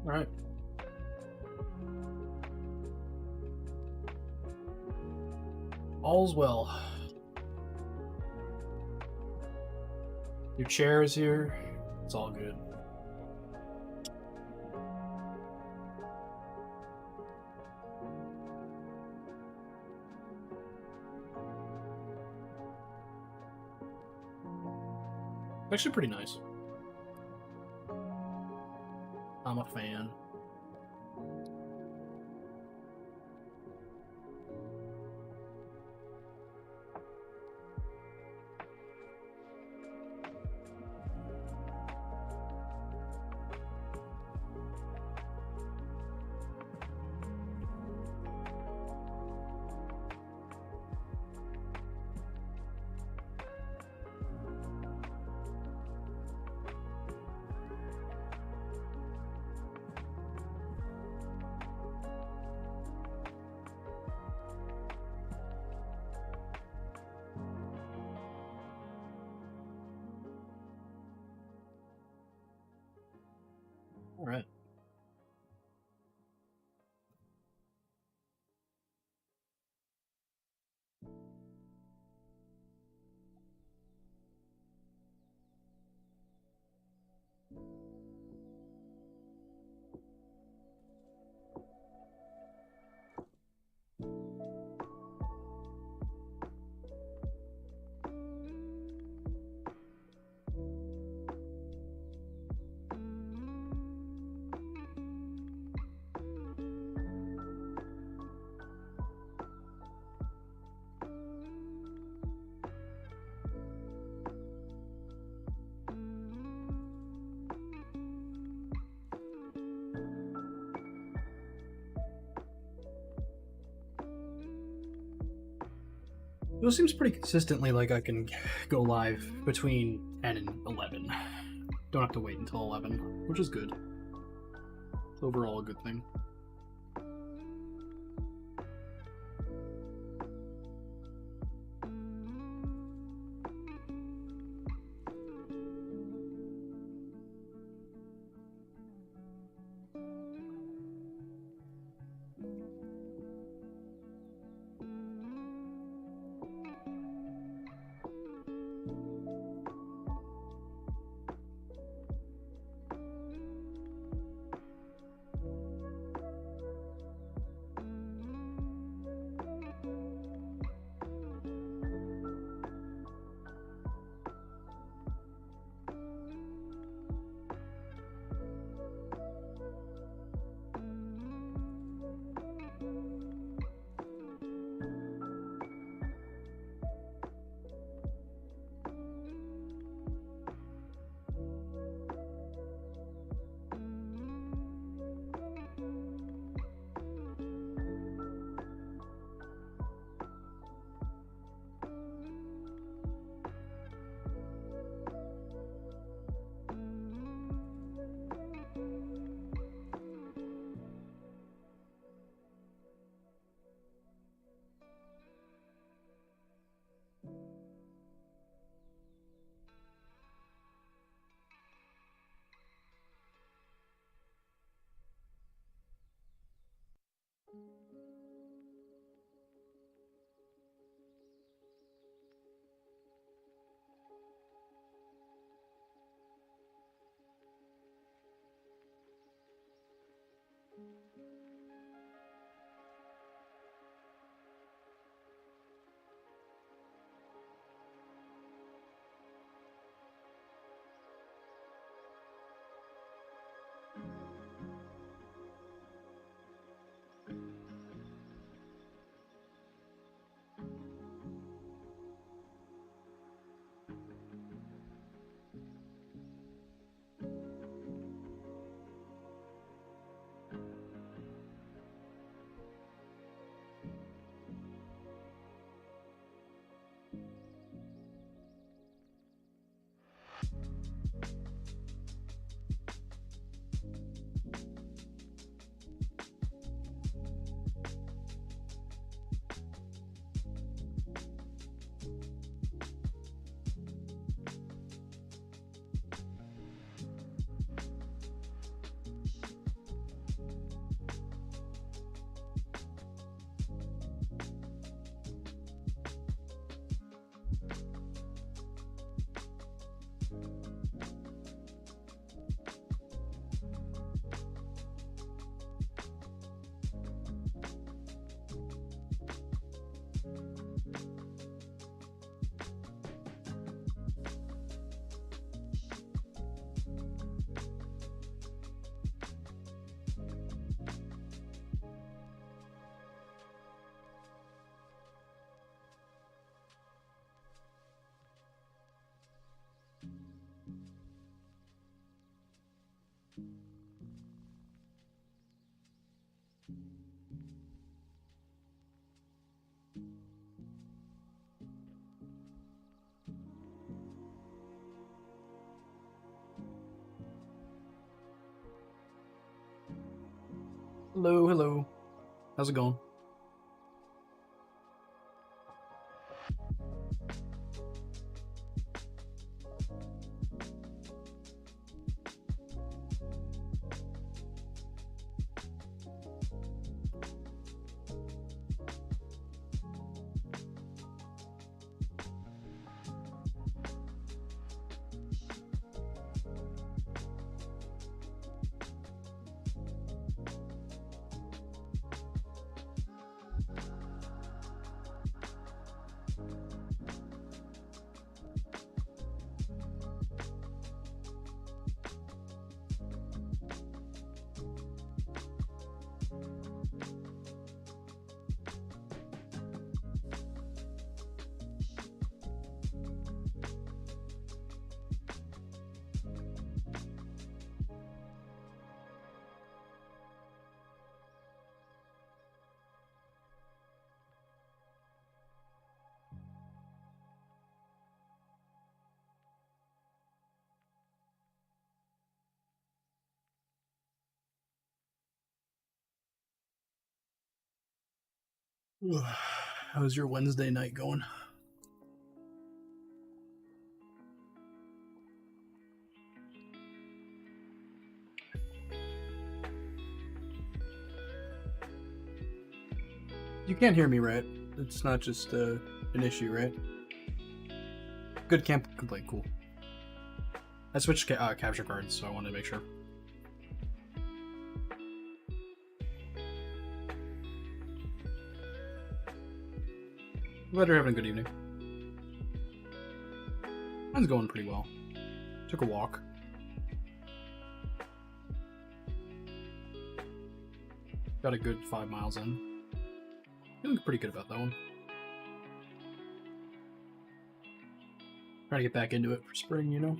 All right. All's well. Your chair is here. It's all good. Actually pretty nice. I'm a fan. It seems pretty consistently like I can go live between 10 and 11. Don't have to wait until 11, which is good. It's overall a good thing. Hello, hello. How's it going? How's your Wednesday night going? You can't hear me, right? It's not just an issue, right? Good, can't complain. Cool. I switched capture cards, so I wanted to make sure. Glad you're having a good evening. Mine's going pretty well. Took a walk. Got a good 5 miles in. Feeling pretty good about that one. Trying to get back into it for spring, you know?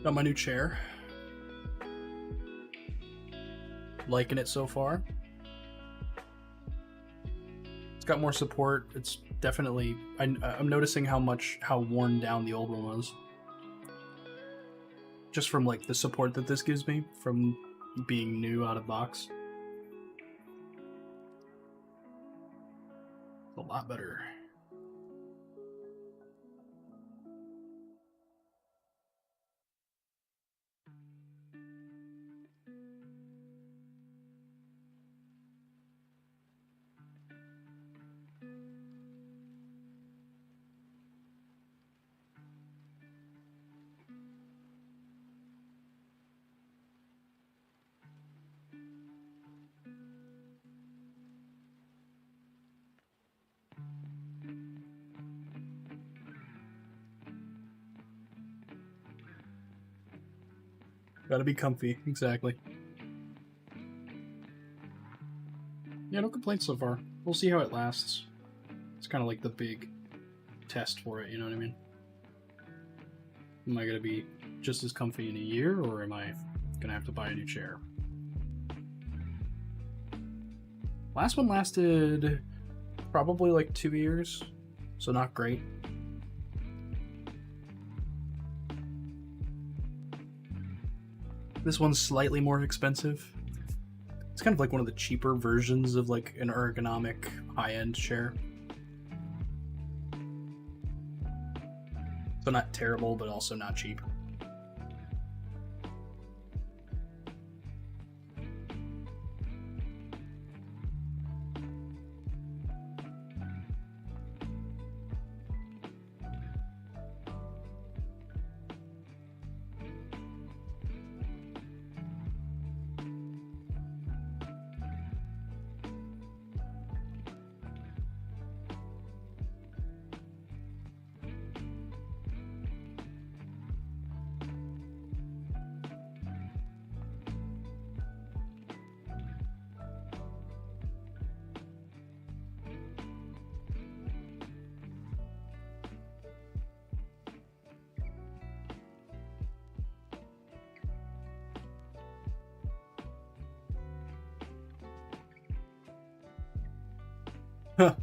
Got my new chair. Liking it so far. It's got more support. It's definitely... I'm noticing how worn down the old one was. Just from like the support that this gives me from being new out of box. It's a lot better. Gotta be comfy, exactly. Yeah, no complaints so far. We'll see how it lasts. It's kind of like the big test for it, you know what I mean? Am I gonna be just as comfy in a year, or am I gonna have to buy a new chair? Last one lasted probably like 2 years, so not great. This one's slightly more expensive. It's kind of like one of the cheaper versions of like an ergonomic high-end chair. So not terrible, but also not cheap. Huh.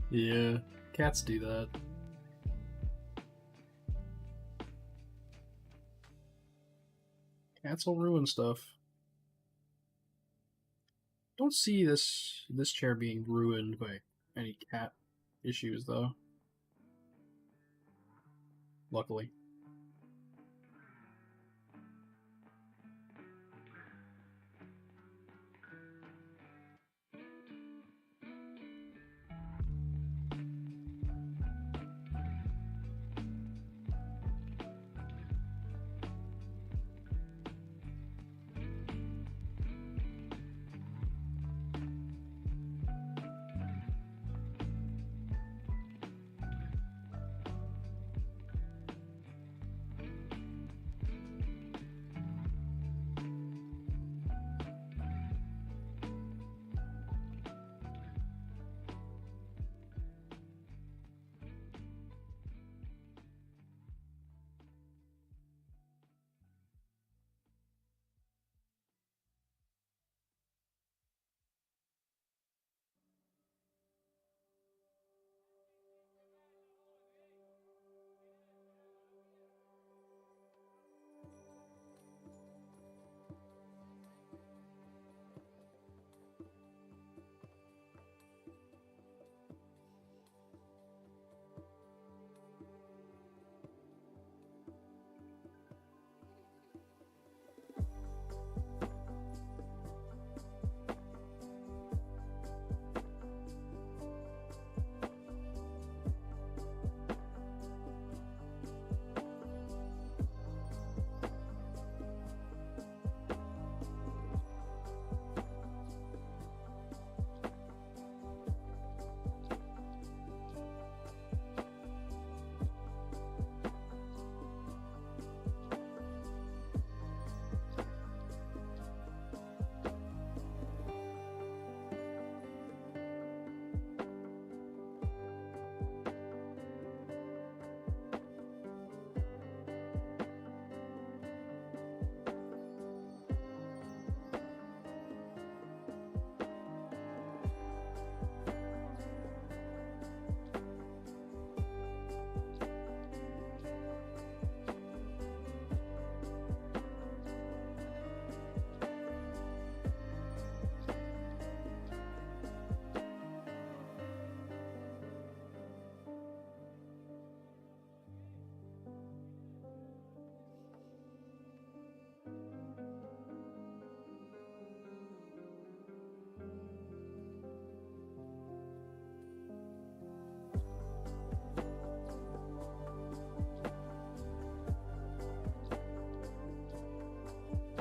Yeah, cats do that. Cats will ruin stuff. Don't see this chair being ruined by any cat issues though. Luckily.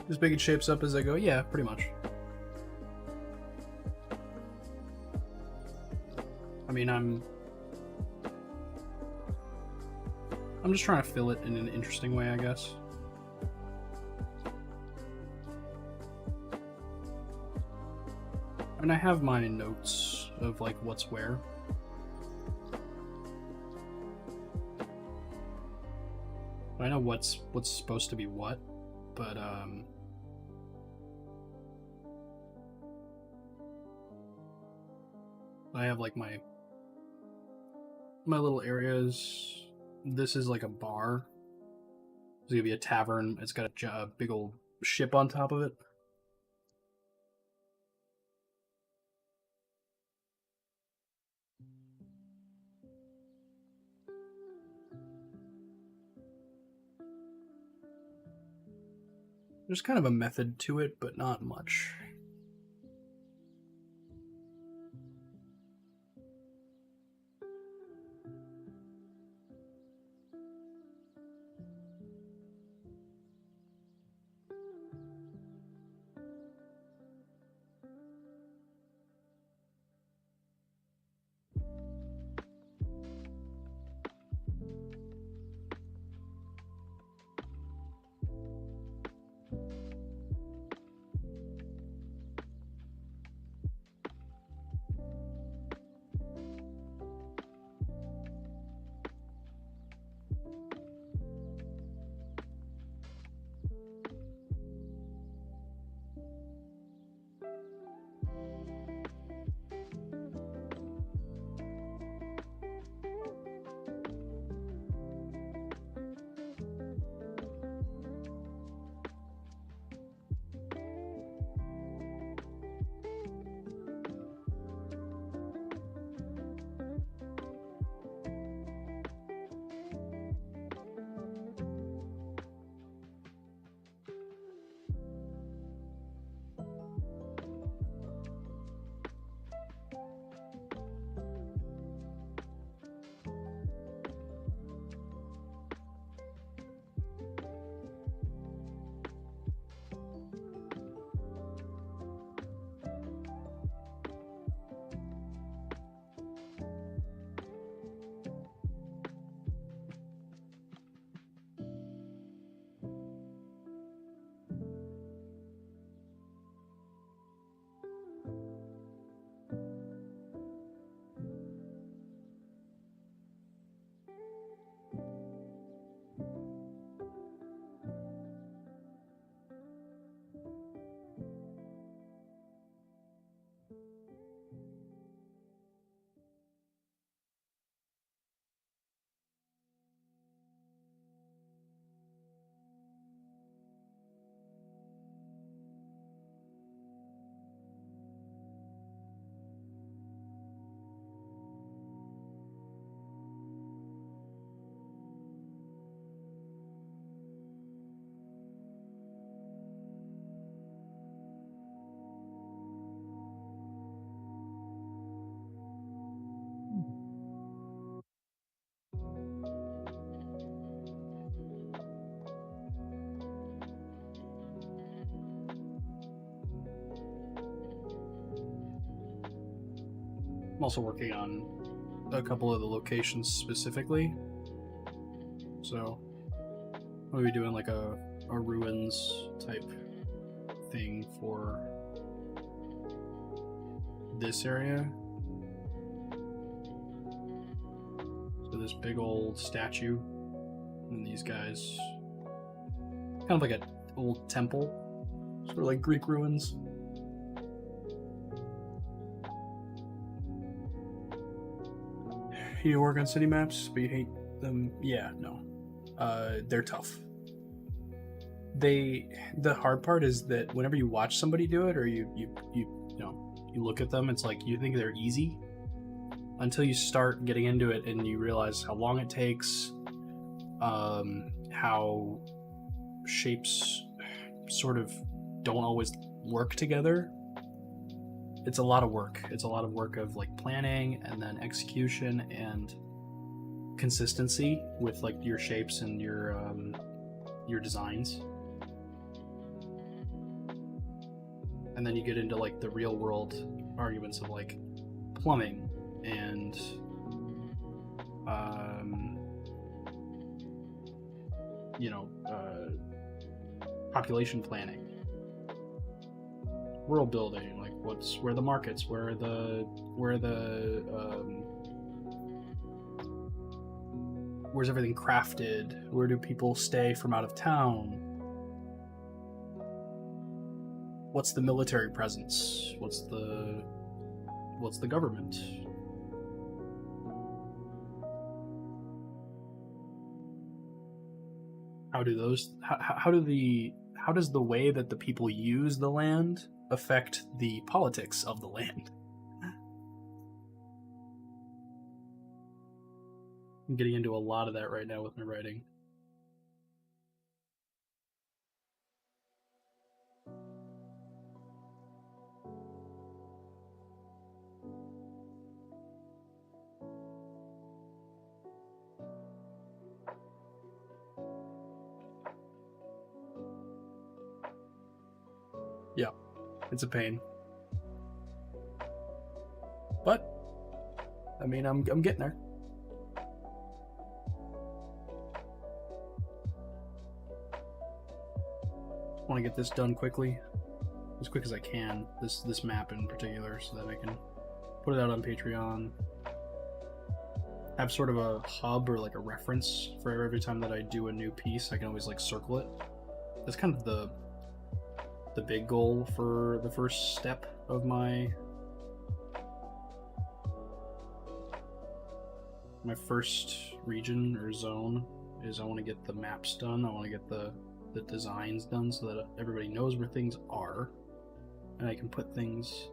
Just making shapes up as I go. Yeah, pretty much. I mean, I'm just trying to fill it in an interesting way, I guess. And I have my notes of like what's where. I know what's supposed to be what, but I have like my little areas. This is like a bar. There's gonna be a tavern. It's got a big old ship on top of it. There's kind of a method to it, but not much. I'm also working on a couple of the locations specifically. So I'll be doing like a ruins type thing for this area. So this big old statue and these guys, kind of like an old temple, sort of like Greek ruins. You work on city maps, but you hate them? Yeah, no. They're tough. The hard part is that whenever you watch somebody do it, or you look at them, it's like you think they're easy until you start getting into it and you realize how long it takes, how shapes sort of don't always work together. It's a lot of work. It's a lot of work of like planning and then execution and consistency with like your shapes and your designs. And then you get into like the real world arguments of like plumbing and population planning, world building, like where the markets, where's everything crafted, where do people stay from out of town, what's the military presence, what's the government. How does the way that the people use the land affect the politics of the land? I'm getting into a lot of that right now with my writing. Yeah, it's a pain. But, I mean, I'm getting there. I want to get this done quickly, as quick as I can. This map in particular, so that I can put it out on Patreon. Have sort of a hub or like a reference for every time that I do a new piece. I can always like circle it. That's kind of the big goal for the first step of my first region or zone. Is I want to get the maps done. I want to get the designs done so that everybody knows where things are, and I can put things,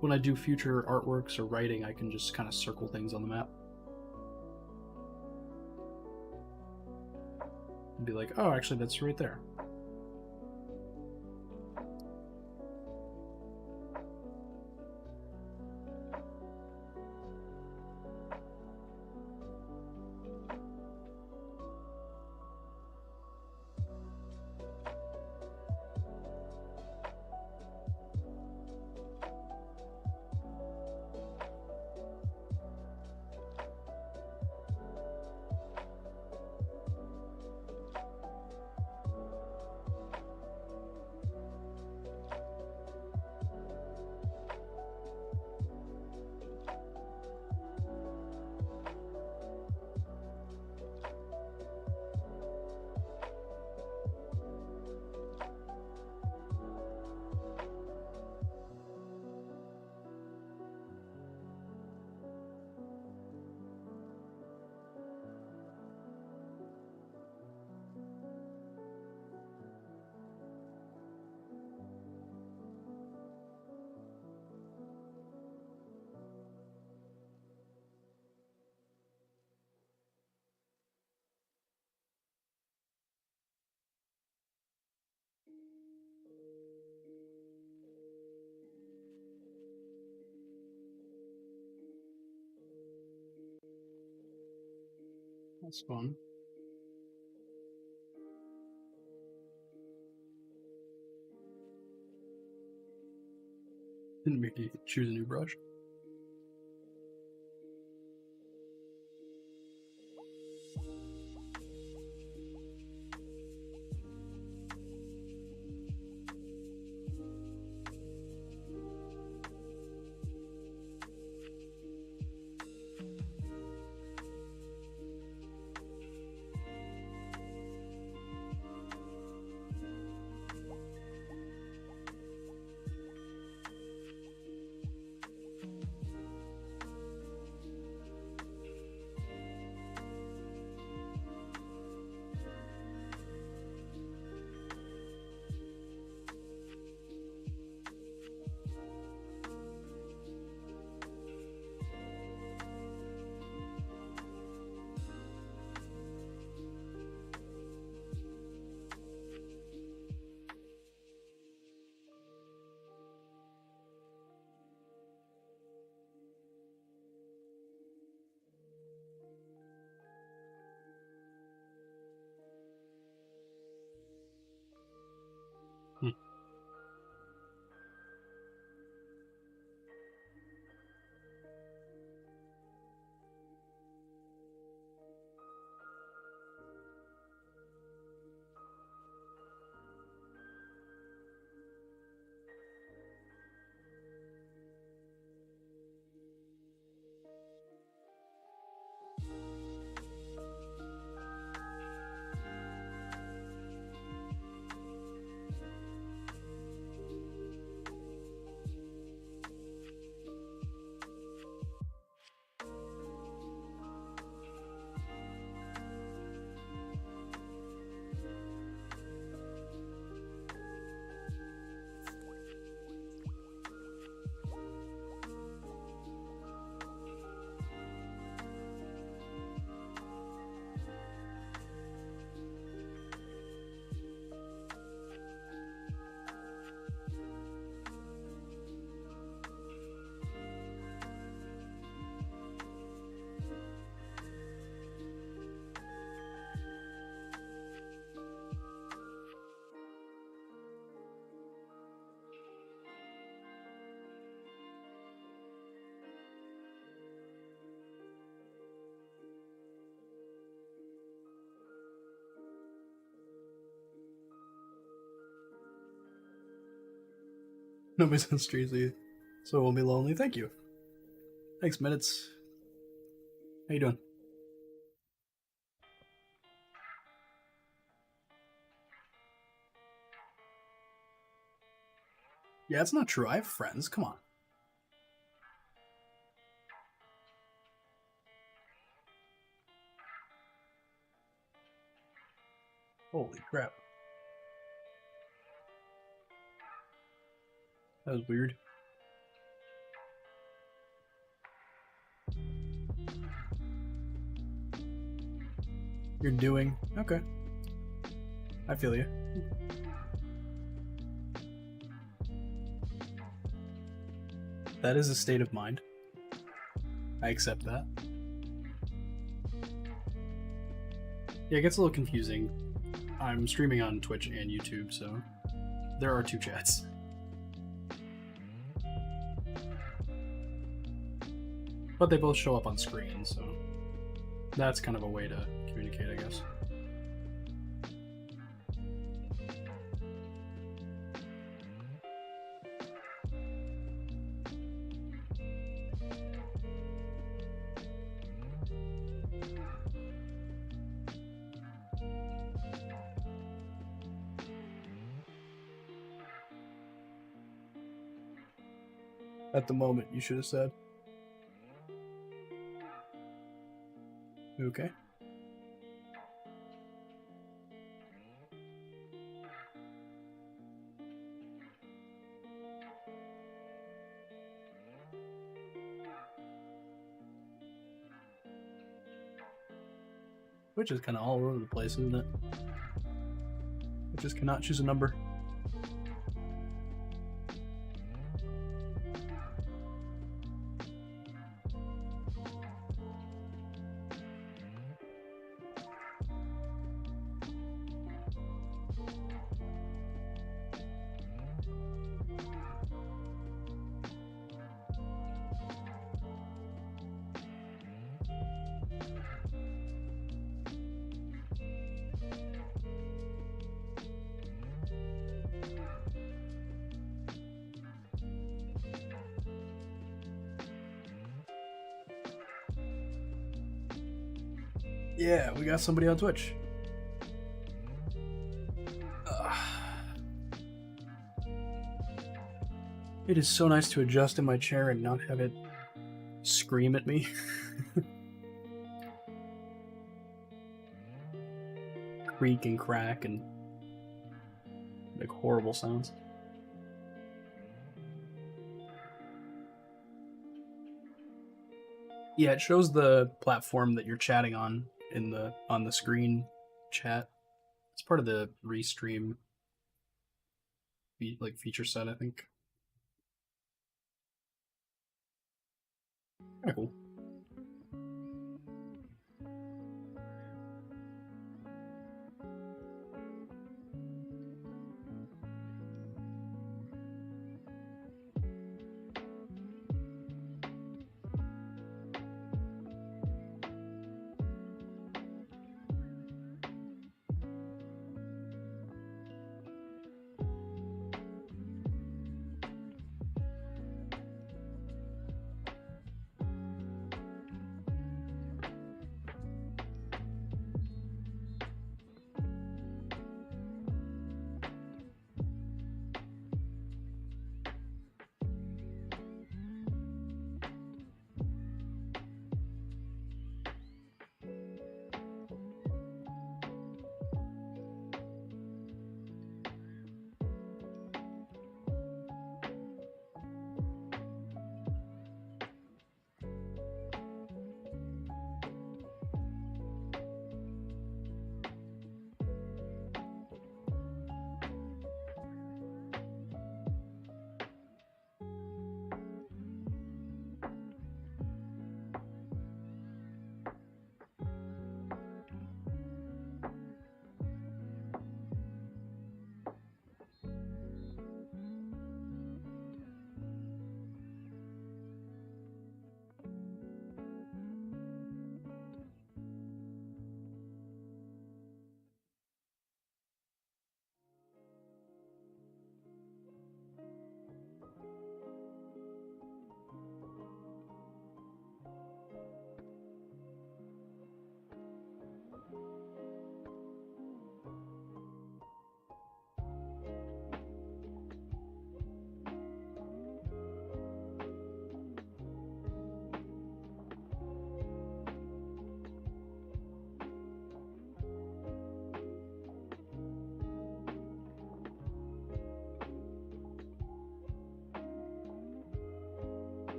when I do future artworks or writing, I can just kind of circle things on the map and be like, oh, actually that's right there. That's fun. Didn't make you choose a new brush. Nobody's on streets, so it won't be lonely. Thank you. Thanks, Minutes. How you doing? Yeah, it's not true. I have friends. Come on. Holy crap. That was weird. You're doing? Okay. I feel you. That is a state of mind. I accept that. Yeah, it gets a little confusing. I'm streaming on Twitch and YouTube, so there are two chats. But they both show up on screen, so that's kind of a way to communicate, I guess. At the moment, you should have said. Okay. Which is kind of all over the place, isn't it? I just cannot choose a number. Yeah, we got somebody on Twitch. It is so nice to adjust in my chair and not have it scream at me. Creak and crack and make horrible sounds. Yeah, it shows the platform that you're chatting on on the screen chat. It's part of the restream feature set, I think. Kind of cool.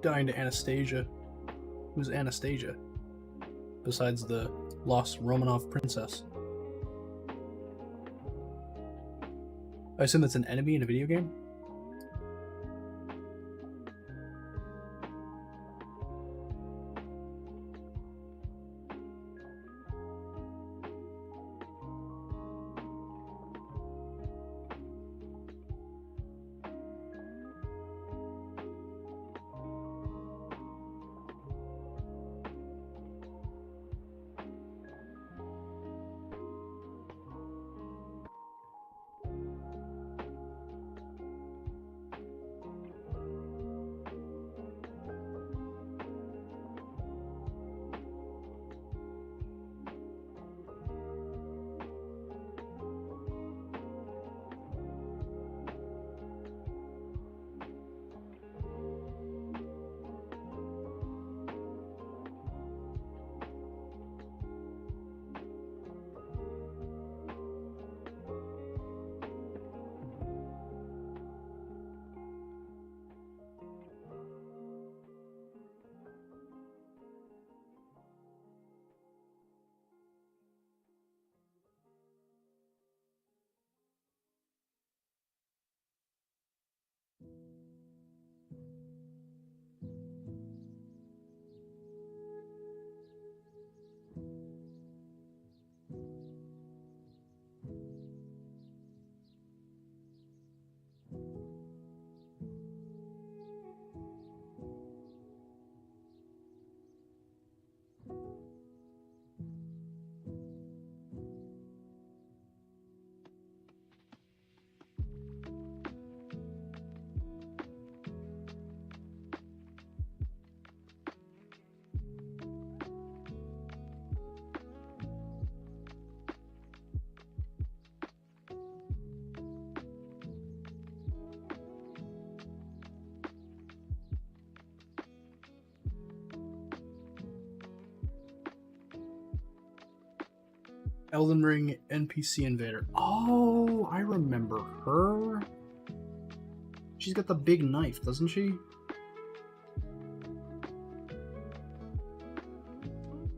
dying to Anastasia. Who's Anastasia? Besides the lost Romanov princess. I assume that's an enemy in a video game? Elden Ring NPC Invader. Oh, I remember her. She's got the big knife, doesn't she?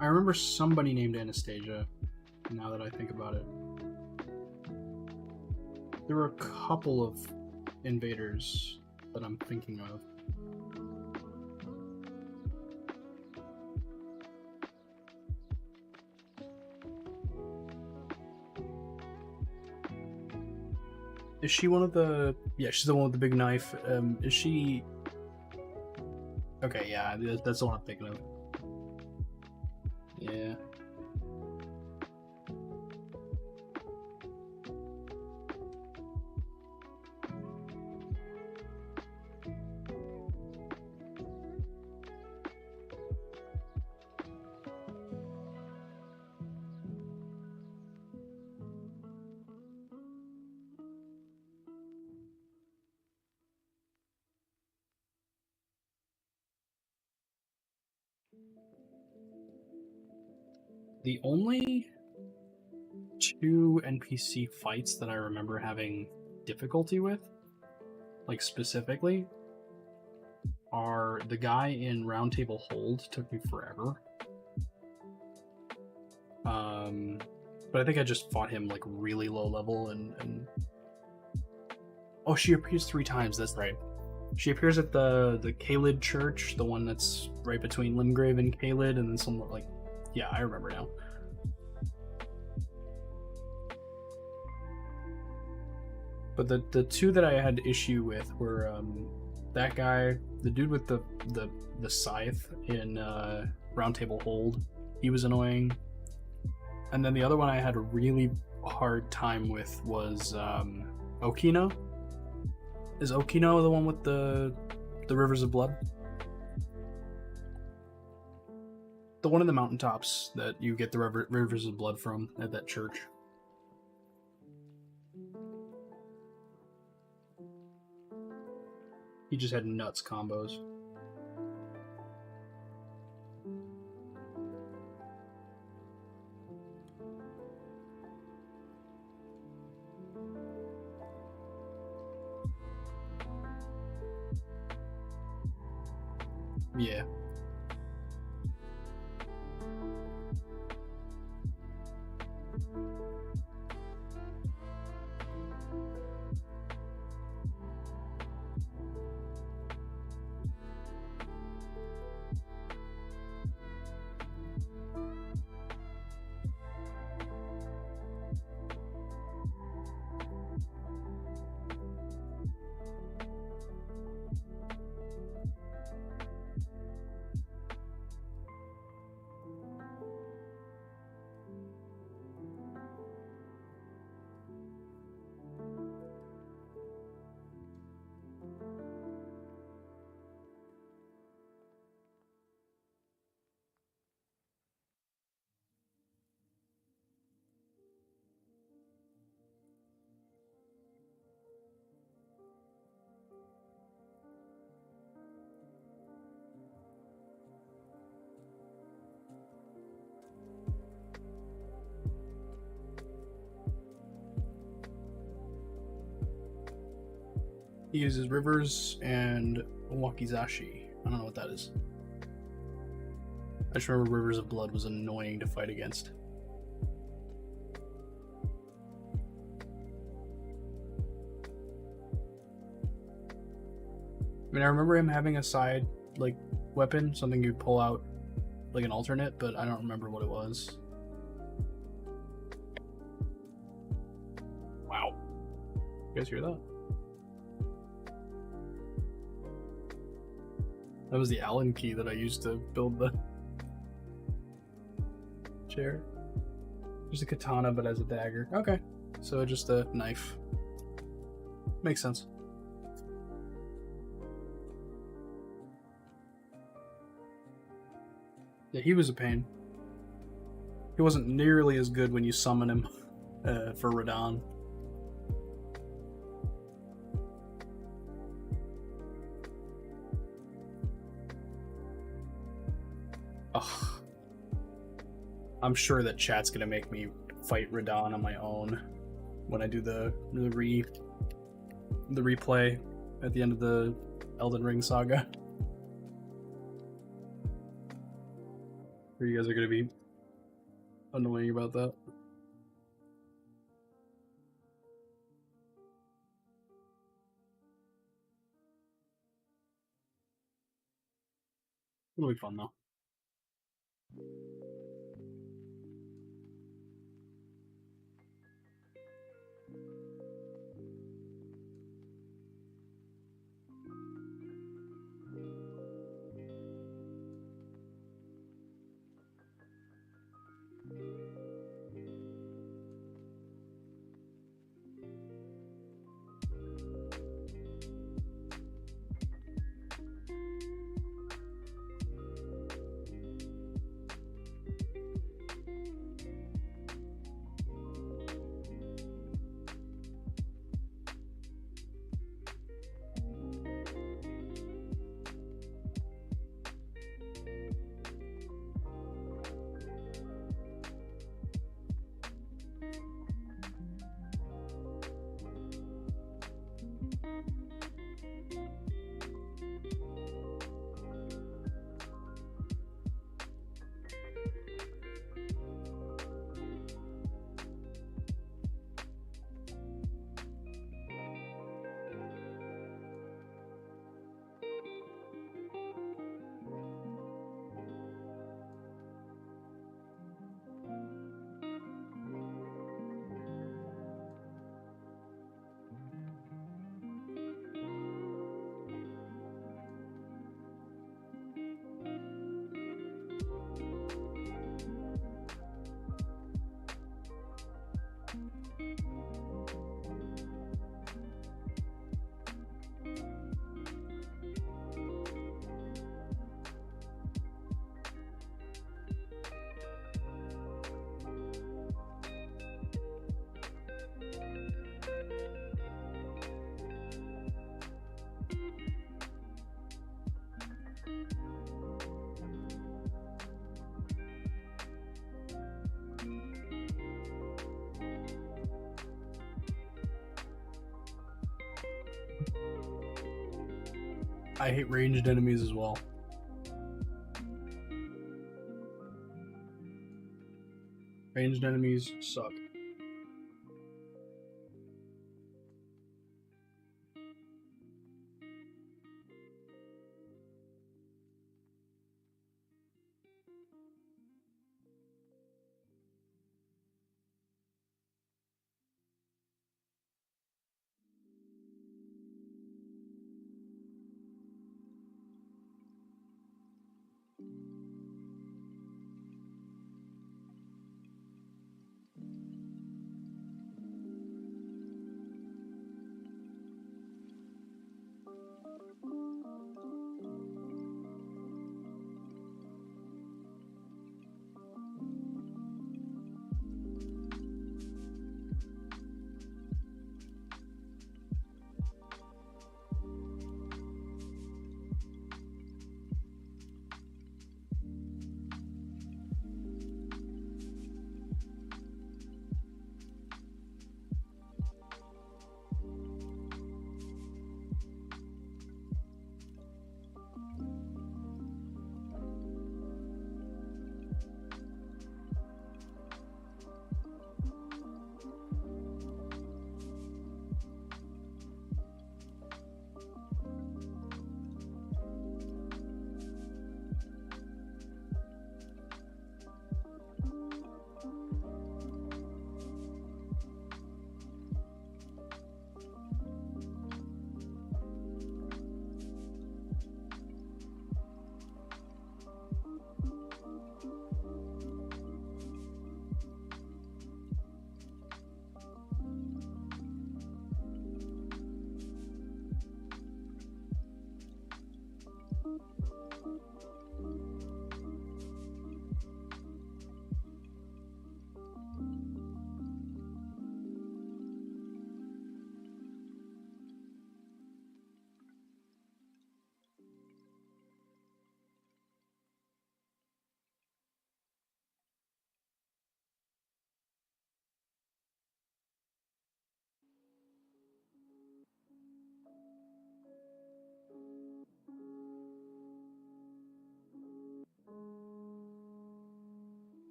I remember somebody named Anastasia, now that I think about it. There were a couple of invaders that I'm thinking of. Is she one of the... Yeah, she's the one with the big knife. Is she... Okay, yeah, that's the one I'm thinking of. Yeah. The only two NPC fights that I remember having difficulty with, like specifically, are the guy in Round Table Hold. Took me forever. But I think I just fought him like really low level and... Oh, she appears 3 times, that's right. She appears at the Caelid Church, the one that's right between Limgrave and Caelid, and then some like... Yeah, I remember now. But the two that I had issue with were that guy, the dude with the scythe in Round Table Hold. He was annoying. And then the other one I had a really hard time with was Okino. Is Okino the one with the rivers of blood? The one in the mountaintops that you get the rivers of blood from at that church. He just had nuts combos. Yeah. He uses rivers and wakizashi. I don't know what that is. I just remember Rivers of Blood was annoying to fight against. I mean, I remember him having a side, like, weapon, something you'd pull out, like an alternate, but I don't remember what it was. Wow. You guys hear that? That was the Allen key that I used to build the chair. Just a katana, but as a dagger. Okay. So just a knife. Makes sense. Yeah, he was a pain. He wasn't nearly as good when you summon him for Radahn. Ugh. I'm sure that chat's gonna make me fight Radahn on my own when I do the replay at the end of the Elden Ring saga. Or you guys are gonna be annoying about that. It'll be fun though. I hate ranged enemies as well. Ranged enemies suck.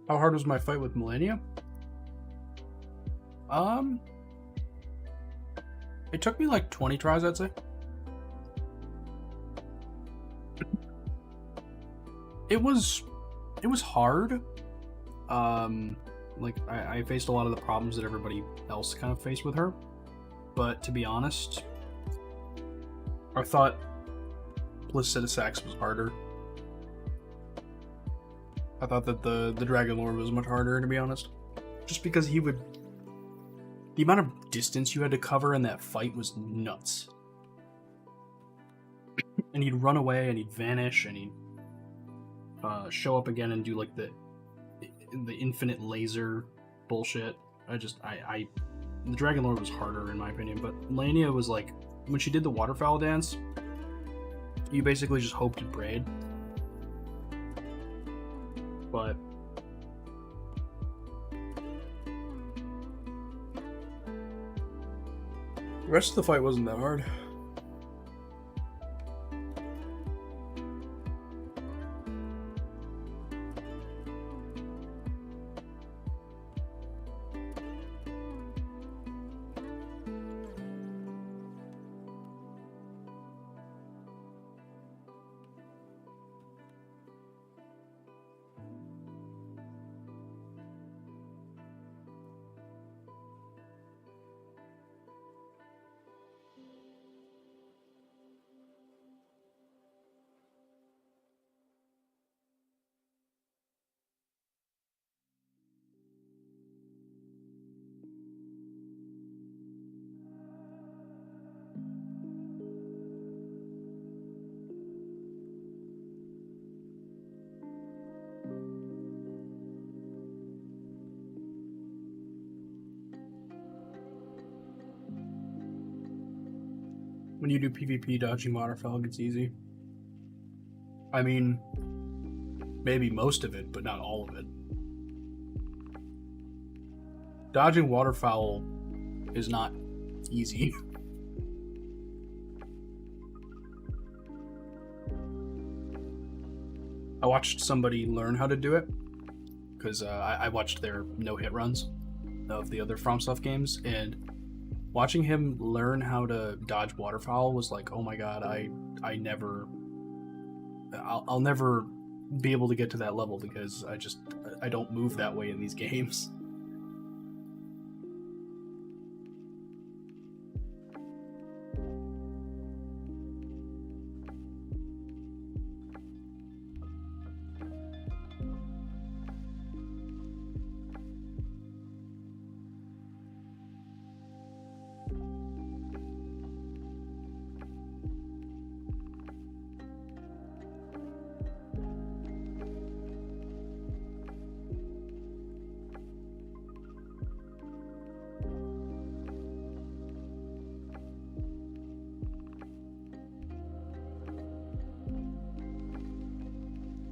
How hard was my fight with Millennia? Um, It took me like 20 tries, I'd say. It was hard. Like I faced a lot of the problems that everybody else kind of faced with her. But to be honest, I thought Placidusax was harder. I thought that the Dragon Lord was much harder, to be honest. Just because he would... The amount of distance you had to cover in that fight was nuts. And he'd run away, and he'd vanish, and he'd show up again and do like the infinite laser bullshit. The Dragon Lord was harder in my opinion, but Melania was like, when she did the waterfowl dance, you basically just hoped and prayed. But the rest of the fight wasn't that hard. When you do PvP, dodging waterfowl gets easy. I mean, maybe most of it, but not all of it. Dodging waterfowl is not easy. I watched somebody learn how to do it, because I watched their no-hit runs of the other FromSoft games, and watching him learn how to dodge waterfowl was like, oh my god, I'll never be able to get to that level because I don't move that way in these games.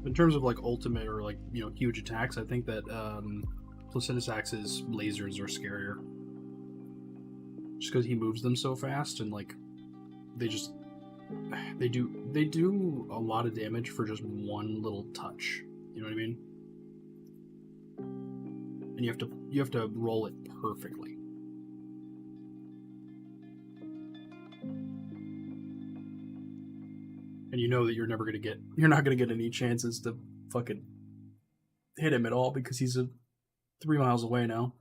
In terms of like ultimate or like, you know, huge attacks, I think that Placidusax's lasers are scarier. Just because he moves them so fast and like they do a lot of damage for just one little touch. You know what I mean? And you have to roll it perfectly. And you know that you're not gonna get any chances to fucking hit him at all because he's 3 miles away now.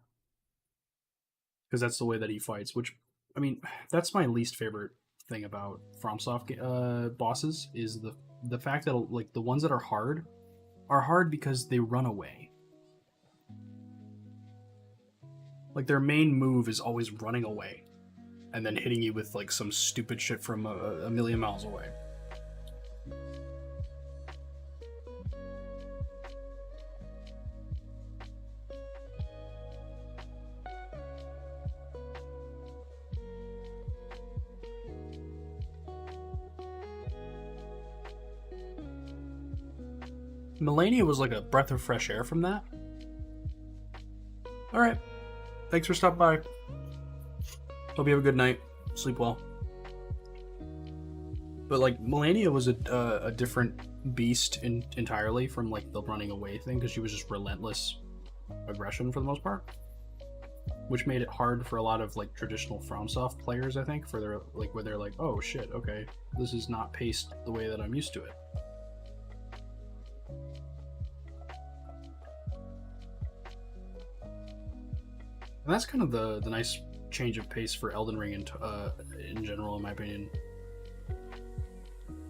Because that's the way that he fights, which, I mean, that's my least favorite thing about FromSoft bosses, is the fact that like the ones that are hard because they run away. Like their main move is always running away and then hitting you with like some stupid shit from a million miles away. Melania was like a breath of fresh air from that. Alright. Thanks for stopping by. Hope you have a good night. Sleep well. But like, Melania was a different beast entirely from like the running away thing, because she was just relentless aggression for the most part. which made it hard for a lot of like traditional FromSoft players, I think, for their like where they're like, oh shit, okay, this is not paced the way that I'm used to it. And that's kind of the nice change of pace for Elden Ring in general, in my opinion.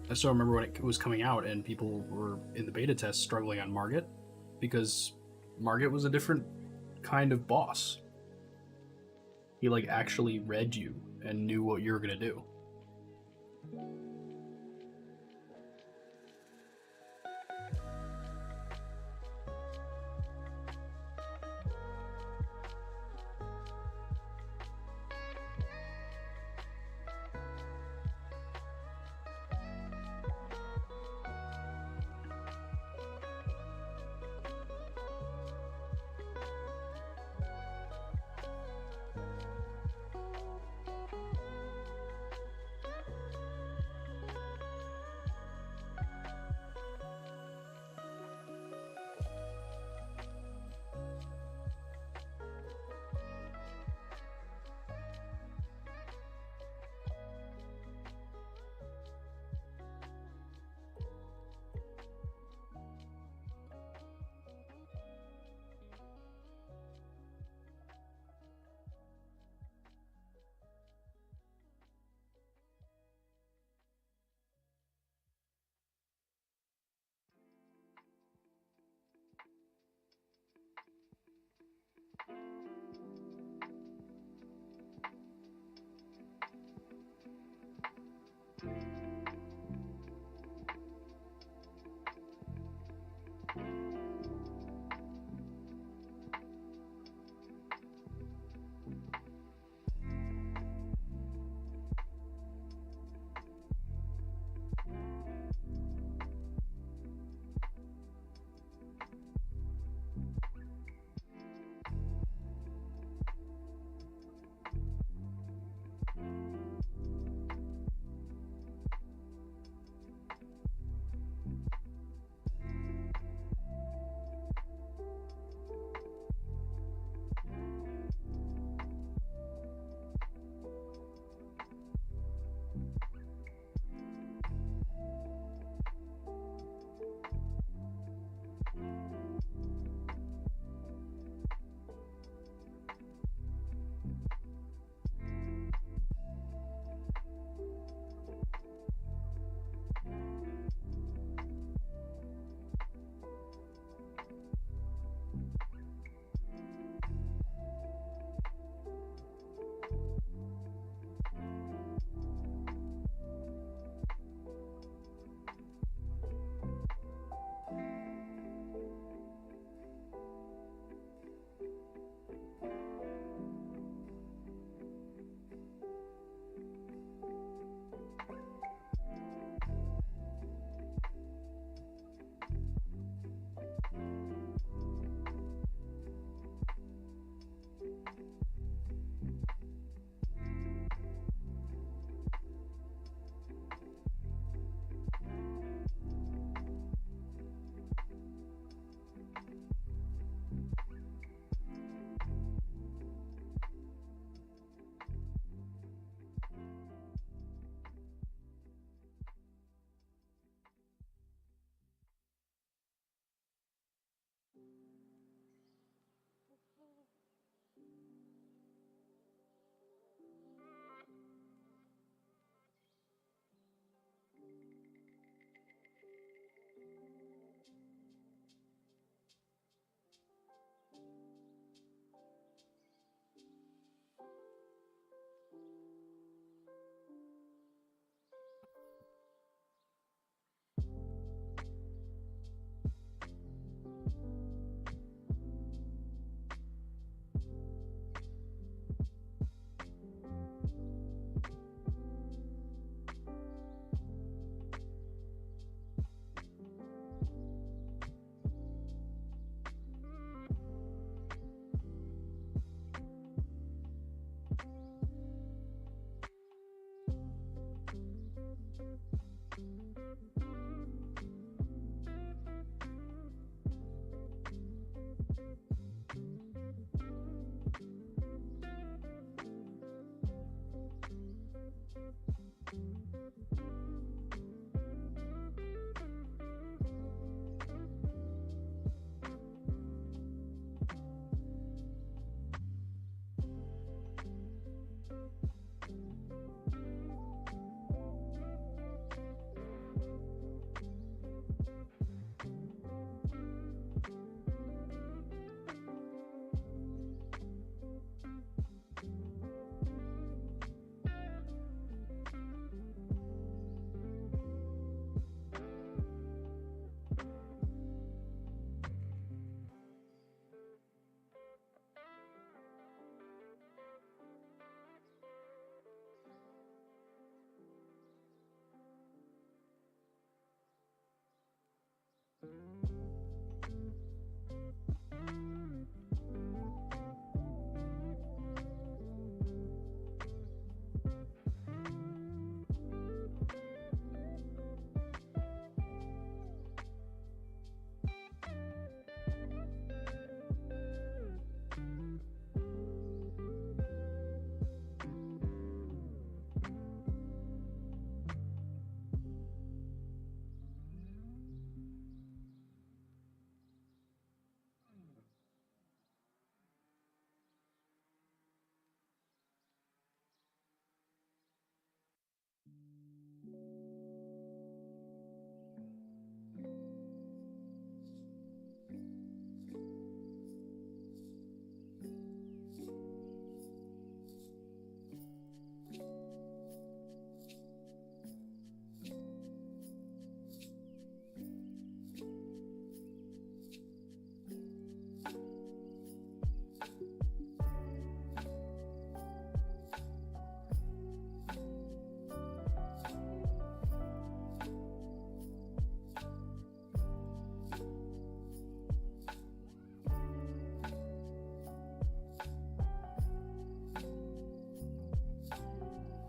I still remember when it was coming out and people were in the beta test struggling on Margit because Margit was a different kind of boss. He like actually read you and knew what you were gonna do.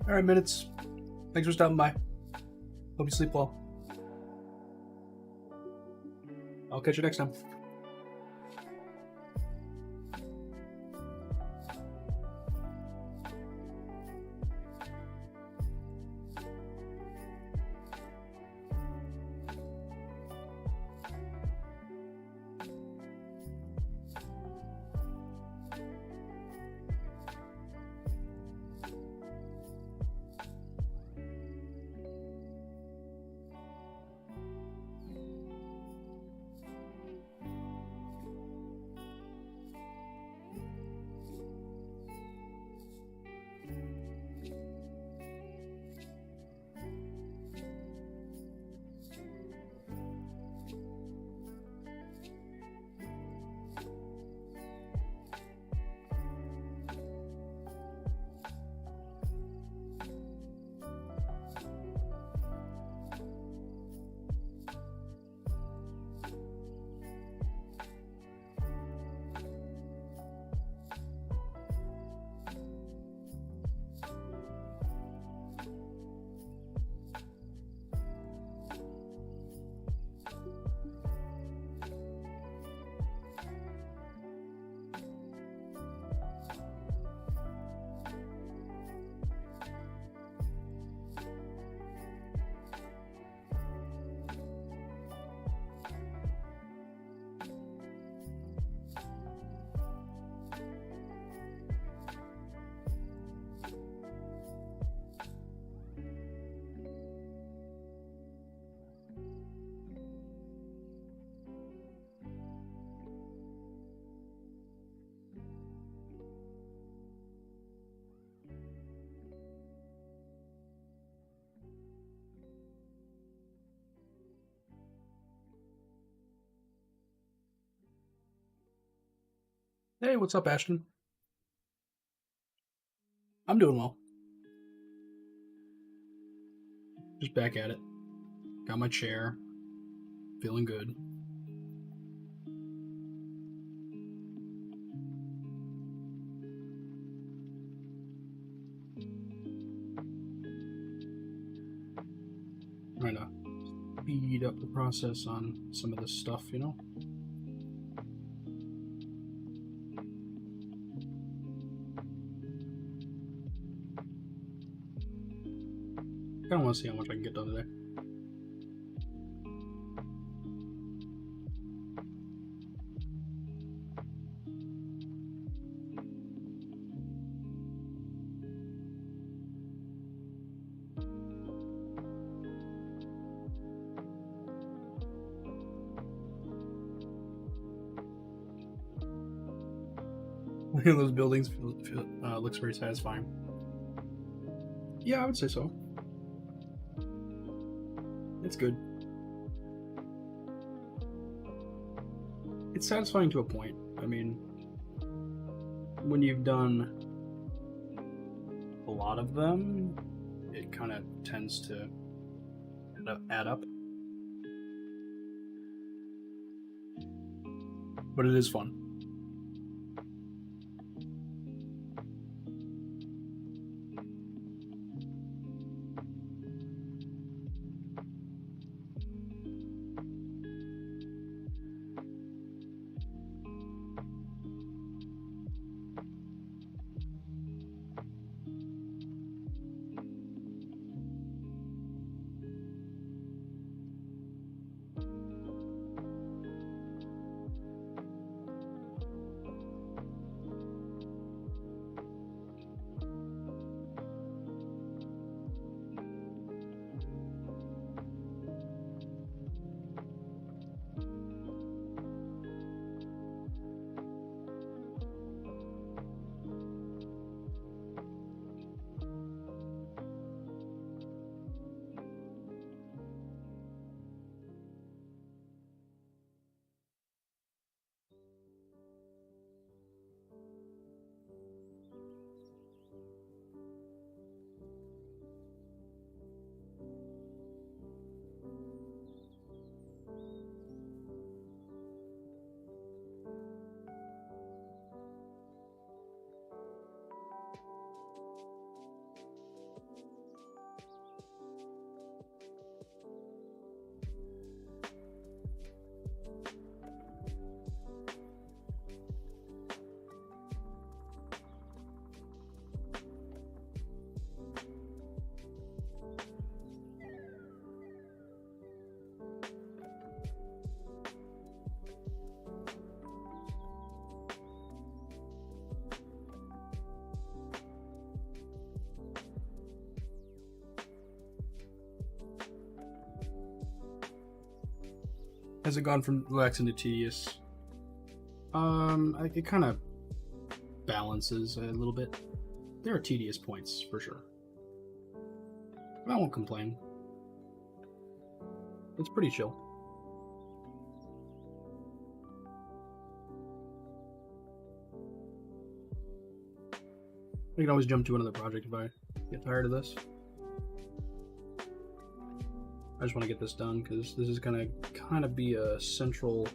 All right, minutes. Thanks for stopping by. Hope you sleep well. I'll catch you next time. Hey, what's up, Ashton? I'm doing well. Just back at it. Got my chair. Feeling good. Trying to speed up the process on some of this stuff, you know? I kind of want to see how much I can get done today. Those buildings looks very satisfying. Yeah, I would say so. It's good. It's satisfying to a point. I mean, when you've done a lot of them, it kind of tends to add up. But it is fun. Has it gone from relaxing to tedious? It kind of balances a little bit. There are tedious points for sure. I won't complain. It's pretty chill. I can always jump to another project if I get tired of this. I just want to get this done because this is gonna kind of be a central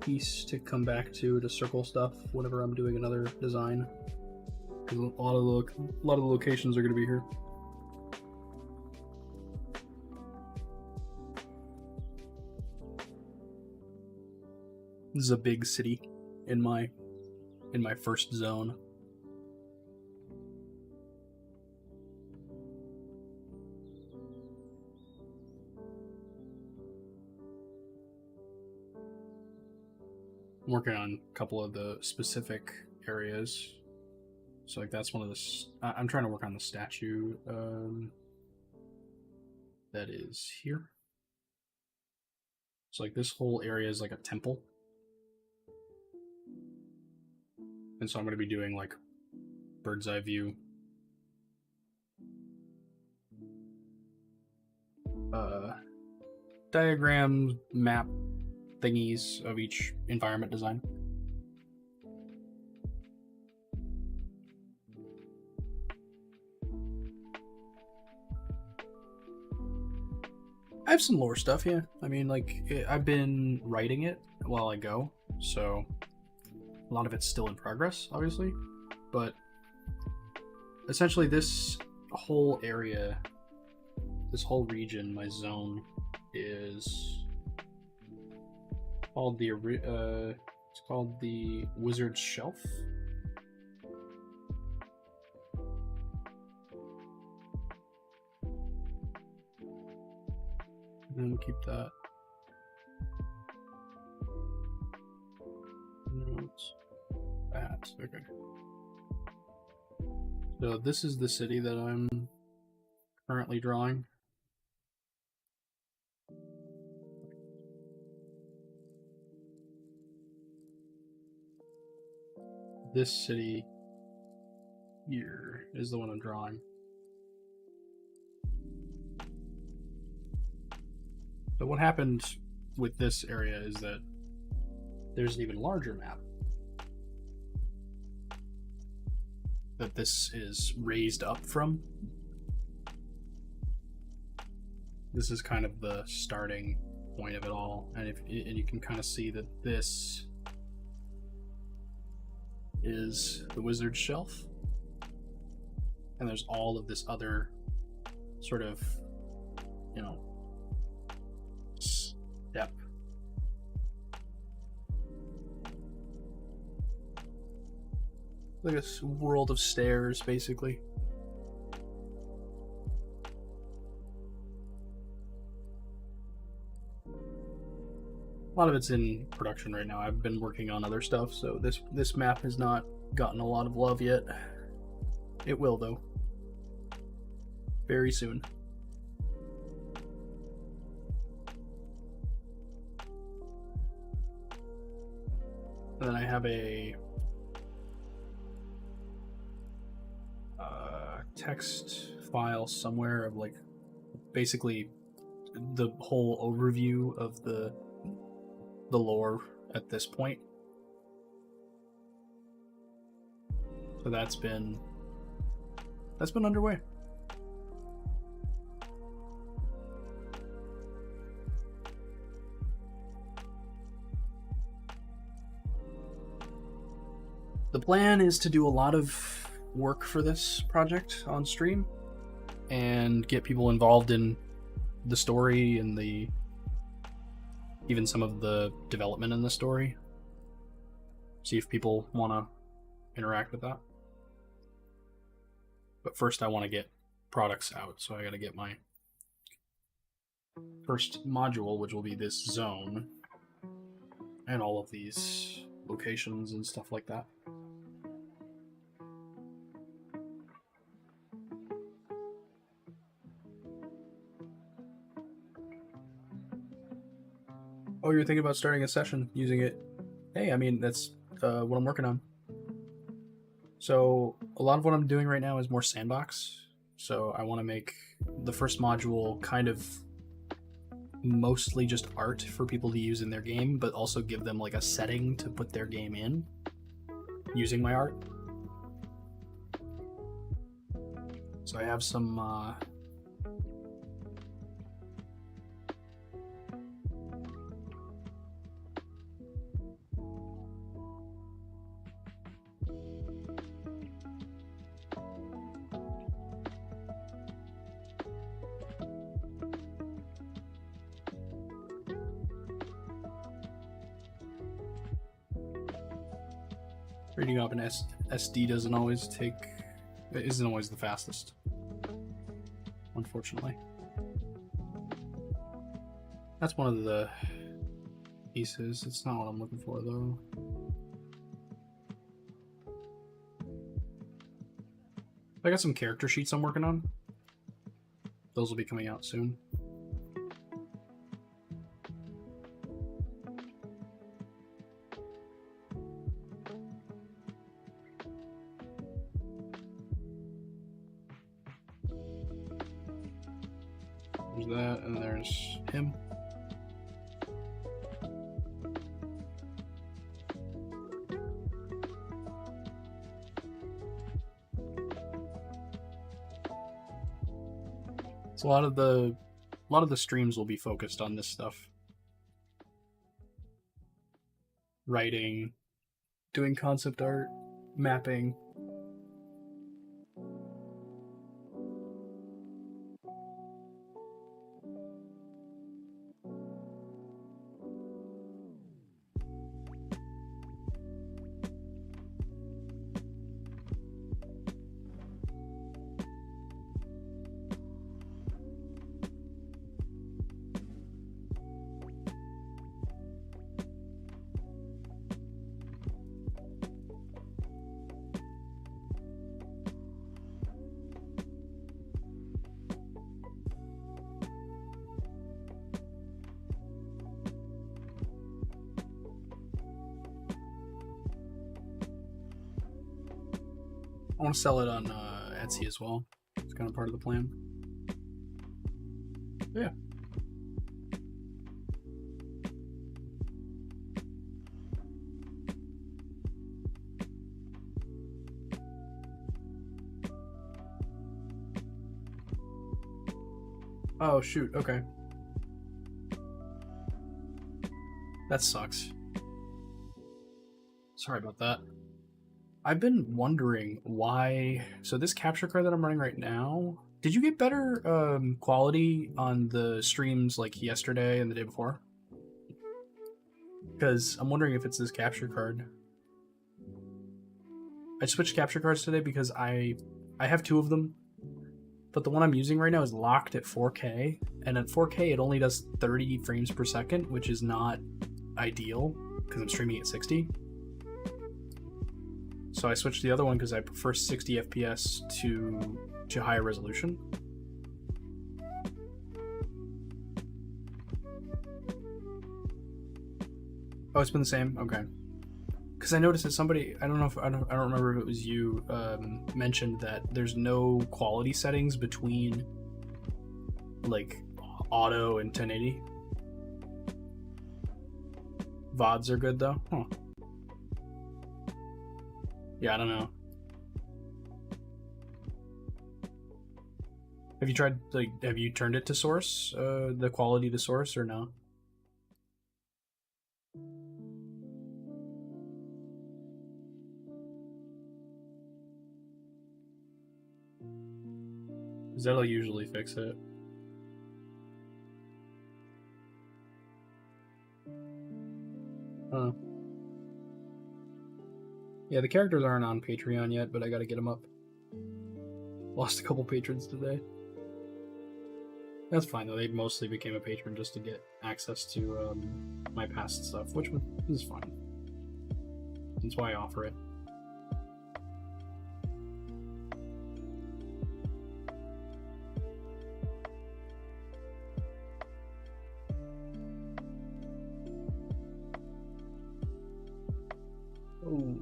piece to come back to circle stuff whenever I'm doing another design. Because a lot of the locations are gonna be here. This is a big city in my first zone. I'm working on a couple of the specific areas. So like that's one of the... I'm trying to work on the statue that is here. So like this whole area is like a temple. And so I'm going to be doing like bird's eye view. Diagram, map thingies of each environment design. I have some lore stuff, yeah. I mean, like, I've been writing it while I go, so a lot of it's still in progress, obviously. But essentially, this whole area, this whole region, my zone, is called it's called the Wizard's Shelf. And keep that. Notes. That. Okay. So this is the city that I'm currently drawing. This city here is the one I'm drawing. But what happened with this area is that there's an even larger map that this is raised up from. This is kind of the starting point of it all, and you can kind of see that this is the Wizard's Shelf, and there's all of this other sort of, you know, step. Like a world of stairs, basically. A lot of it's in production right now. I've been working on other stuff, so this map has not gotten a lot of love yet. It will, though. Very soon. And then I have a text file somewhere of like basically the whole overview of the lore at this point. So that's been underway. The plan is to do a lot of work for this project on stream and get people involved in the story and even some of the development in the story. See if people want to interact with that. But first I want to get products out, so I got to get my first module, which will be this zone and all of these locations and stuff like that. Oh, you're thinking about starting a session using it. Hey, I mean, that's what I'm working on. So a lot of what I'm doing right now is more sandbox. So I want to make the first module kind of mostly just art for people to use in their game, but also give them like a setting to put their game in using my art. So I have some reading up an SD isn't always the fastest, unfortunately. That's one of the pieces. It's not what I'm looking for though. I got some character sheets I'm working on. Those will be coming out soon. There's that, and there's him. So a lot of the streams will be focused on this stuff. Writing, doing concept art, mapping. I want to sell it on Etsy as well. It's kind of part of the plan. Yeah. Oh, shoot. Okay. That sucks. Sorry about that. I've been wondering why. So this capture card that I'm running right now, did you get better quality on the streams like yesterday and the day before? Because I'm wondering if it's this capture card. I switched capture cards today because I have two of them, but the one I'm using right now is locked at 4K, and at 4K it only does 30 frames per second, which is not ideal because I'm streaming at 60. So I switched the other one because I prefer 60 FPS to higher resolution. Oh, it's been the same? Okay. Because I noticed that somebody, I don't remember if it was you, mentioned that there's no quality settings between like auto and 1080. VODs are good though? Huh. Yeah, I don't know. Have you tried, like, have you turned it to source, the quality to source, or no? Because that'll usually fix it. Huh. Yeah, the characters aren't on Patreon yet, but I gotta get them up. Lost a couple patrons today. That's fine though, they mostly became a patron just to get access to my past stuff, which is fine. That's why I offer it. Oh.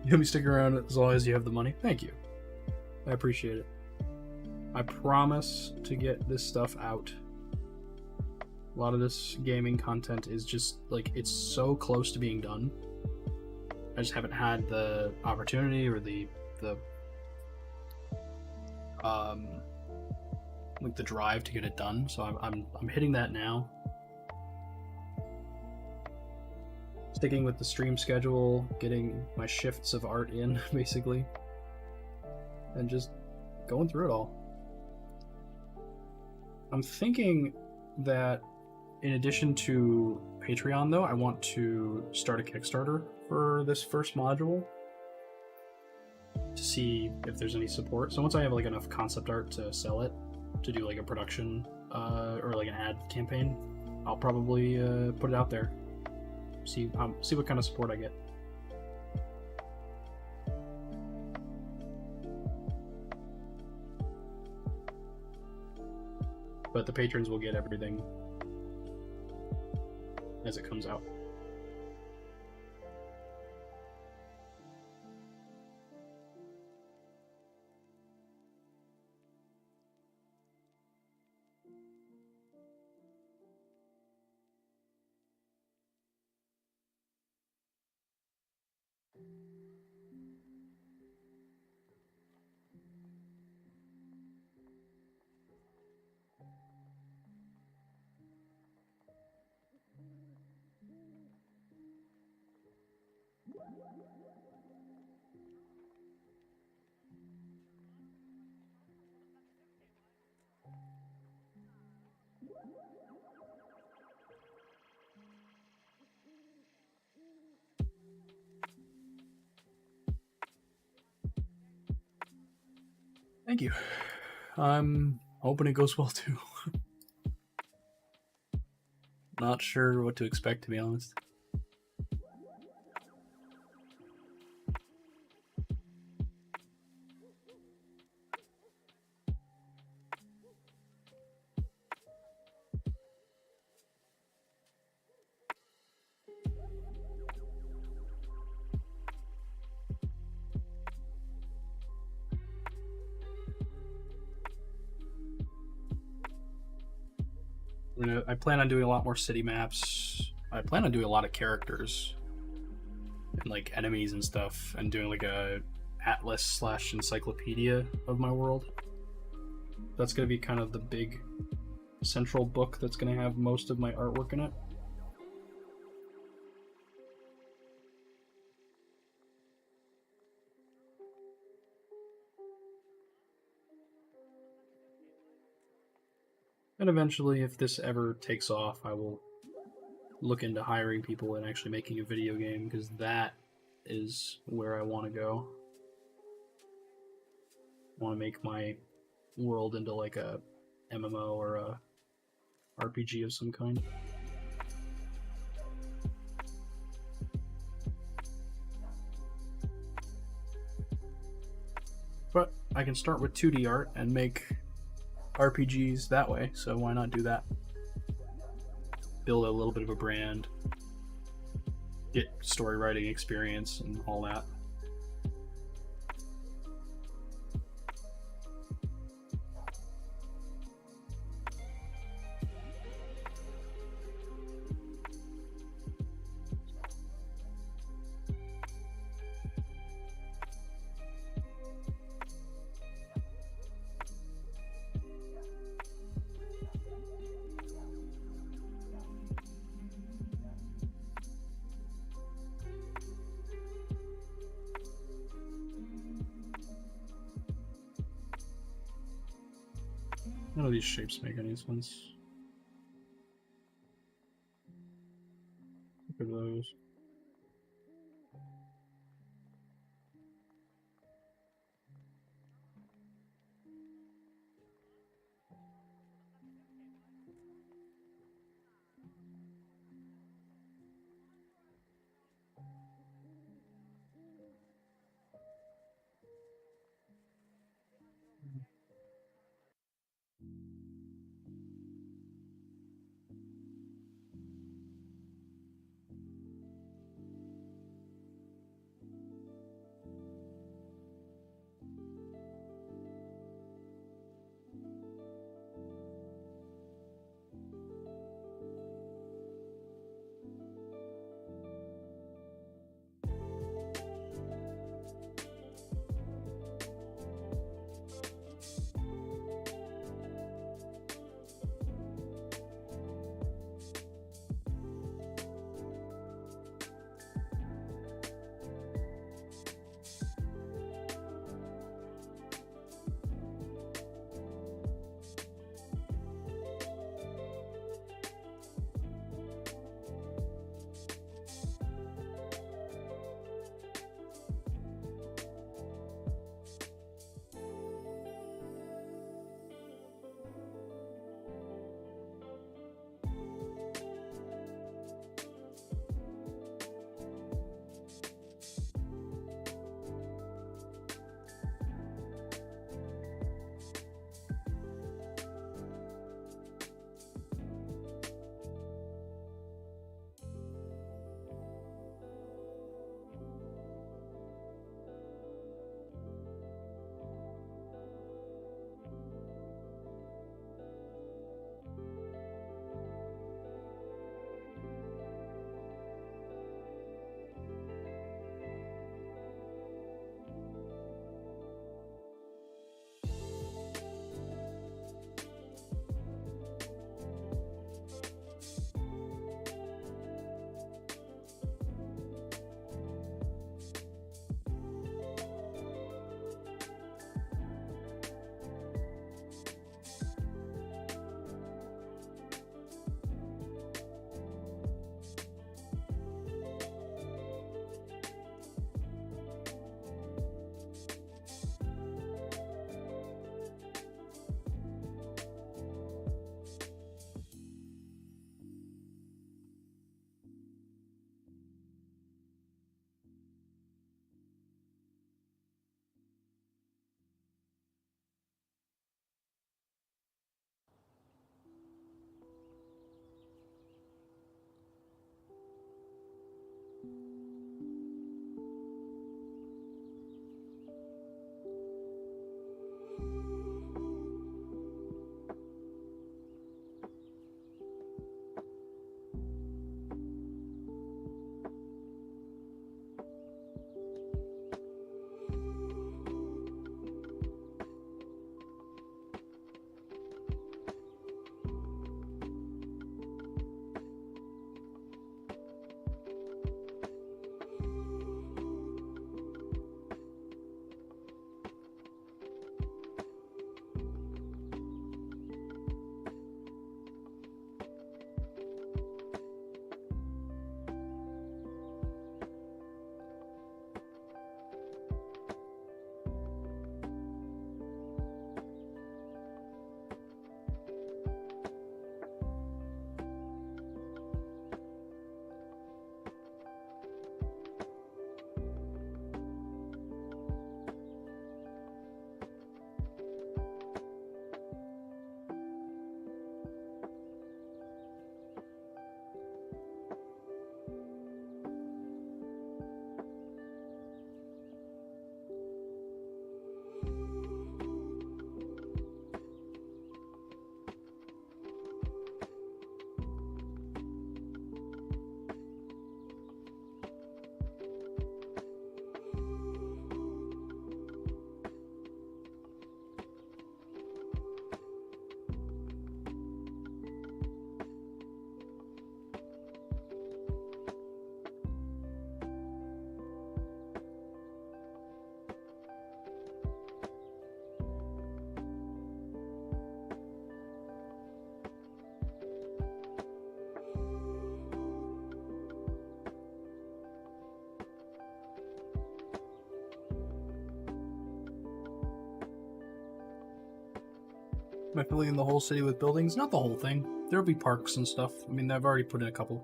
You'll be sticking around as long as you have the money. Thank you. I appreciate it. I promise to get this stuff out. A lot of this gaming content is just like, it's so close to being done. I just haven't had the opportunity or the like the drive to get it done. So I'm hitting that now. Sticking with the stream schedule, getting my shifts of art in, basically, and just going through it all. I'm thinking that in addition to Patreon, though, I want to start a Kickstarter for this first module to see if there's any support. So once I have like enough concept art to sell it, to do like a production or like an ad campaign, I'll probably put it out there. See what kind of support I get. But the patrons will get everything as it comes out. Thank you. I'm hoping it goes well too. Not sure what to expect, to be honest. I plan on doing a lot more city maps. I plan on doing a lot of characters and like enemies and stuff, and doing like a atlas / encyclopedia of my world. That's gonna be kind of the big central book that's gonna have most of my artwork in it. And eventually, if this ever takes off, I will look into hiring people and actually making a video game, because that is where I want to go. I want to make my world into like a MMO or a RPG of some kind. But I can start with 2D art and make RPGs that way, so why not do that? Build a little bit of a brand, get story writing experience and all that. None of these shapes make any sense. Look at those. Am I filling in the whole city with buildings? Not the whole thing. There'll be parks and stuff. I mean, I've already put in a couple.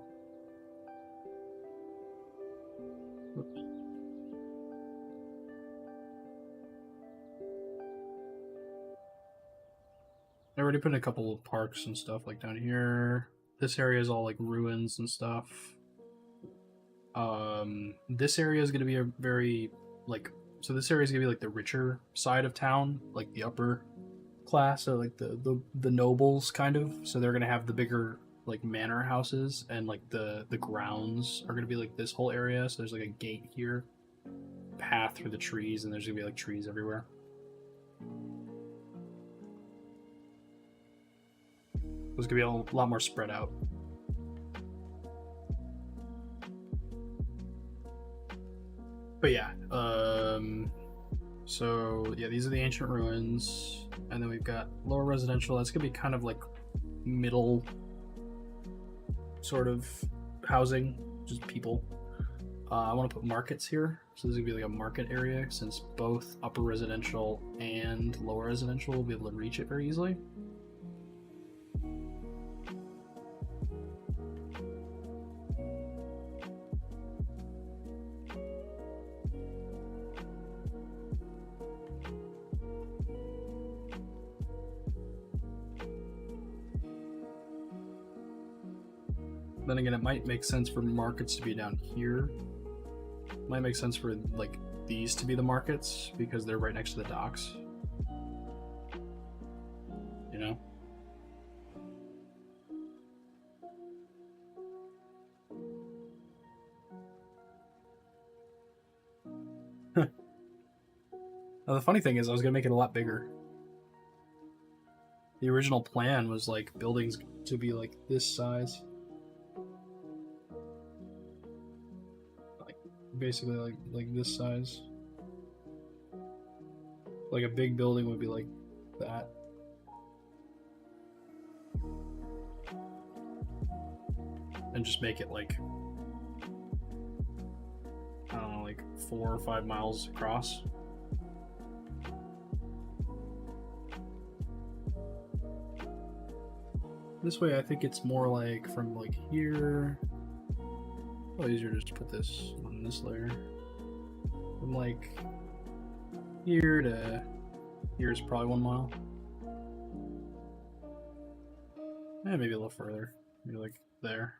I already put in a couple of parks and stuff, like down here. This area is all like ruins and stuff. This area is going to be a very, like, so this area is going to be like the richer side of town, like the upper class, so like the nobles kind of. So they're going to have the bigger like manor houses, and like the grounds are going to be like this whole area. So there's like a gate here, path through the trees, and there's going to be like trees everywhere. It's going to be a lot more spread out. But yeah, so yeah, these are the ancient ruins, and then we've got lower residential. That's gonna be kind of like middle sort of housing, just people. I want to put markets here, so this is gonna be like a market area, since both upper residential and lower residential will be able to reach it very easily. Then again, it might make sense for markets to be down here. It might make sense for like these to be the markets because they're right next to the docks. You know? Now, the funny thing is, I was gonna make it a lot bigger. The original plan was like buildings to be like this size. Basically like this size. Like a big building would be like that. And just make it like, I don't know, like 4 or 5 miles across. This way I think it's more like from like here. Well, easier to just put this on this layer. From like here to here is probably 1 mile. Yeah, maybe a little further. Maybe like there.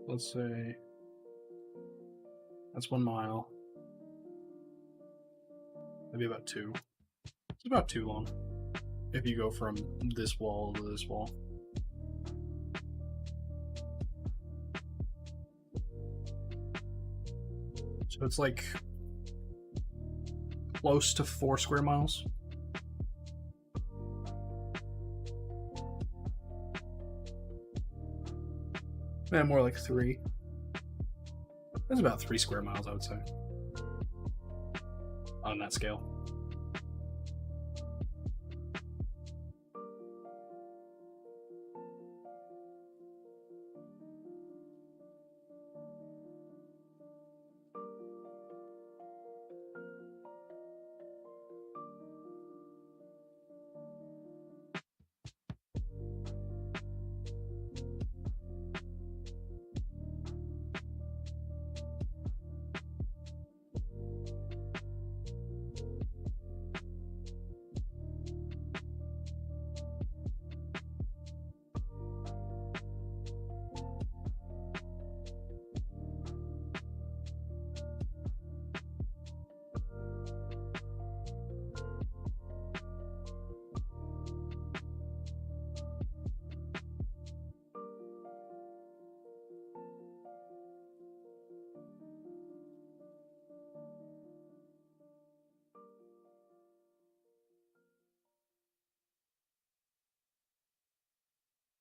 Let's say that's 1 mile. Maybe about 2. It's about 2 long. If you go from this wall to this wall. So it's like close to 4 square miles. Yeah, more like 3. That's about 3 square miles, I would say. On that scale.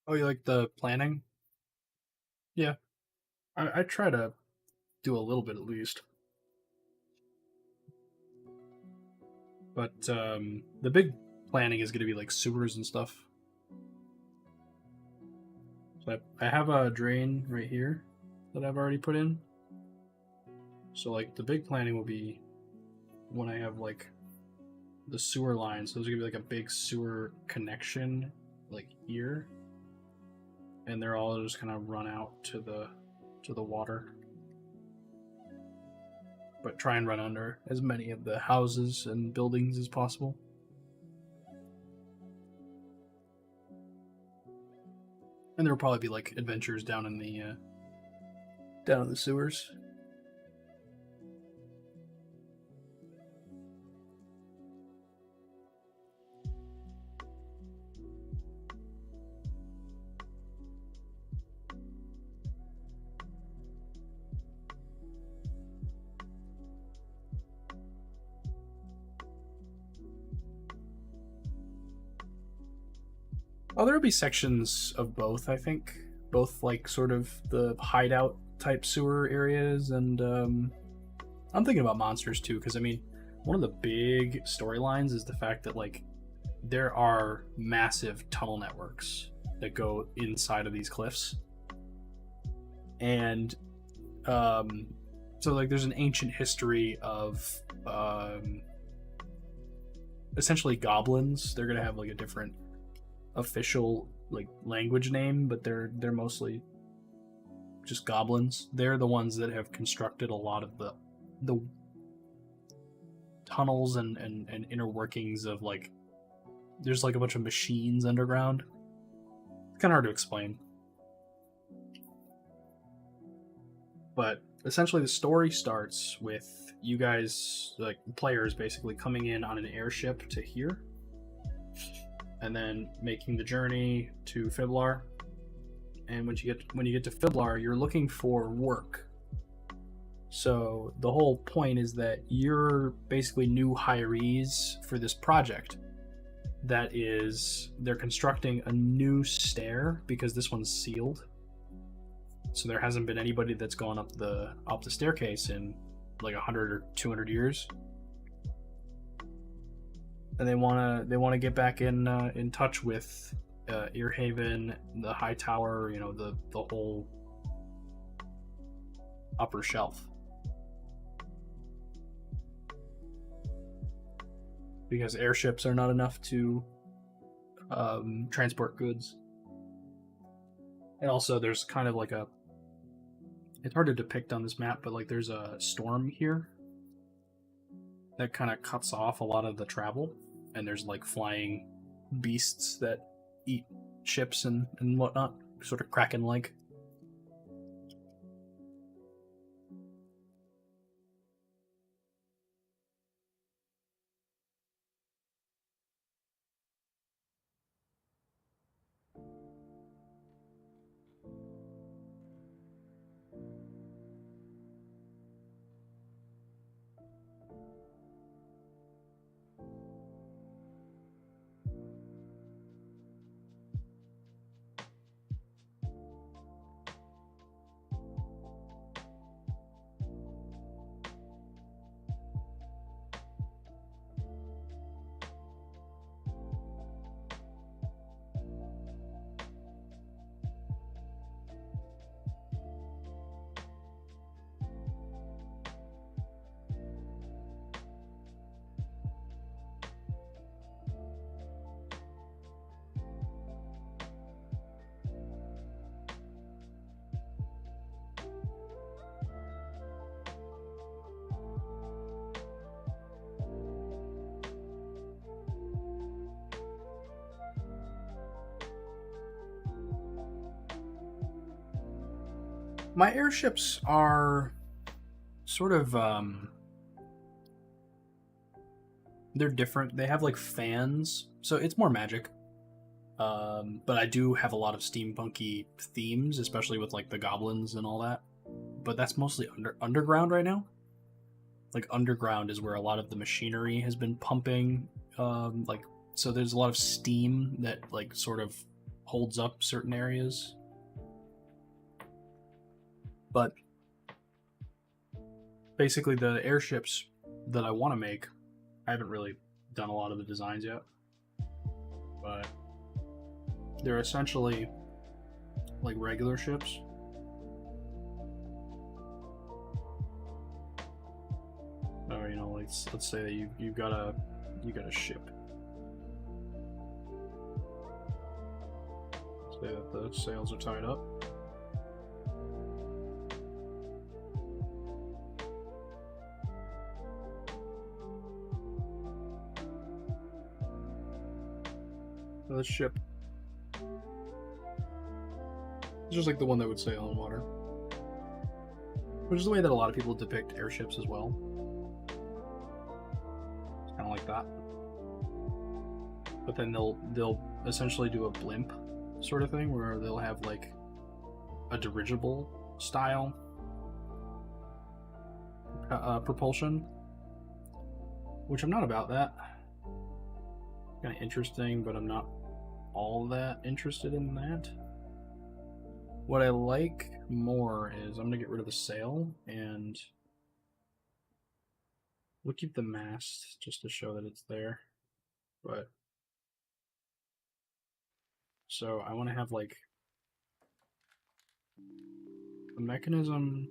Oh, you like the planning? Yeah. I try to do a little bit at least. But the big planning is going to be like sewers and stuff. But I have a drain right here that I've already put in. So like the big planning will be when I have like the sewer lines. So there's gonna be like a big sewer connection like here, and they're all just gonna run out to the water. But try and run under as many of the houses and buildings as possible. And there will probably be like adventures down in the sewers. Oh, there'll be sections of both, I think. Both, like, sort of the hideout type sewer areas, and I'm thinking about monsters too, because, I mean, one of the big storylines is the fact that, like, there are massive tunnel networks that go inside of these cliffs. And, so, like, there's an ancient history of, essentially goblins. They're gonna have, like, a different official like language name, but they're mostly just goblins. They're the ones that have constructed a lot of the tunnels and inner workings of like there's like a bunch of machines underground. It's kind of hard to explain, but essentially the story starts with you guys, like players, basically coming in on an airship to here and then making the journey to Fiblar. And when you get to Fiblar, you're looking for work. So the whole point is that you're basically new hirees for this project. That is, they're constructing a new stair because this one's sealed. So there hasn't been anybody that's gone up the staircase in like 100 or 200 years. And they wanna get back in touch with Earhaven, the High Tower, you know, the whole upper shelf. Because airships are not enough to transport goods. And also there's kind of like it's hard to depict on this map, but like there's a storm here that kind of cuts off a lot of the travel. And there's like flying beasts that eat ships and whatnot, sort of kraken-like. My airships are sort of they're different. They have like fans, so it's more magic. But I do have a lot of steampunky themes, especially with like the goblins and all that. But that's mostly underground right now. Like underground is where a lot of the machinery has been pumping. Like so, there's a lot of steam that like sort of holds up certain areas. But basically, the airships that I want to make, I haven't really done a lot of the designs yet. But they're essentially like regular ships. Or you know, like let's say that you got a ship. Say that the sails are tied up. The ship. It's just like the one that would sail on water. Which is the way that a lot of people depict airships as well. It's kind of like that. But then they'll essentially do a blimp sort of thing where they'll have like a dirigible style propulsion, which I'm not about that. Kind of interesting, but I'm not all that interested in that. What I like more is I'm gonna get rid of the sail and we'll keep the mast just to show that it's there. But so I want to have like a mechanism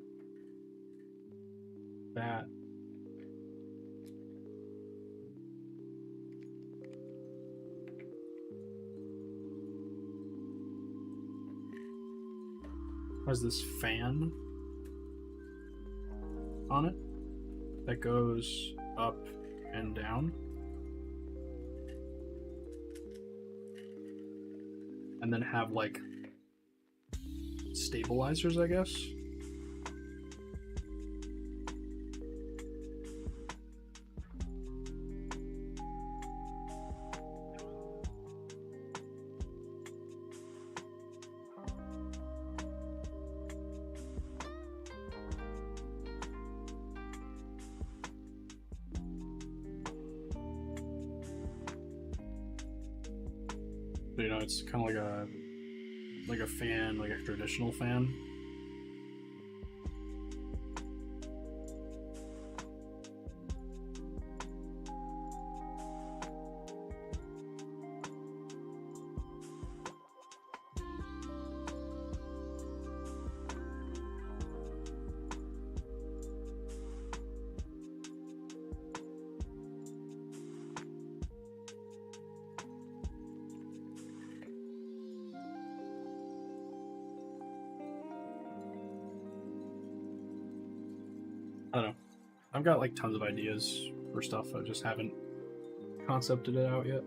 that has this fan on it that goes up and down. And then have like stabilizers, I guess. You know, it's kind of like a fan, like a traditional fan. I don't know. I've got like tons of ideas for stuff. I just haven't concepted it out yet.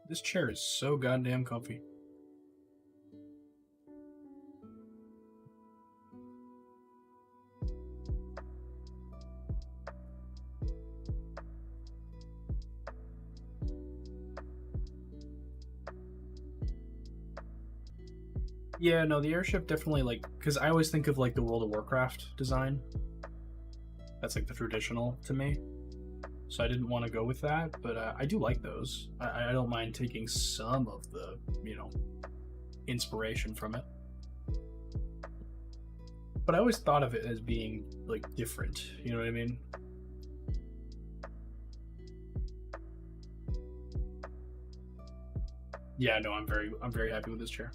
This chair is so goddamn comfy. Yeah, no, the airship definitely, like, because I always think of like the World of Warcraft design. That's like the traditional to me. So I didn't want to go with that, but I do like those. I don't mind taking some of the, inspiration from it. But I always thought of it as being like different. You know what I mean? Yeah, no, I'm very happy with this chair.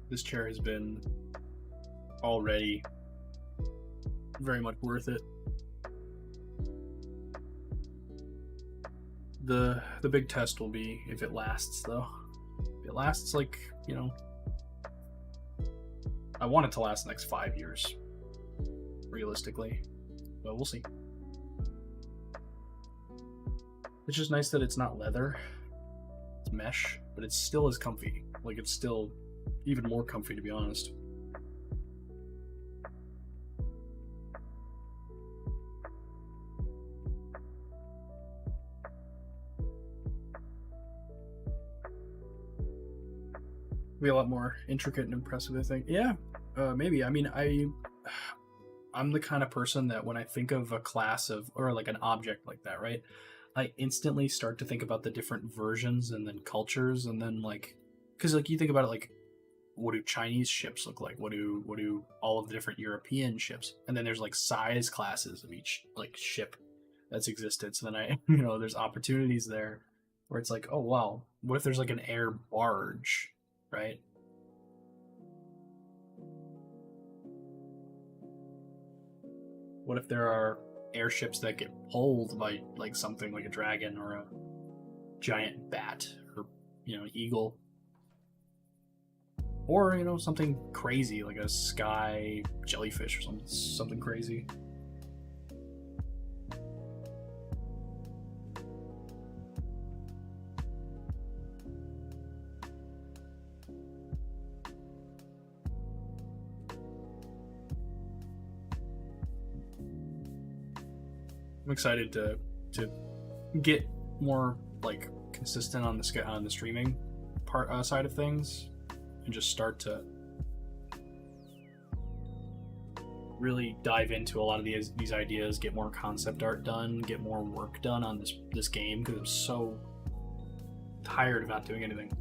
This chair has been already very much worth it. The big test will be if it lasts, though. If it lasts, like, I want it to last the next 5 years, realistically, but we'll see. It's just nice that it's not leather, it's mesh, but it's still as comfy. Like, it's still even more comfy, to be honest. Be a lot more intricate and impressive, I think. Yeah, maybe. I mean, I'm the kind of person that when I think of a class of, or like an object like that, right, I instantly start to think about the different versions and then cultures, and then like, because like you think about it, like, what do Chinese ships look like? What do all of the different European ships? And then there's like size classes of each like ship that's existed. So then I, there's opportunities there where it's like, oh wow, what if there's like an air barge, right? What if there are airships that get pulled by like something like a dragon or a giant bat or eagle, or something crazy like a sky jellyfish or something crazy. I'm excited to get more like consistent on the streaming part side of things, and just start to really dive into a lot of these ideas, get more concept art done, get more work done on this game, because I'm so tired of not doing anything.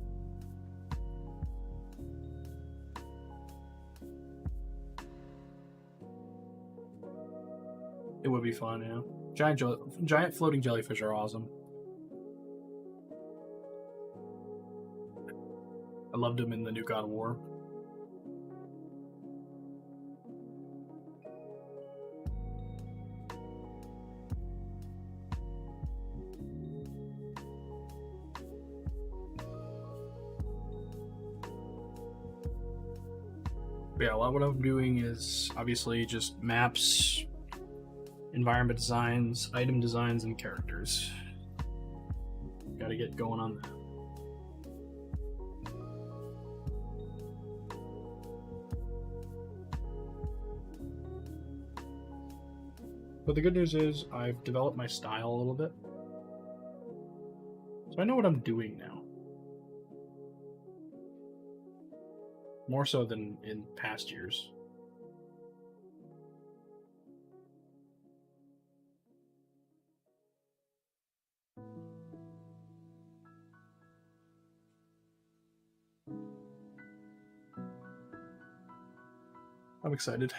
It would be fun, yeah. Giant floating jellyfish are awesome. I loved them in the new God of War. But yeah, a lot of what I'm doing is obviously just maps, environment designs, item designs, and characters. Gotta get going on that. But the good news is I've developed my style a little bit. So I know what I'm doing now. More so than in past years. I'm excited.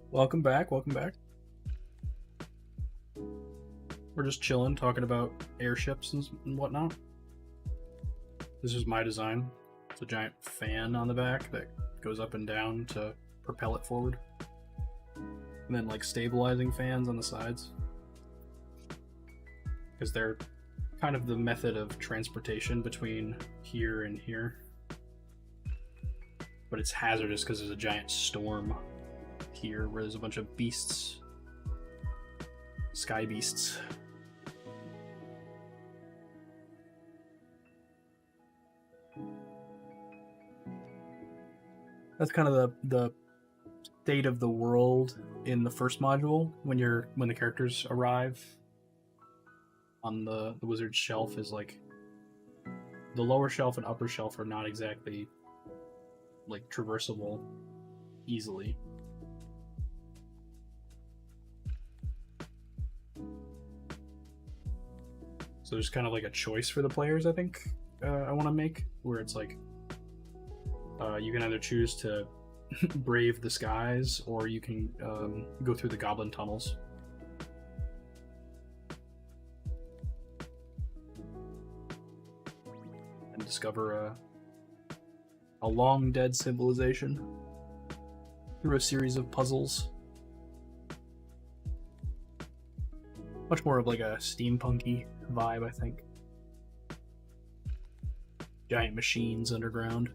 Welcome back, welcome back. We're just chilling, talking about airships and whatnot. This is my design. It's a giant fan on the back that goes up and down to propel it forward. And then like stabilizing fans on the sides, because they're kind of the method of transportation between here and here. But it's hazardous because there's a giant storm here where there's a bunch of beasts. Sky beasts. That's kind of the state of the world in the first module when the characters arrive on the wizard's shelf. Is like the lower shelf and upper shelf are not exactly like traversable easily. So there's kind of like a choice for the players, I think, I want to make, where it's like you can either choose to brave the skies, or you can go through the goblin tunnels. And discover a long dead civilization through a series of puzzles. Much more of like a steampunky vibe, I think. Giant machines underground.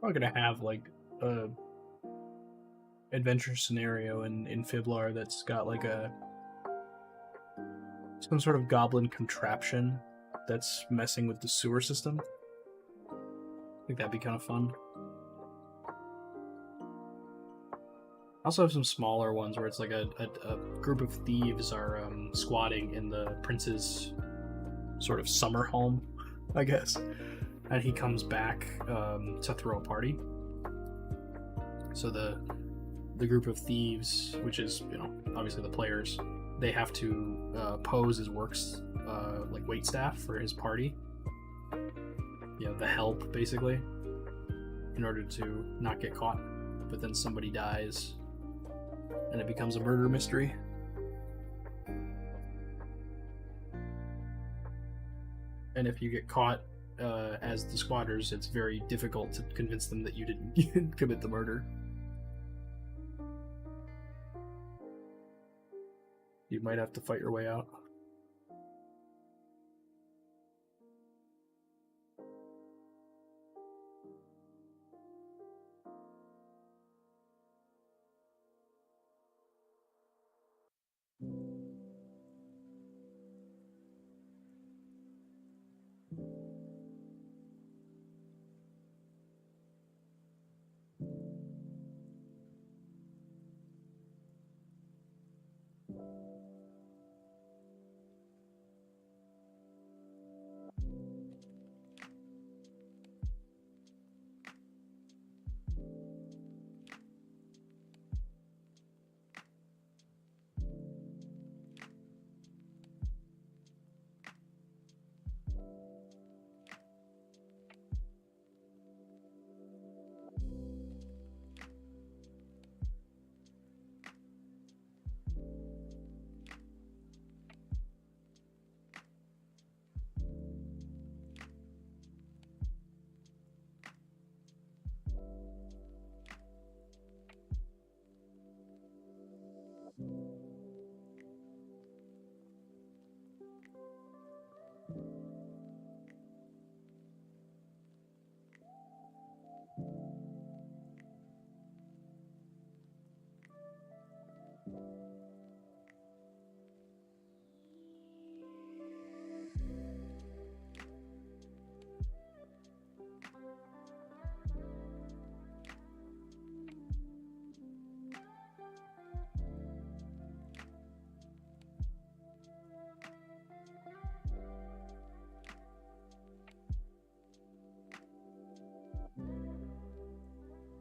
Probably gonna have like a adventure scenario in Fiblar that's got like some sort of goblin contraption that's messing with the sewer system. I think that'd be kind of fun. I also have some smaller ones where it's like a group of thieves are squatting in the prince's sort of summer home, I guess. And he comes back to throw a party. So the group of thieves, which is, you know, obviously the players, they have to pose as works like waitstaff for his party. You know, the help, basically, in order to not get caught. But then somebody dies, and it becomes a murder mystery. And if you get caught as the squatters, it's very difficult to convince them that you didn't commit the murder. You might have to fight your way out.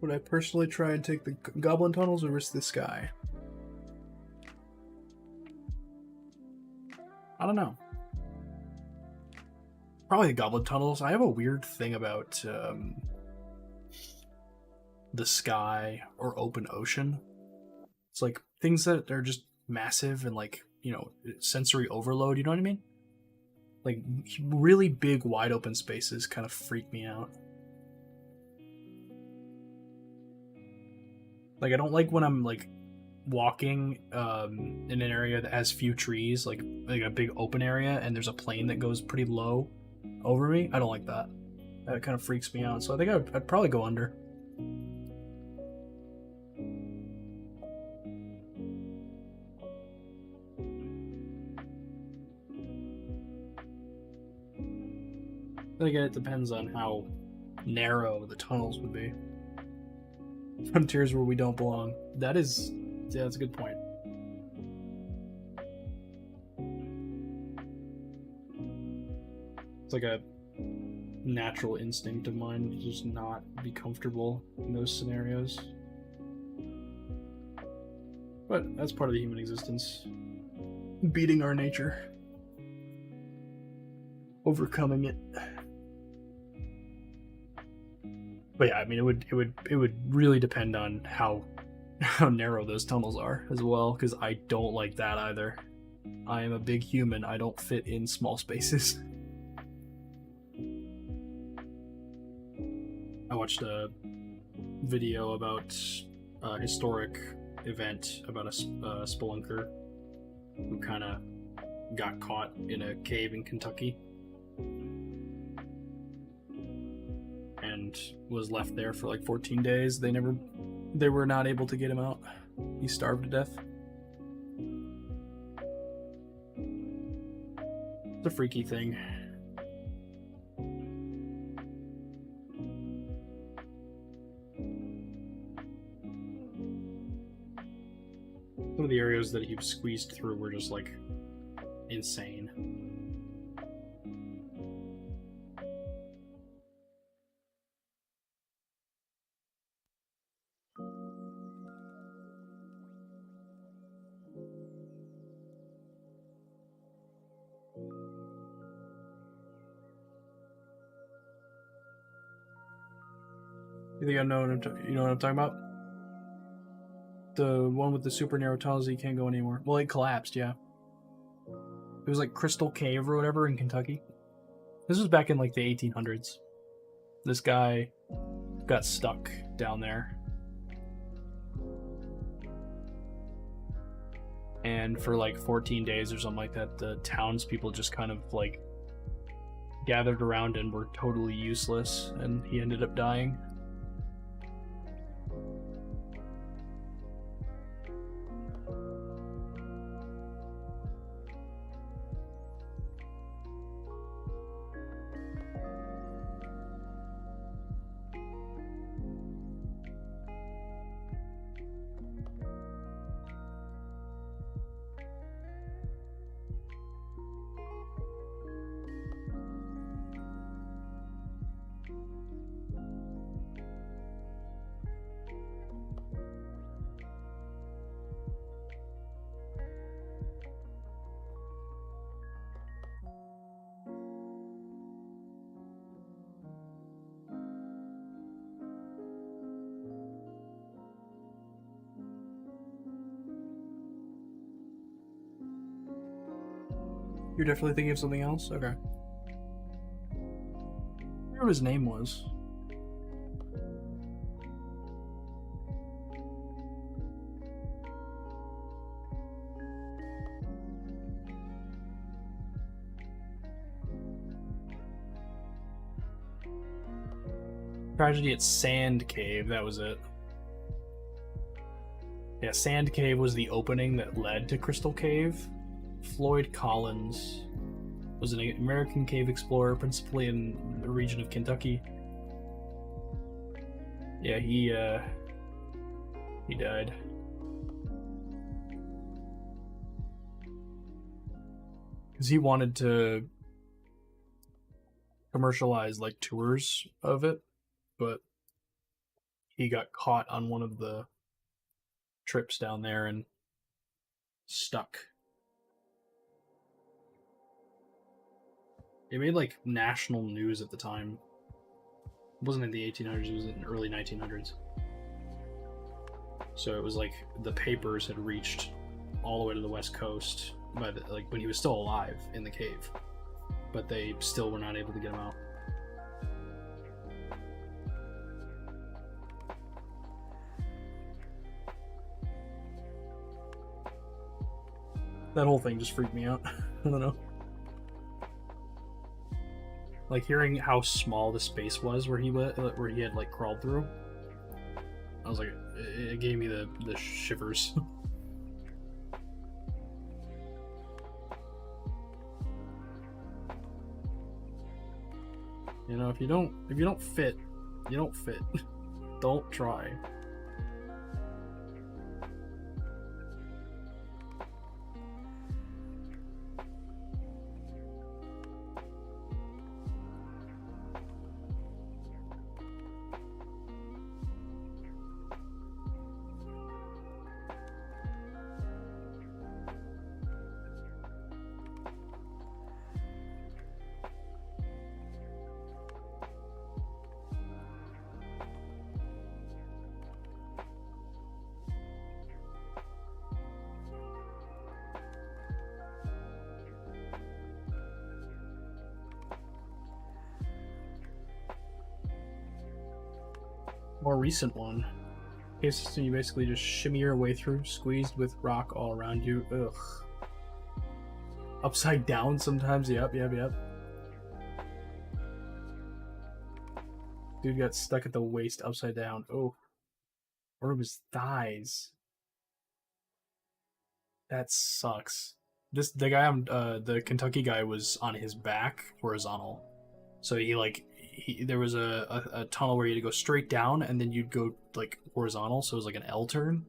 Would I personally try and take the goblin tunnels or risk the sky? I don't know. Probably the goblin tunnels. I have a weird thing about the sky or open ocean. It's like things that are just massive and like, you know, sensory overload, you know what I mean? Like really big wide open spaces kind of freak me out. Like I don't like when I'm like walking in an area that has few trees, like a big open area, and there's a plane that goes pretty low over me. I don't like that. That kind of freaks me out. So I think I'd probably go under. Then again, it depends on how narrow the tunnels would be. Frontiers where we don't belong. Yeah, that's a good point. It's like a natural instinct of mine to just not be comfortable in those scenarios. But that's part of the human existence. Beating our nature. Overcoming it. But yeah, I mean, it would really depend on how narrow those tunnels are as well, because I don't like that either. I am a big human. I don't fit in small spaces. I watched a video about a historic event about a spelunker who kind of got caught in a cave in Kentucky and was left there for like 14 days. They were not able to get him out. He starved to death. It's a freaky thing. Some of the areas that he squeezed through were just like insane. You think I know you know what I'm talking about? The one with the super narrow tunnels that you can't go anymore. Well, it collapsed, yeah. It was like Crystal Cave or whatever in Kentucky. This was back in like the 1800s. This guy got stuck down there. And for like 14 days or something like that, the townspeople just kind of like gathered around and were totally useless, and he ended up dying. You're definitely thinking of something else? Okay. I wonder what his name was. Tragedy at Sand Cave, that was it. Yeah, Sand Cave was the opening that led to Crystal Cave. Floyd Collins was an American cave explorer, principally in the region of Kentucky. Yeah, he died. Because he wanted to commercialize like tours of it, but he got caught on one of the trips down there and stuck. It made like national news at the time. It wasn't in the 1800s, it was in the early 1900s. So it was like the papers had reached all the way to the West Coast by the, like when he was still alive in the cave, but they still were not able to get him out. That whole thing just freaked me out. I don't know. Like hearing how small the space was where he had like crawled through. I was like, it gave me the shivers. You know, if you don't fit, you don't fit. Don't try. More recent one. Cave system, you basically just shimmy your way through, squeezed with rock all around you. Ugh. Upside down sometimes, yep. Dude got stuck at the waist upside down. Oh. Or his thighs. That sucks. The guy on the Kentucky guy was on his back, horizontal. So there was a tunnel where you had to go straight down and then you'd go like horizontal, so it was like an L turn.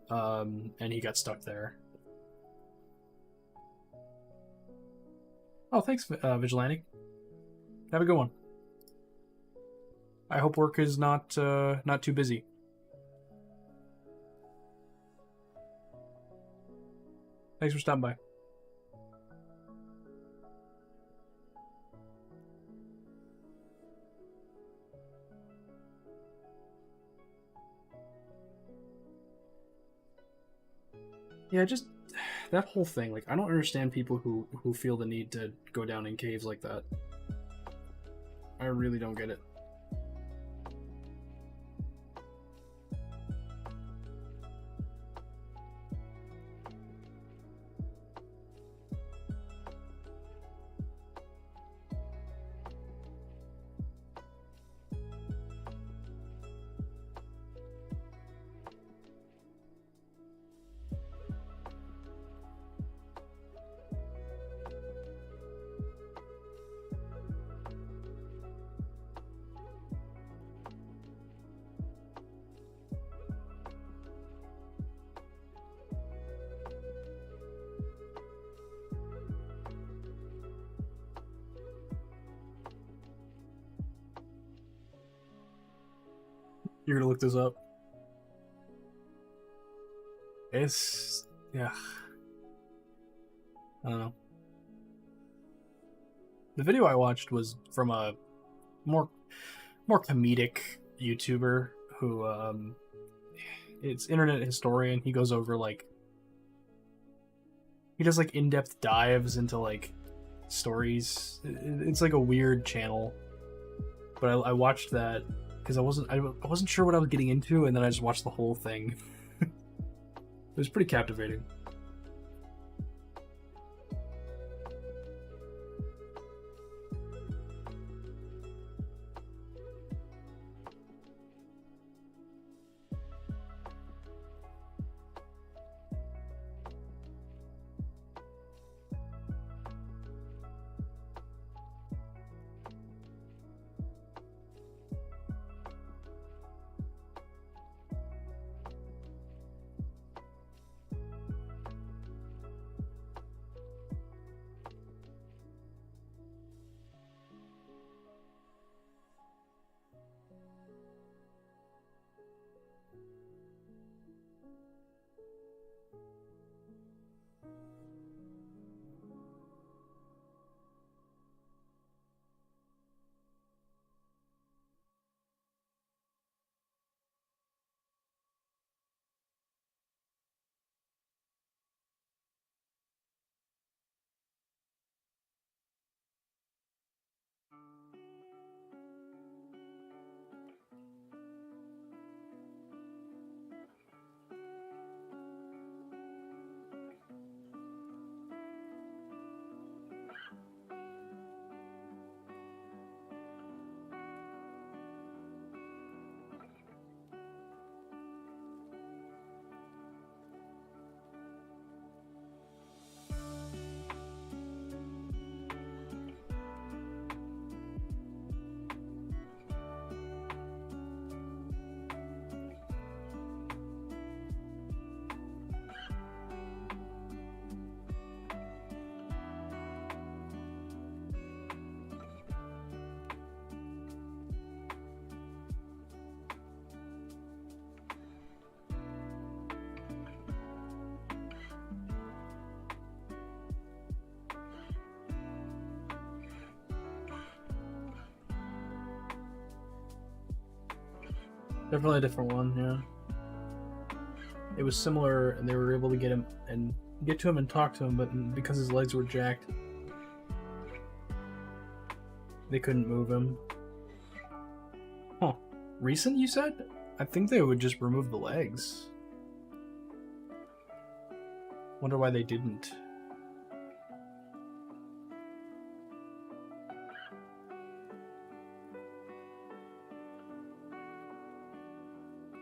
And he got stuck there. Oh, thanks, Vigilante. Have a good one. I hope work is not too busy. Thanks for stopping by. Yeah, just that whole thing. Like, I don't understand people who feel the need to go down in caves like that. I really don't get it. You're gonna look this up. Yeah. I don't know. The video I watched was from a more comedic YouTuber who it's internet historian. He goes over like he does like in-depth dives into like stories. It's like a weird channel, but I watched that because I wasn't sure what I was getting into, and then I just watched the whole thing. It was pretty captivating. Definitely a different one, yeah. It was similar, and they were able to get him and get to him and talk to him, but because his legs were jacked, they couldn't move him. Huh. Recent, you said? I think they would just remove the legs. Wonder why they didn't.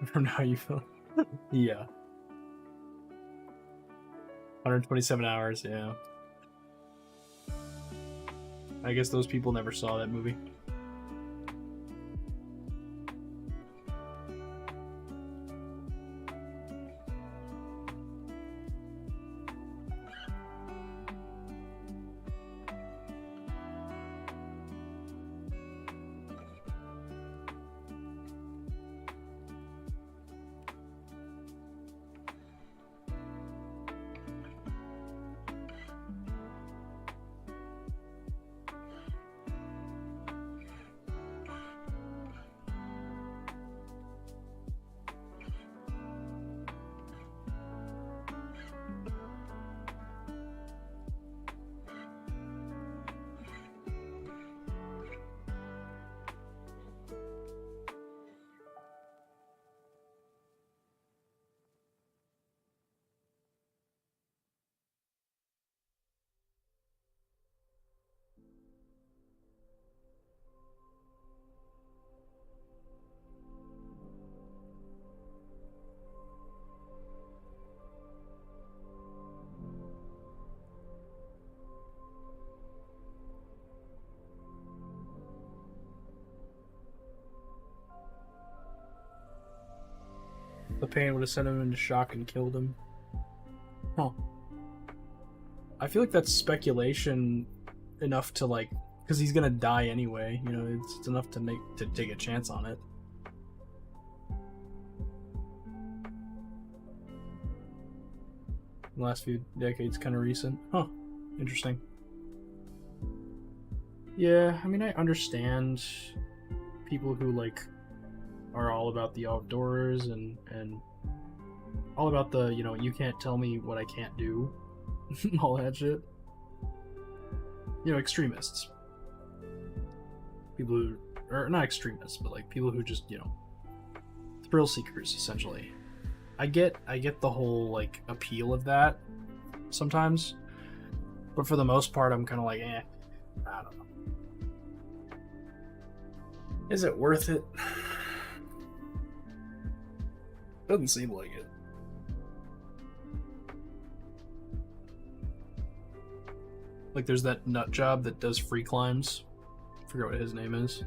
From how you feel. Yeah. 127 hours, yeah. I guess those people never saw that movie. The pain would have sent him into shock and killed him. Huh. I feel like that's speculation enough to like, because he's gonna die anyway. You know, it's enough to take a chance on it. The last few decades, kind of recent. Huh. Interesting. Yeah, I mean, I understand people who like are all about the outdoors and all about the, you know, you can't tell me what I can't do, all that shit. You know, extremists. People who, or not extremists, but like people who just, you know, thrill seekers essentially. I get the whole like appeal of that sometimes, but for the most part, I'm kind of like, I don't know. Is it worth it? Doesn't seem like it. Like there's that nut job that does free climbs. I forget what his name is.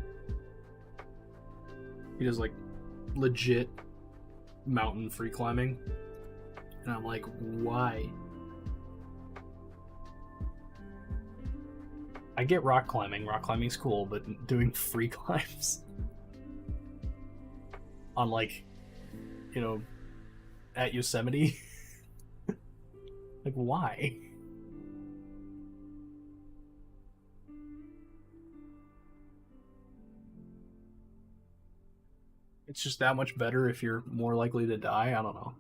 He does like legit mountain free climbing. And I'm like, why? I get rock climbing. Rock climbing's cool, but doing free climbs on like, you know, at Yosemite? Like, why? It's just that much better if you're more likely to die? I don't know.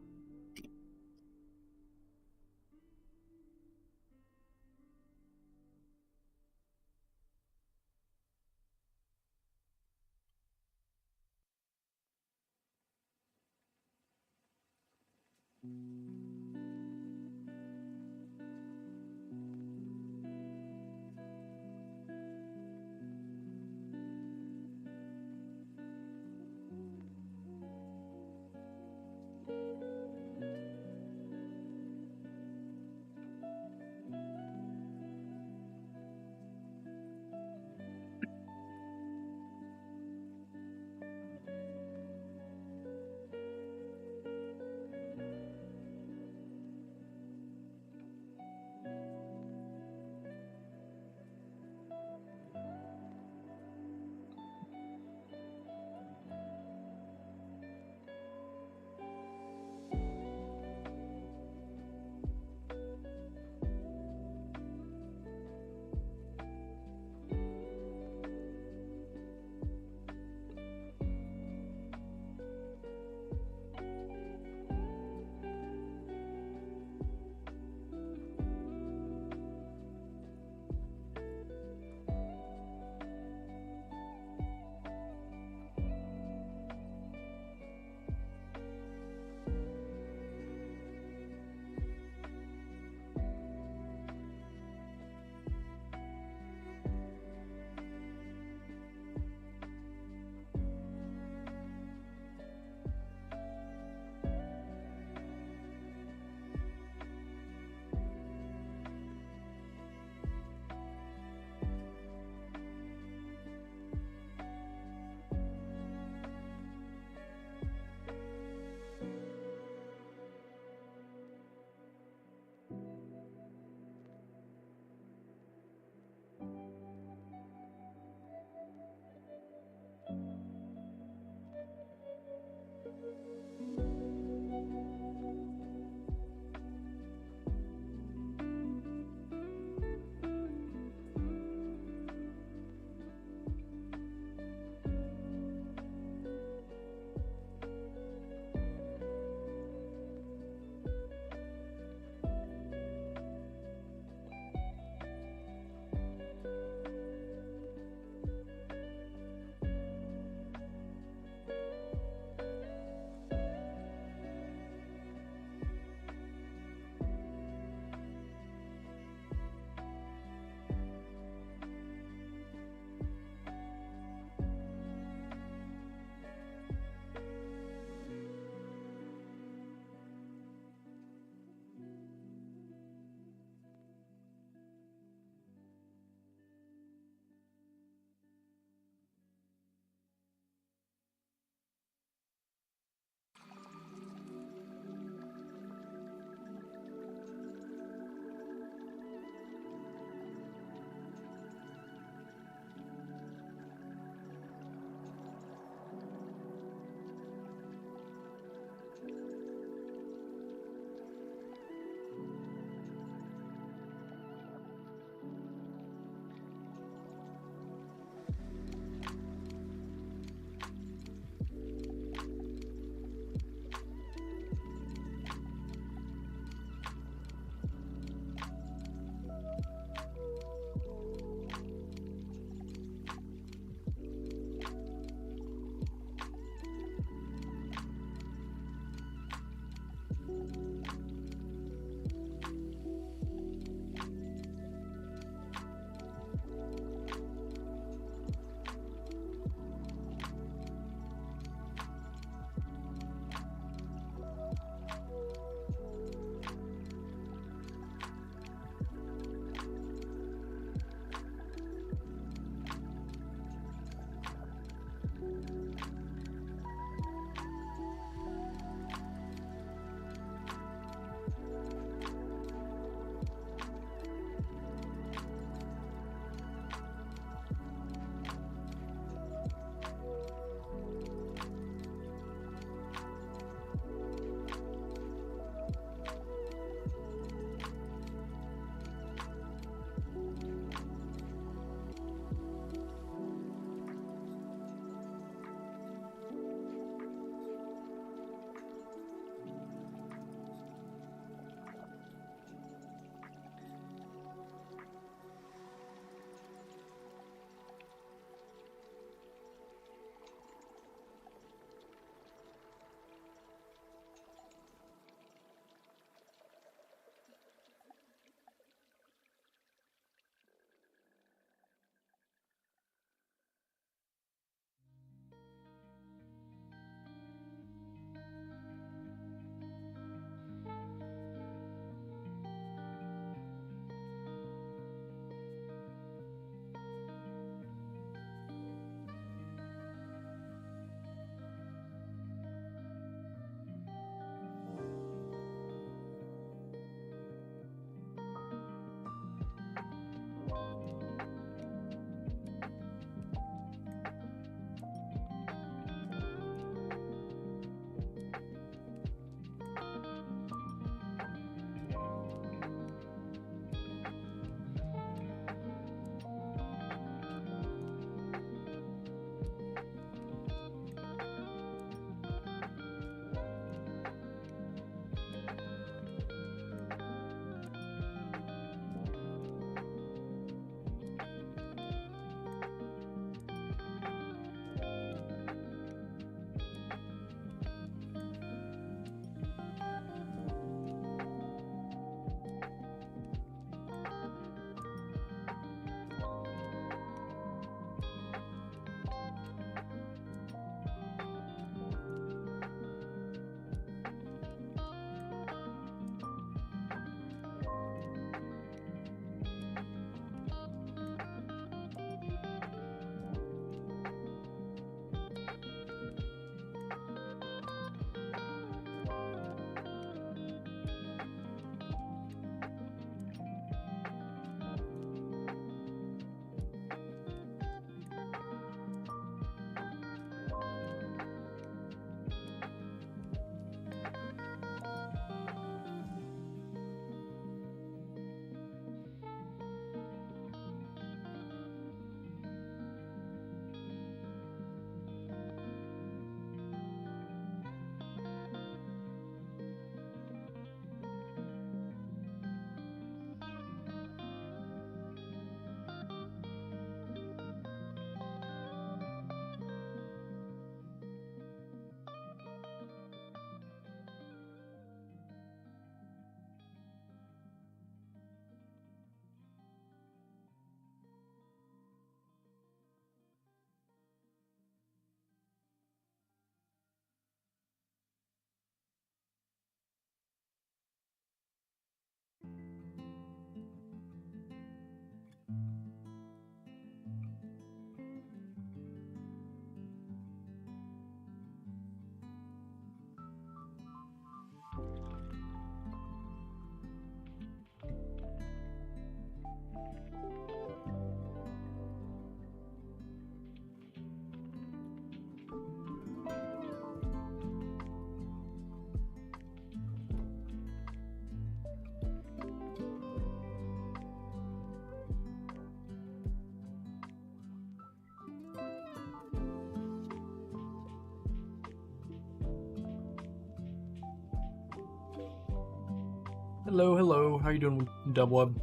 Hello, hello. How you doing, Dubweb?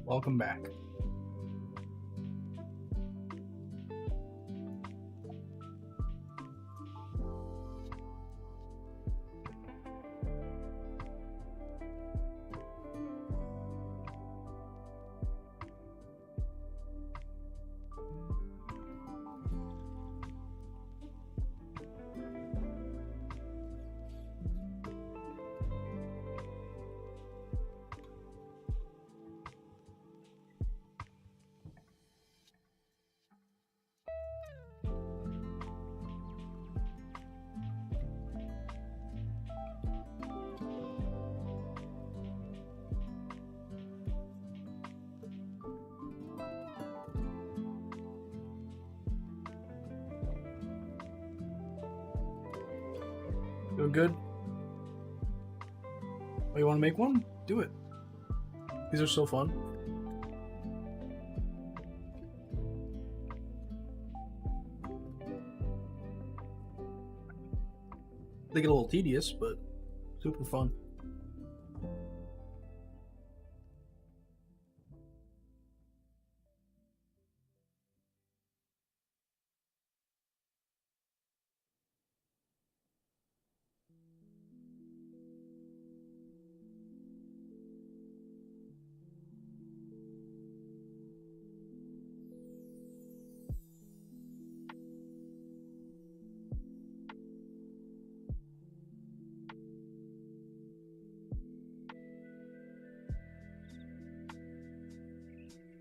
Welcome back. Doing good? Oh, you want to make one? Do it. These are so fun. They get a little tedious, but super fun.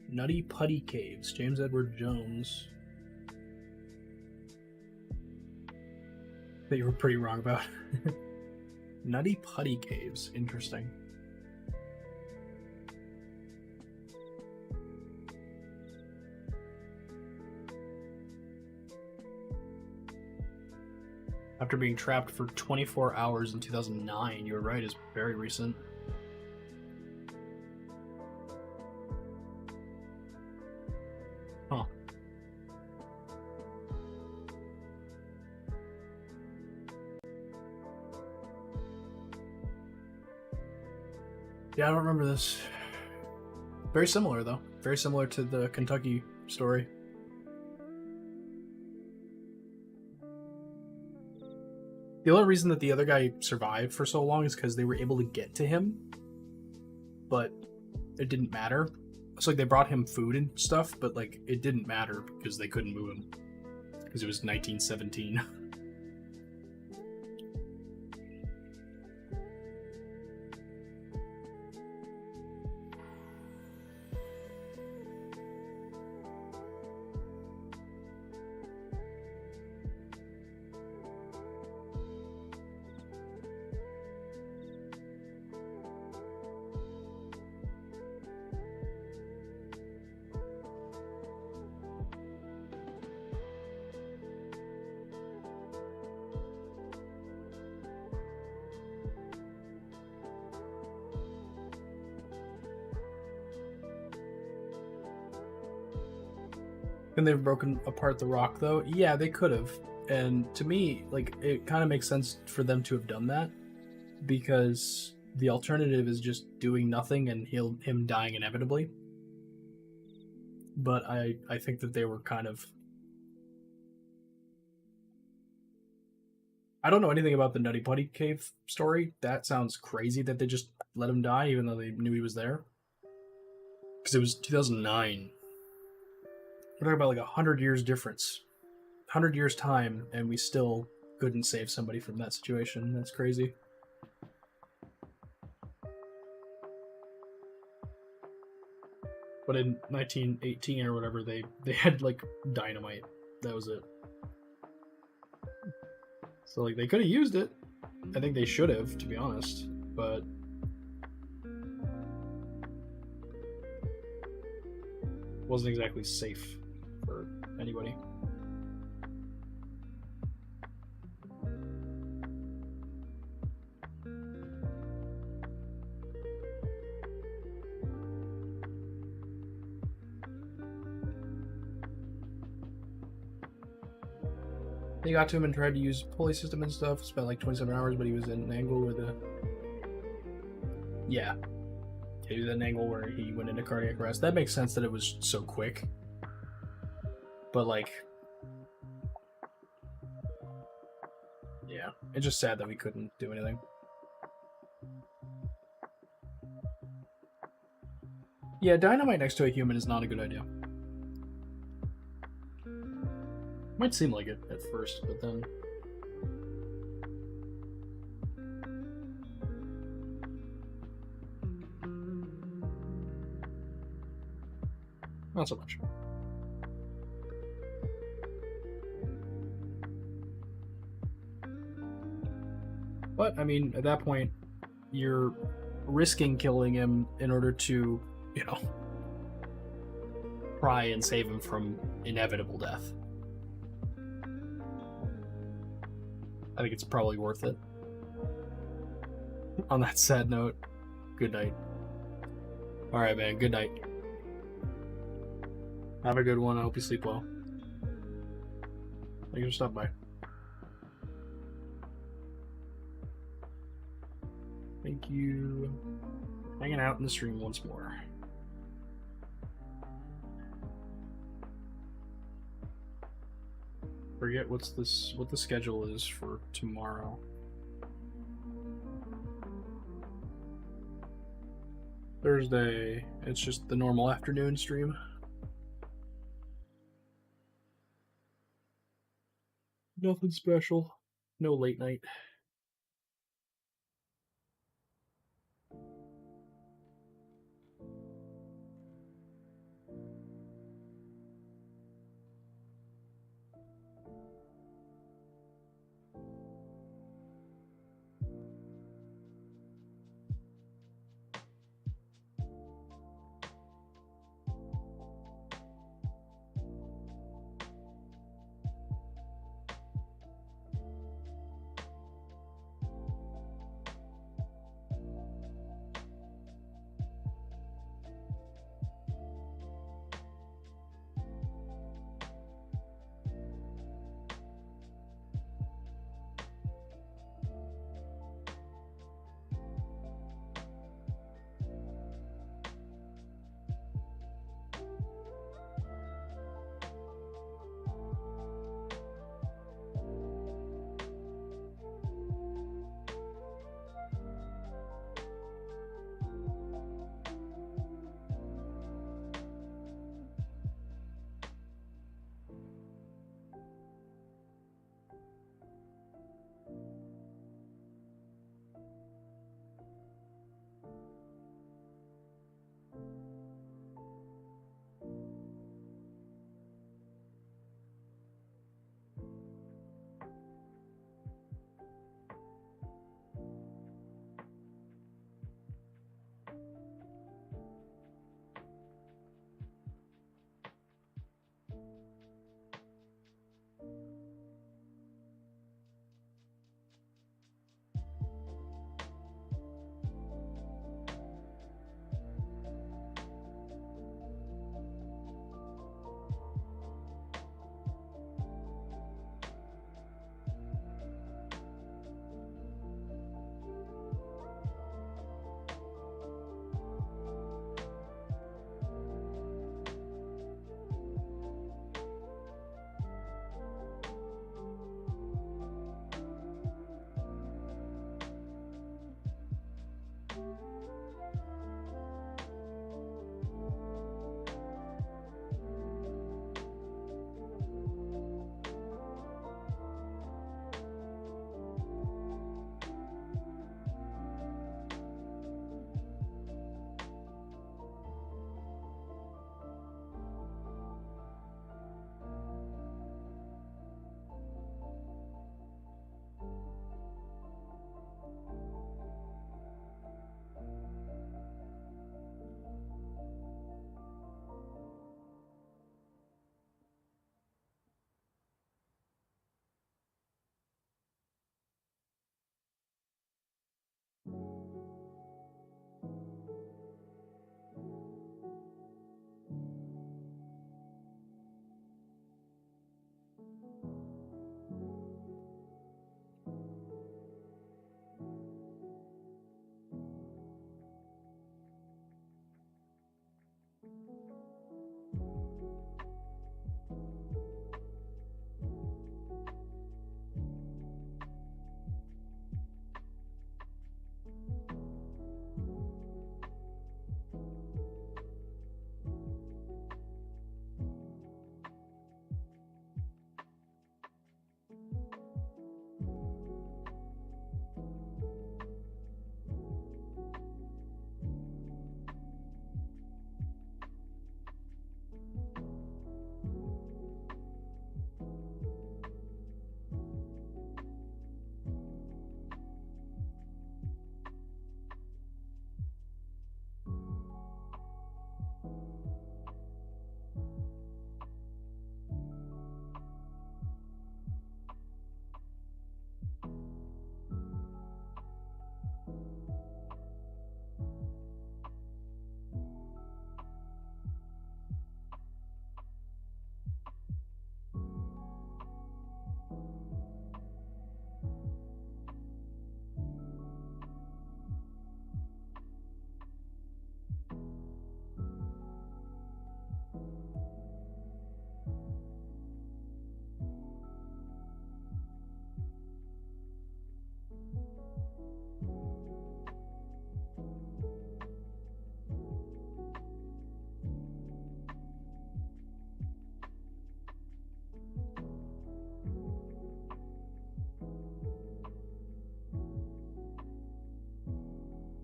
Nutty Putty Caves, James Edward Jones. That you were pretty wrong about. Nutty Putty Caves, interesting. After being trapped for 24 hours in 2009, you're right, it's very recent. Huh. Yeah, I don't remember this. Very similar, though. Very similar to the Kentucky story. The only reason that the other guy survived for so long is because they were able to get to him, but it didn't matter. It's like they brought him food and stuff, but like it didn't matter because they couldn't move him because it was 1917. And they've broken apart the rock, though. Yeah, they could have. And to me, like, it kind of makes sense for them to have done that because the alternative is just doing nothing and him dying inevitably. But I think that they were kind of. I don't know anything about the Nutty Putty Cave story. That sounds crazy that they just let him die even though they knew he was there. Because it was 2009. We're talking about like 100 years difference. 100 years time, and we still couldn't save somebody from that situation. That's crazy. But in 1918 or whatever, they had like dynamite. That was it. So like they could have used it. I think they should have, to be honest, but wasn't exactly safe for anybody. They got to him and tried to use pulley system and stuff. Spent like 27 hours, but he was in an angle where the he was in an angle where he went into cardiac arrest. That makes sense that it was so quick. But like, yeah, it's just sad that we couldn't do anything. Yeah, dynamite next to a human is not a good idea. Might seem like it at first, but then not so much. But I mean, at that point, you're risking killing him in order to, you know, try and save him from inevitable death. I think it's probably worth it. On that sad note, good night. Alright, man, good night. Have a good one. I hope you sleep well. Thank you for stopping by. Thank you for hanging out in the stream once more. Forget what the schedule is for tomorrow. Thursday, it's just the normal afternoon stream. Nothing special. No late night.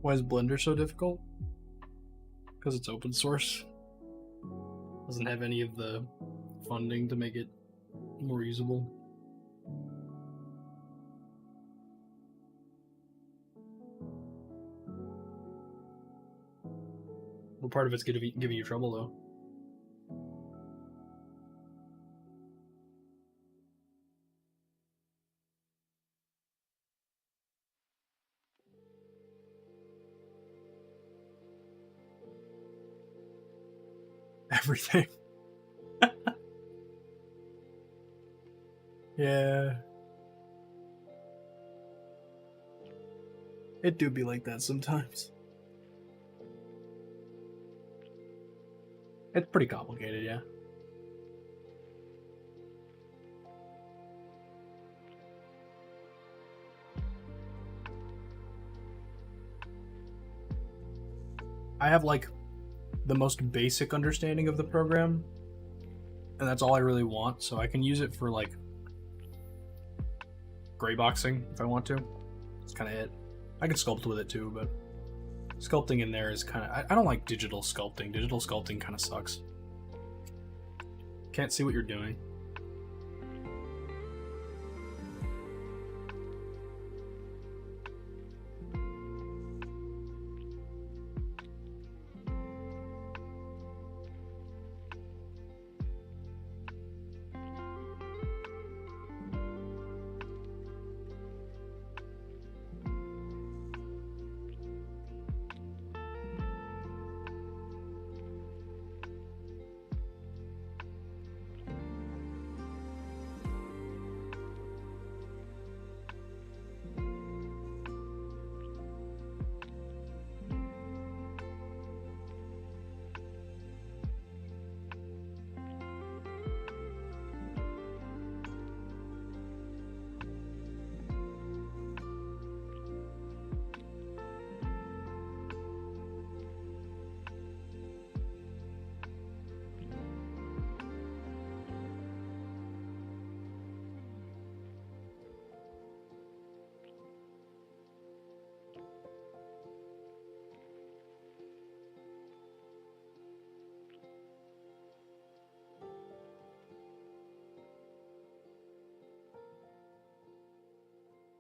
Why is Blender so difficult? Because it's open source. Doesn't have any of the funding to make it more usable. What part of it's giving you trouble, though? Everything. Yeah. It do be like that sometimes. It's pretty complicated, yeah. I have like the most basic understanding of the program, and that's all I really want, so I can use it for like gray boxing if I want to. That's kind of it. I can sculpt with it too, but sculpting in there is kind of... I don't like digital sculpting. Digital sculpting kind of sucks. Can't see what you're doing.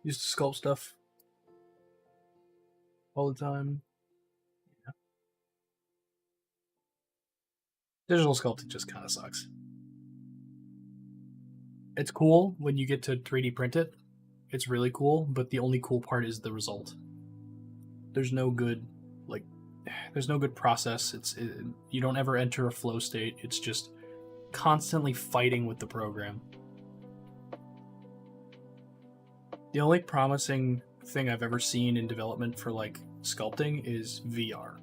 Used to sculpt stuff all the time. Yeah. Digital sculpting just kind of sucks. It's cool when you get to 3D print it. It's really cool, but the only cool part is the result. There's no good, like, there's no good process. You don't ever enter a flow state. It's just constantly fighting with the program. The only promising thing I've ever seen in development for like sculpting is VR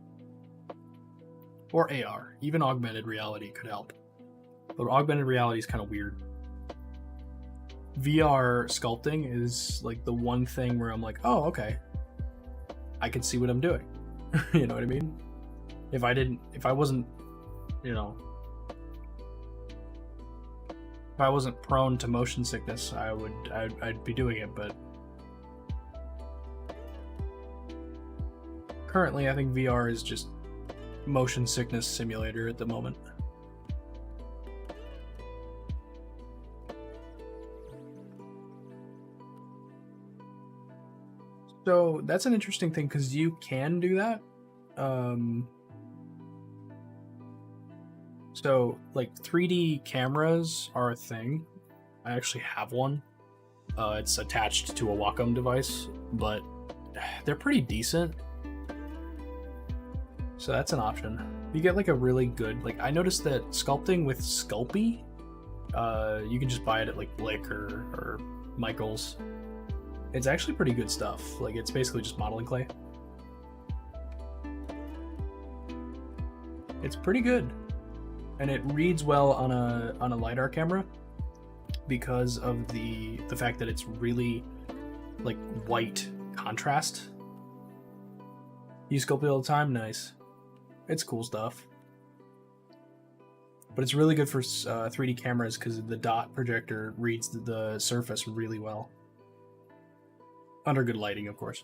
or AR. Even augmented reality could help, but augmented reality is kind of weird. VR sculpting is like the one thing where I'm like, oh, okay, I can see what I'm doing. You know what I mean? If I wasn't prone to motion sickness, I'd be doing it, but currently I think VR is just motion sickness simulator at the moment. So that's an interesting thing because you can do that. So like 3D cameras are a thing. I actually have one. It's attached to a Wacom device, but they're pretty decent. So that's an option. You get like a really good, like I noticed that sculpting with Sculpey, you can just buy it at like Blick or Michael's. It's actually pretty good stuff. Like it's basically just modeling clay. It's pretty good. And it reads well on a LiDAR camera because of the fact that it's really like white contrast. You sculpt it all the time, nice. It's cool stuff. But it's really good for 3D cameras because the dot projector reads the surface really well. Under good lighting, of course.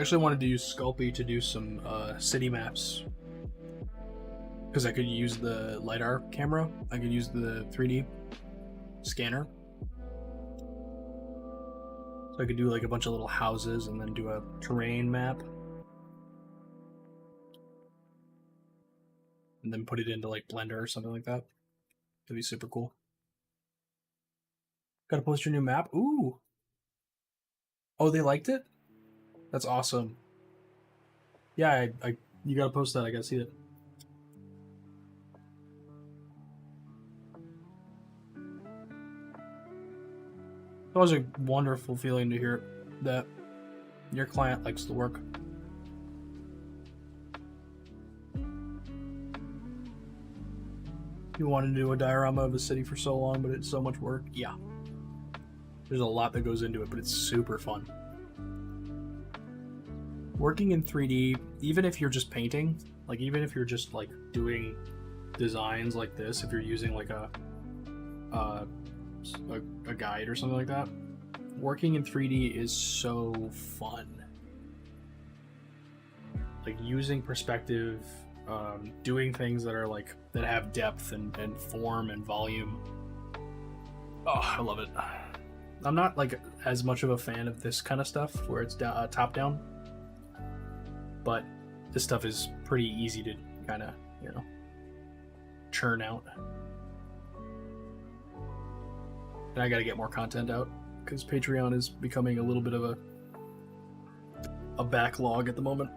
actually wanted to use Sculpey to do some city maps. Because I could use the LiDAR camera. I could use the 3D scanner. So I could do like a bunch of little houses and then do a terrain map. And then put it into like Blender or something like that. That'd be super cool. Gotta post your new map? Ooh. Oh, they liked it? That's awesome. Yeah, you gotta post that. I gotta see it. It was a wonderful feeling to hear that your client likes the work. You wanted to do a diorama of a city for so long, but it's so much work. Yeah. There's a lot that goes into it, but it's super fun. Working in 3D, even if you're just painting, like even if you're just like doing designs like this, if you're using like a guide or something like that, working in 3D is so fun. Like using perspective, doing things that are like that have depth and form and volume. Oh, I love it. I'm not like as much of a fan of this kind of stuff where it's top down, but this stuff is pretty easy to kind of, you know, churn out. And I gotta get more content out because Patreon is becoming a little bit of a backlog at the moment.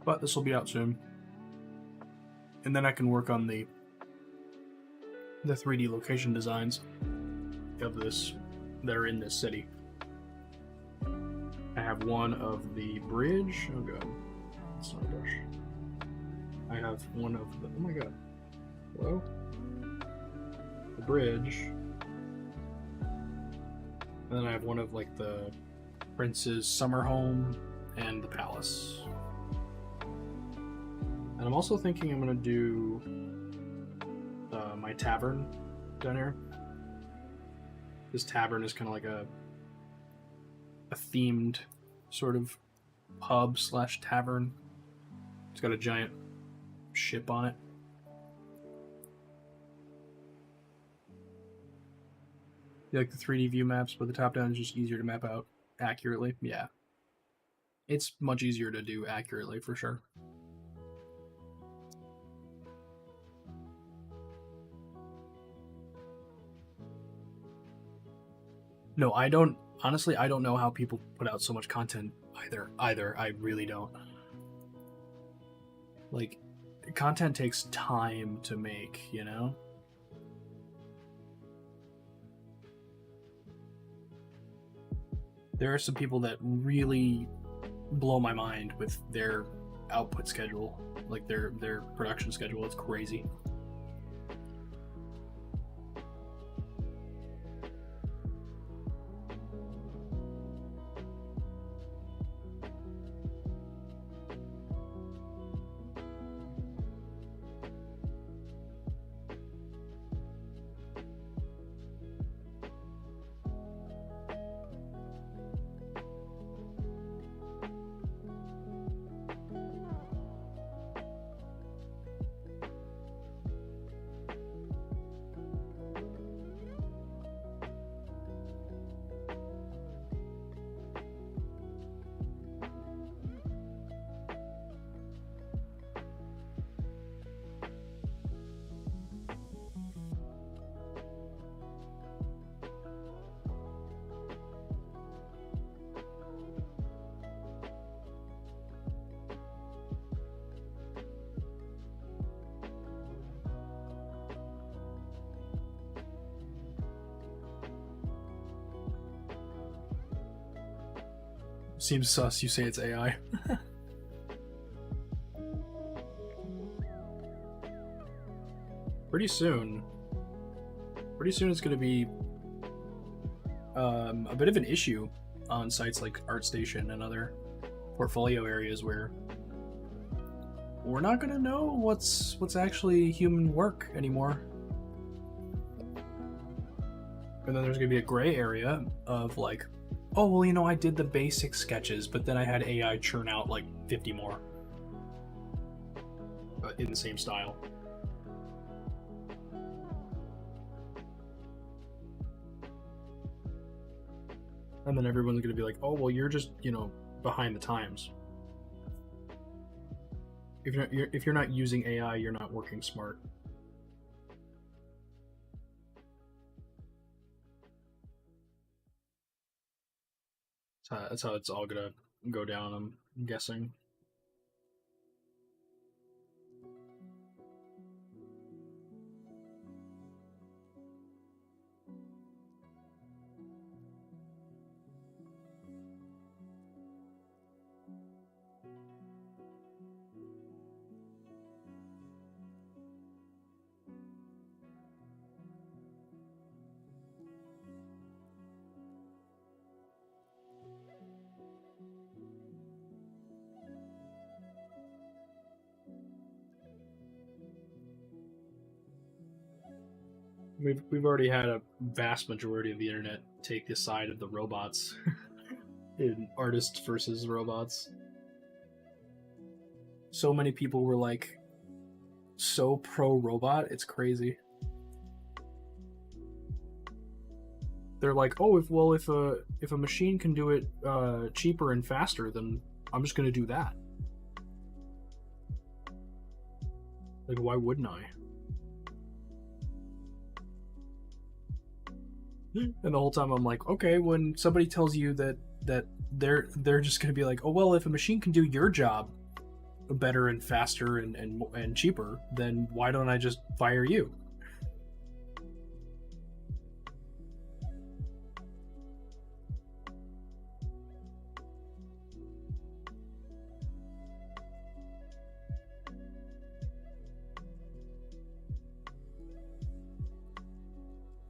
But this will be out soon. And then I can work on the 3D location designs of this that are in this city. I have one of the bridge. Oh god. It's not a bush. I have one of the, oh my god. Hello? The bridge. And then I have one of like the prince's summer home and the palace. And I'm also thinking I'm gonna do my tavern down here. This tavern is kind of like a themed sort of pub / tavern. It's got a giant ship on it. You like the 3D view maps, but the top down is just easier to map out accurately? Yeah. It's much easier to do accurately for sure. No, I don't. Honestly, I don't know how people put out so much content either. I really don't. Like, content takes time to make, you know? There are some people that really blow my mind with their output schedule, like their production schedule. It's crazy. Seems sus, you say it's AI. Pretty soon it's going to be a bit of an issue on sites like ArtStation and other portfolio areas where we're not gonna know what's actually human work anymore. And then there's gonna be a gray area of like, oh well, you know, I did the basic sketches, but then I had AI churn out like 50 more in the same style. And then everyone's gonna be like, oh well, you're just, you know, behind the times. If you're not using AI, you're not working smart. That's how it's all gonna go down, I'm guessing. We've already had a vast majority of the internet take the side of the robots in artists versus robots. So many people were like so pro robot, it's crazy. They're like, oh, if a machine can do it cheaper and faster, then I'm just gonna do that. Like, why wouldn't I? And the whole time I'm like, okay, when somebody tells you that they're just gonna be like, oh well, if a machine can do your job better and faster and cheaper, then why don't I just fire you?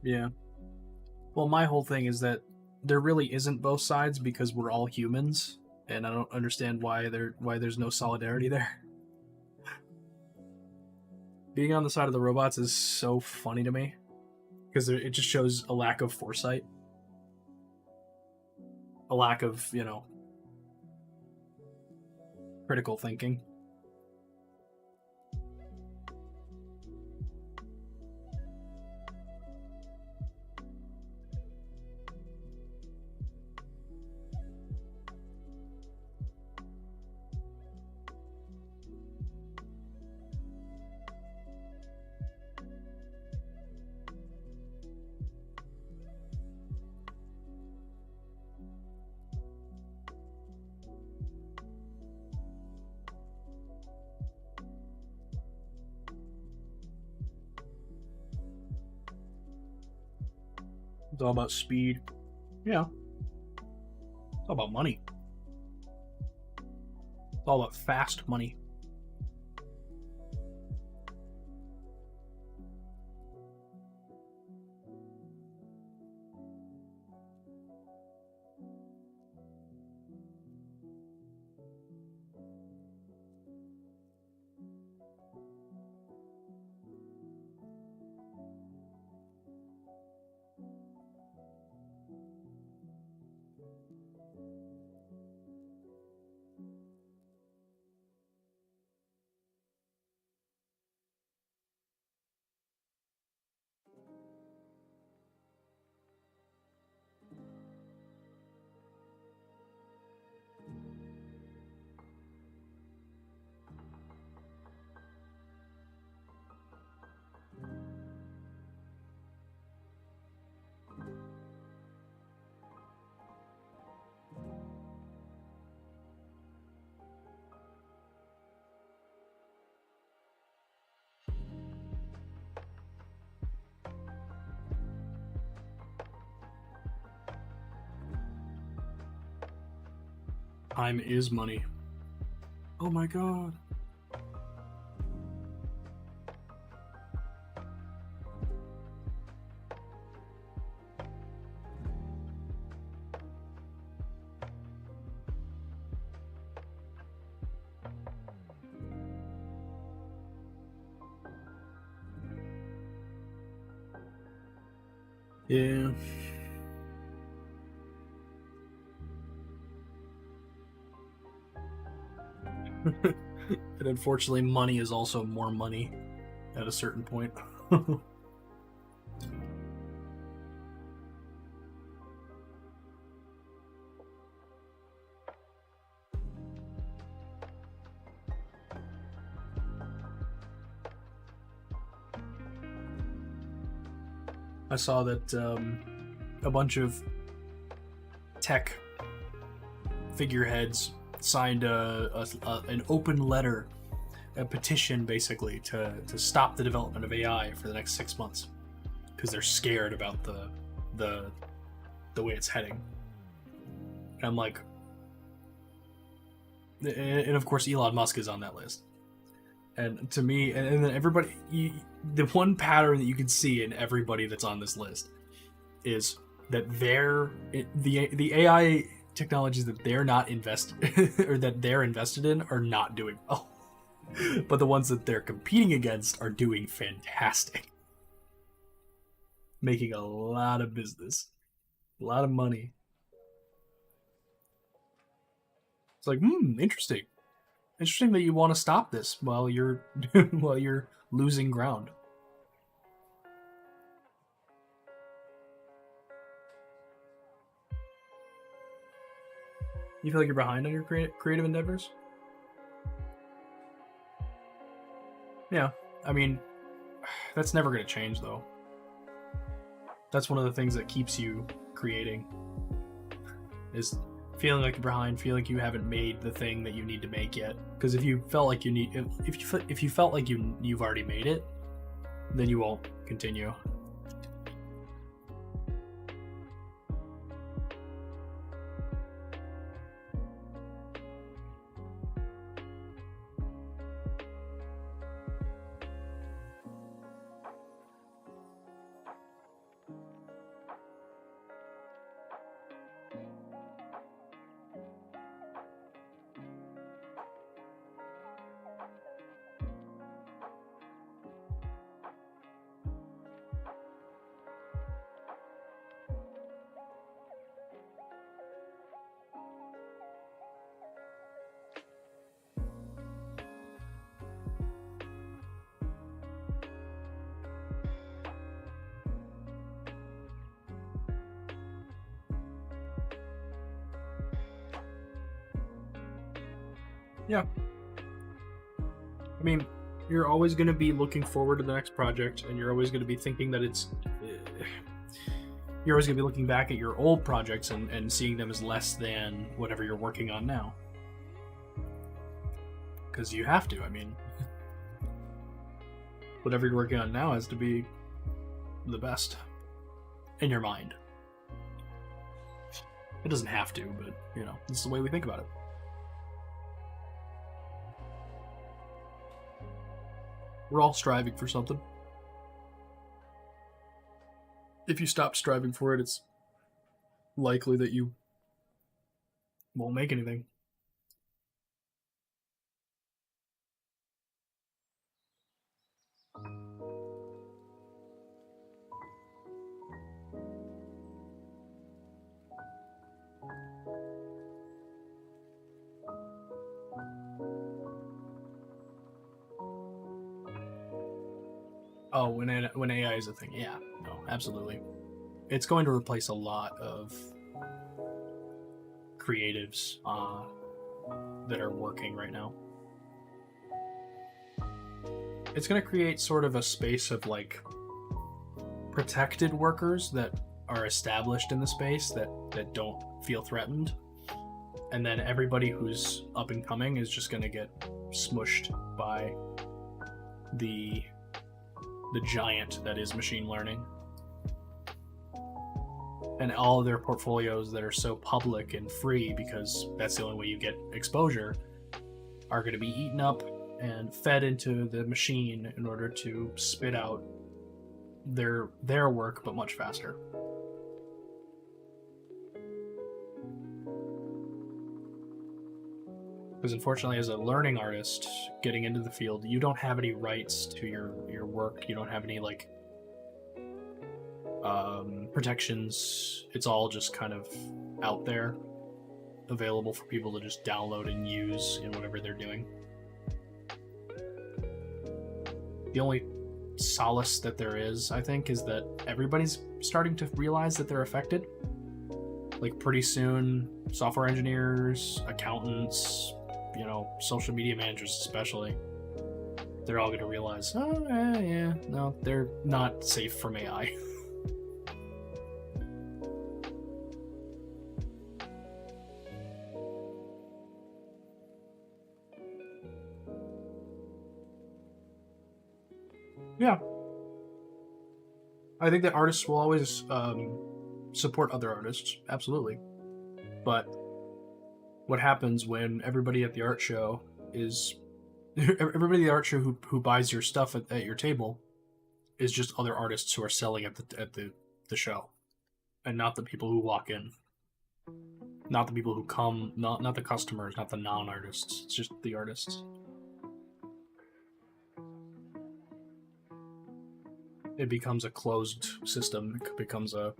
Yeah. Well, my whole thing is that there really isn't both sides because we're all humans, and I don't understand why there's no solidarity there. Being on the side of the robots is so funny to me because it just shows a lack of foresight, a lack of, you know, critical thinking. It's all about speed. Yeah, it's all about money. It's all about fast money. Time is money. Oh my god. Yeah. And unfortunately, money is also more money at a certain point. I saw that a bunch of tech figureheads signed an open letter, a petition basically to stop the development of AI for the next 6 months because they're scared about the way it's heading. And I'm like, and of course Elon Musk is on that list. And to me, and then everybody, the one pattern that you can see in everybody that's on this list is that the AI technologies that they're not invested or that they're invested in are not doing well, but the ones that they're competing against are doing fantastic, making a lot of business, a lot of money. It's like, interesting. Interesting that you want to stop this while you're while you're losing ground. You feel like you're behind on your creative endeavors? Yeah, I mean, that's never going to change, though. That's one of the things that keeps you creating, is feeling like you're behind, feeling like you haven't made the thing that you need to make yet. Because if you felt like you need, if you felt like you've already made it, then you won't continue. Yeah. I mean, you're always going to be looking forward to the next project, and you're always going to be thinking that it's. You're always going to be looking back at your old projects and seeing them as less than whatever you're working on now. Because you have to. I mean, whatever you're working on now has to be the best in your mind. It doesn't have to, but, you know, this is the way we think about it. We're all striving for something. If you stop striving for it, it's likely that you won't make anything. Oh, when AI is a thing, yeah, no, absolutely. It's going to replace a lot of creatives that are working right now. It's going to create sort of a space of like protected workers that are established in the space that don't feel threatened, and then everybody who's up and coming is just going to get smushed by the giant that is machine learning. And all of their portfolios that are so public and free, because that's the only way you get exposure, are going to be eaten up and fed into the machine in order to spit out their work, but much faster. Because unfortunately, as a learning artist getting into the field, you don't have any rights to your work. You don't have any, like, protections. It's all just kind of out there, available for people to just download and use in whatever they're doing. The only solace that there is, I think, is that everybody's starting to realize that they're affected. Like, pretty soon, software engineers, accountants, social media managers especially, they're all going to realize, no, they're not safe from AI. Yeah. I think that artists will always support other artists, absolutely. But what happens when everybody at the art show is... everybody at the art show who buys your stuff at your table is just other artists who are selling at the show, and not the people who walk in, not the people who come, not the customers, not the non-artists. It's just the artists. It becomes a closed system. It becomes a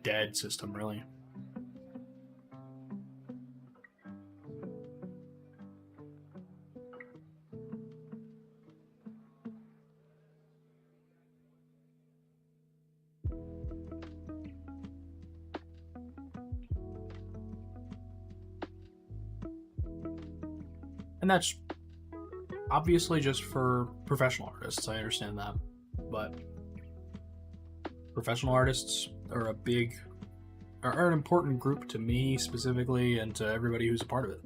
dead system, really. And that's obviously just for professional artists. I understand that. But professional artists are an important group to me specifically, and to everybody who's a part of it.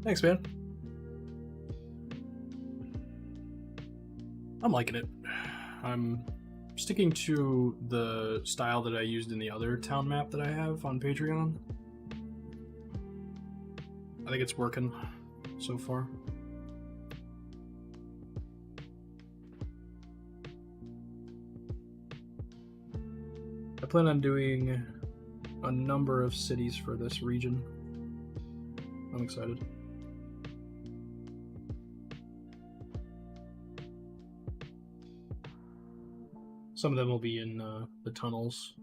Thanks, man. I'm liking it. I'm sticking to the style that I used in the other town map that I have on Patreon. I think it's working so far. I plan on doing a number of cities for this region. I'm excited. Some of them will be in the tunnels.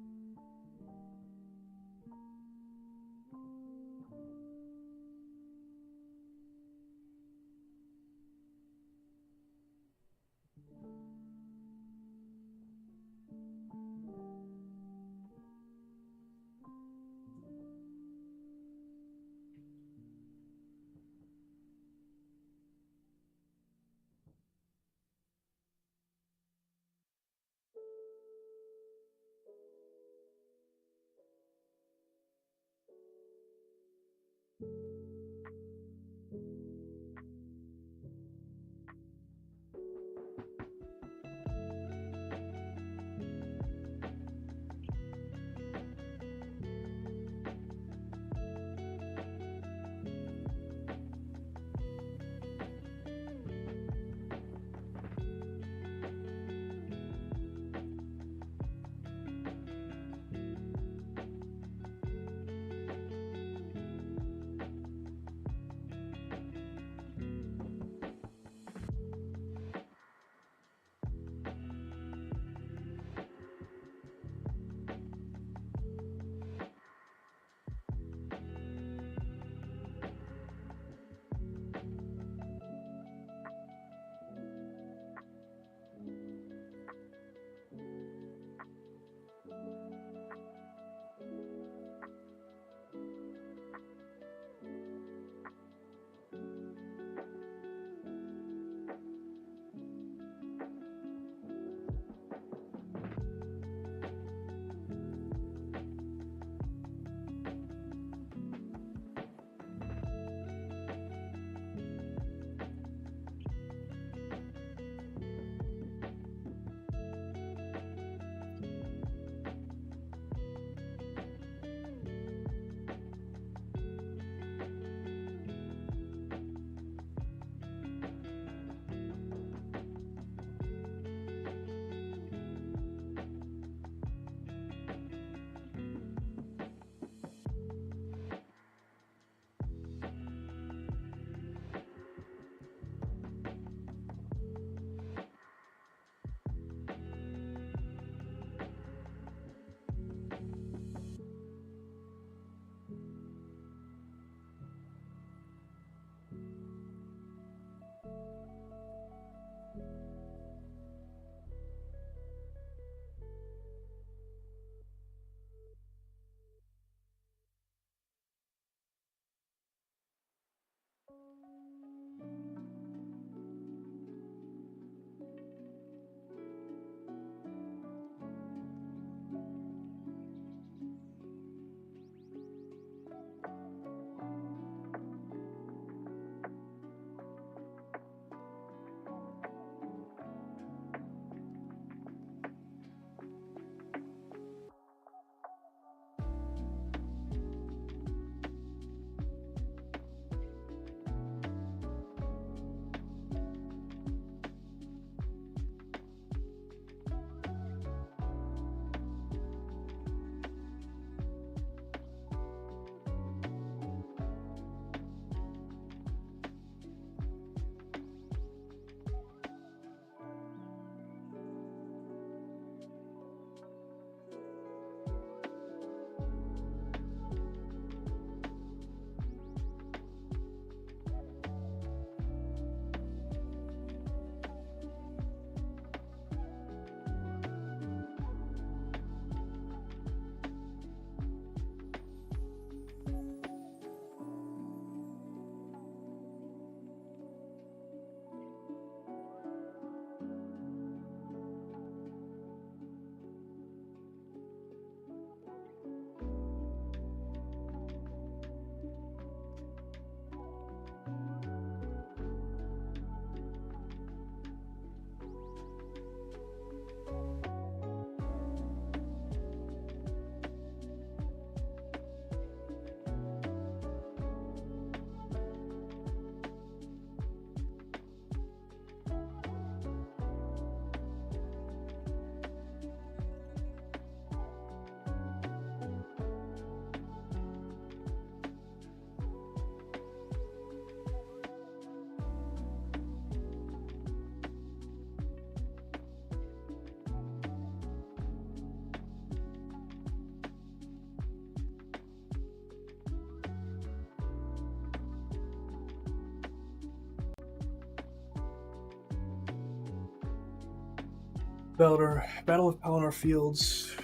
Battle of Pelennor Fields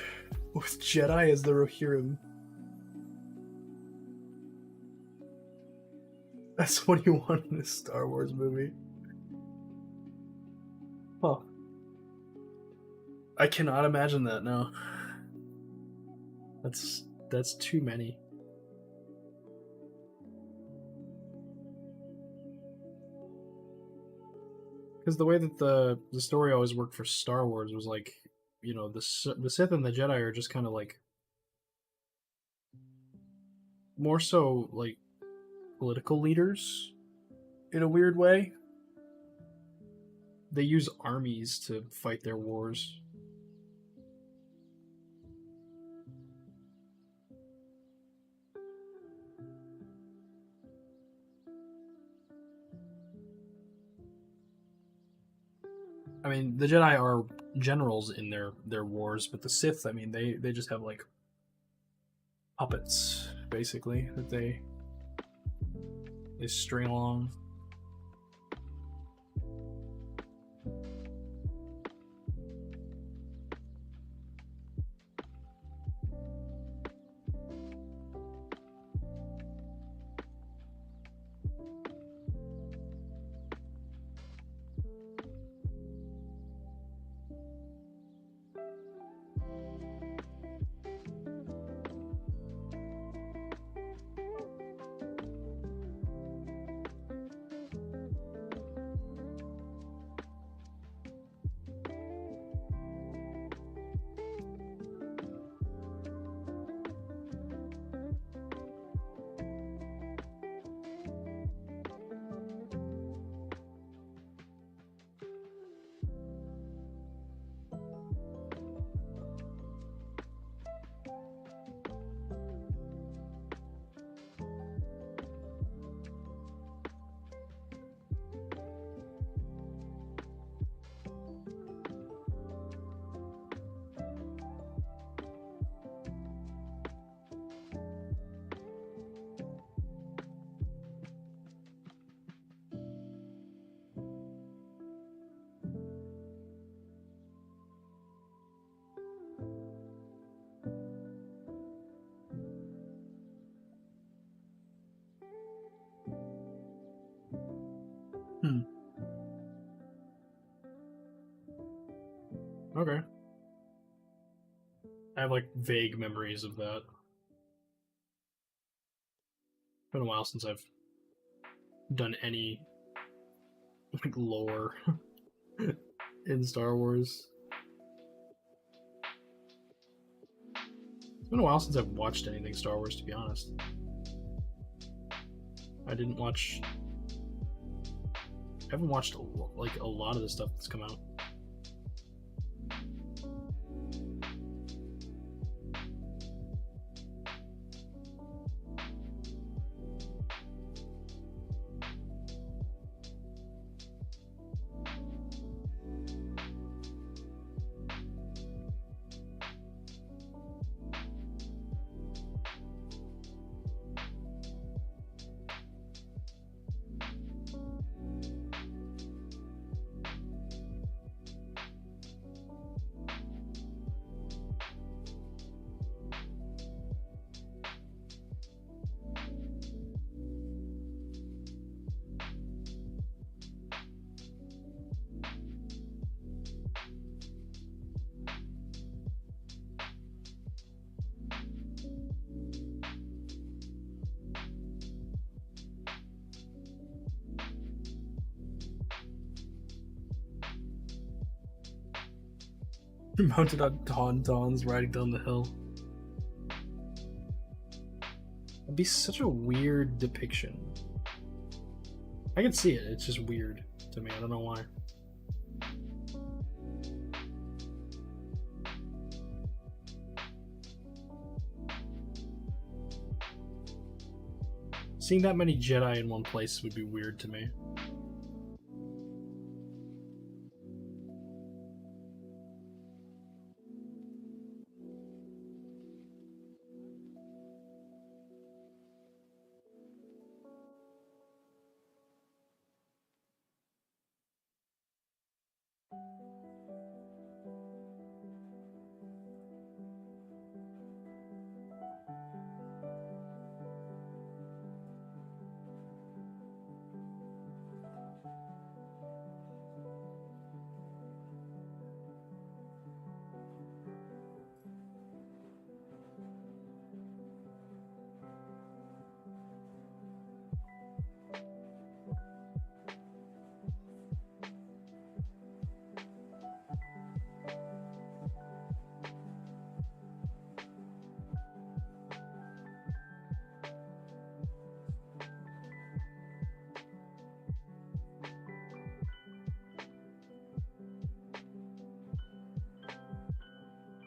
with Jedi as the Rohirrim. That's what you want in a Star Wars movie. Huh. I cannot imagine that, no. That's too many. Because the way that the story always worked for Star Wars was like, you know, the Sith and the Jedi are just kind of like more so like political leaders in a weird way. They use armies to fight their wars. I mean, the Jedi are generals in their wars, but the Sith, I mean, they just have like puppets basically that they string along. Hmm. Okay. I have like vague memories of that. It's been a while since I've done any like lore in Star Wars. It's been a while since I've watched anything Star Wars, to be honest. I didn't watch. I haven't watched like a lot of the stuff that's come out. Mounted on tauntauns riding down the hill. It'd be such a weird depiction. I can see it, it's just weird to me. I don't know why. Seeing that many Jedi in one place would be weird to me.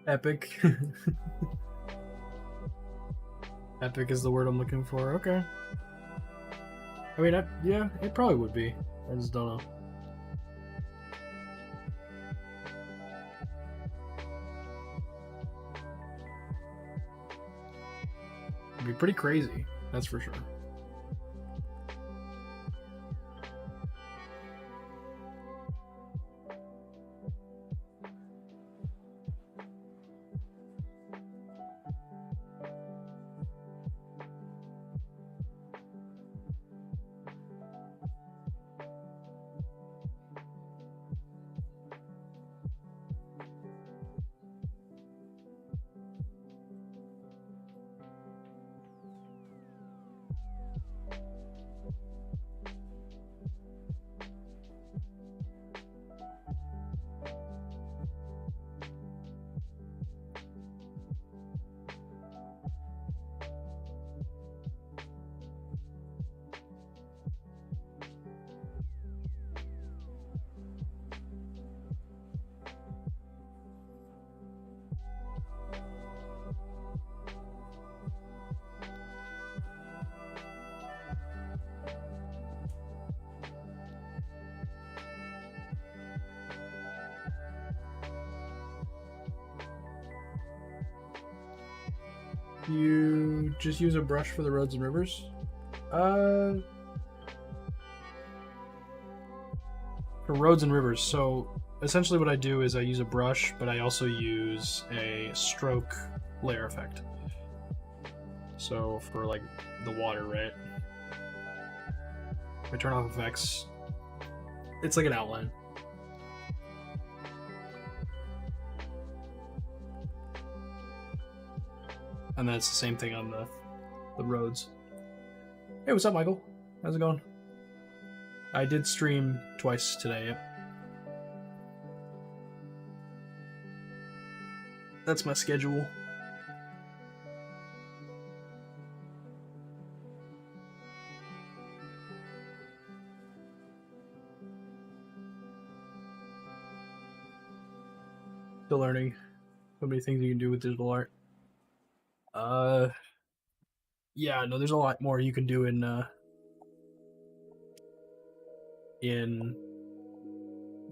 Epic. Epic is the word I'm looking for. Okay. I mean, yeah, it probably would be. I just don't know. It'd be pretty crazy, that's for sure. You just use a brush for the roads and rivers? For roads and rivers, so essentially what I do is I use a brush, but I also use a stroke layer effect. So for like the water, right? If I turn off effects, it's like an outline. And then it's the same thing on the roads. Hey, what's up, Michael? How's it going? I did stream twice today, yep. That's my schedule. Still learning. So many things you can do with digital art. Yeah, no, there's a lot more you can do in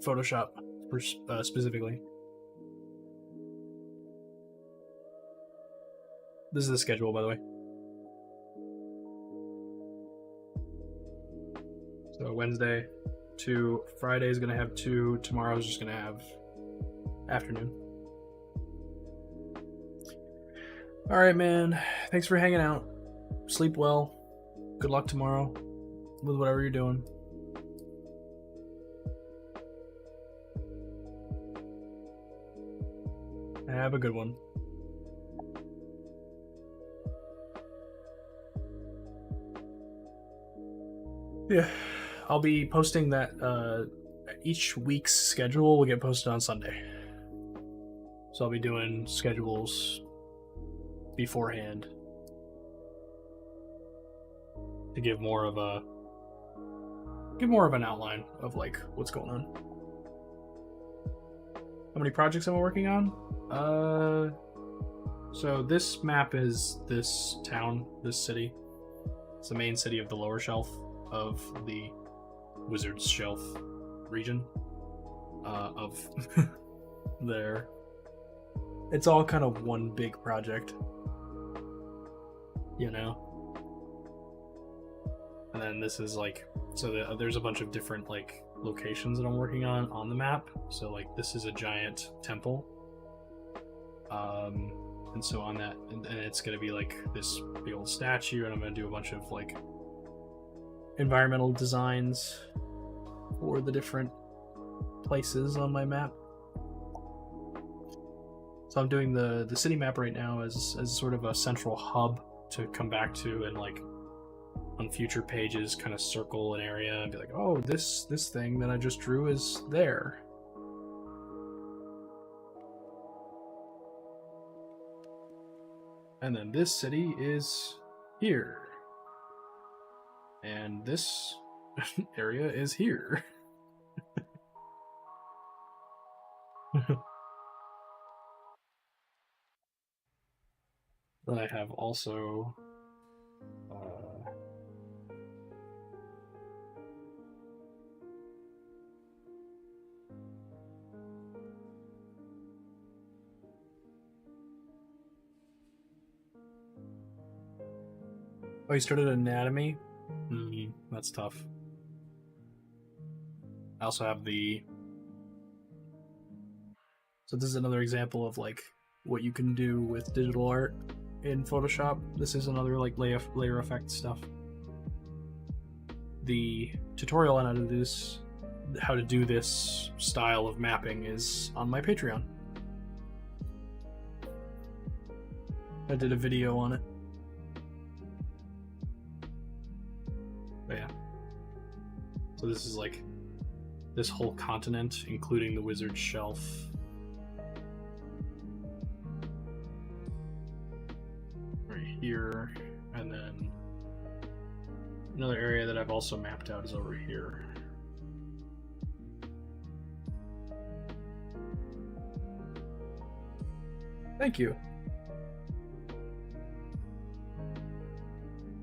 Photoshop, specifically. This is the schedule, by the way. So Wednesday, 2. Friday is gonna have 2. Tomorrow's just gonna have afternoon. All right, man. Thanks for hanging out. Sleep well. Good luck tomorrow with whatever you're doing. Have a good one. Yeah, I'll be posting that each week's schedule will get posted on Sunday. So I'll be doing schedules beforehand to give more of an outline of like what's going on. How many projects am I working on? So this map is this town, this city. It's the main city of the lower shelf of the Wizard's Shelf region of there. It's all kind of one big project, you know? And then this is like, so there's a bunch of different like locations that I'm working on the map. So like this is a giant temple. And so on that, and it's gonna be like this big old statue, and I'm gonna do a bunch of like environmental designs for the different places on my map. So I'm doing the city map right now as sort of a central hub to come back to, and like on future pages kind of circle an area and be like, oh, this thing that I just drew is there. And then this city is here. And this area is here. Then I have also oh, you started anatomy? That's tough. I also have the... So this is another example of like what you can do with digital art in Photoshop. This is another like layer effect stuff. The tutorial on how to do this style of mapping is on my Patreon. I did a video on it. But yeah. So this is like this whole continent, including the wizard's shelf. Right here, and then another area that I've also mapped out is over here. Thank you.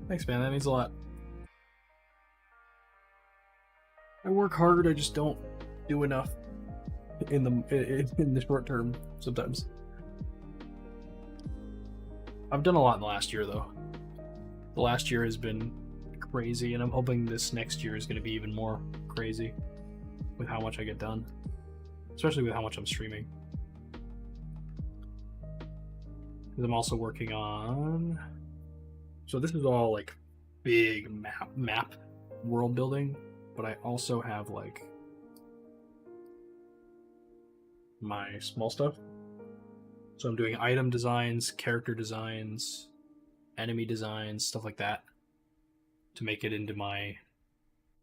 Thanks, man. That means a lot. I work hard. I just don't do enough in the short term sometimes. I've done a lot in the last year, though. The last year has been crazy, and I'm hoping this next year is going to be even more crazy with how much I get done, especially with how much I'm streaming. Because I'm also working on... So this is all like big map world building, but I also have like my small stuff. So I'm doing item designs, character designs, enemy designs, stuff like that to make it into my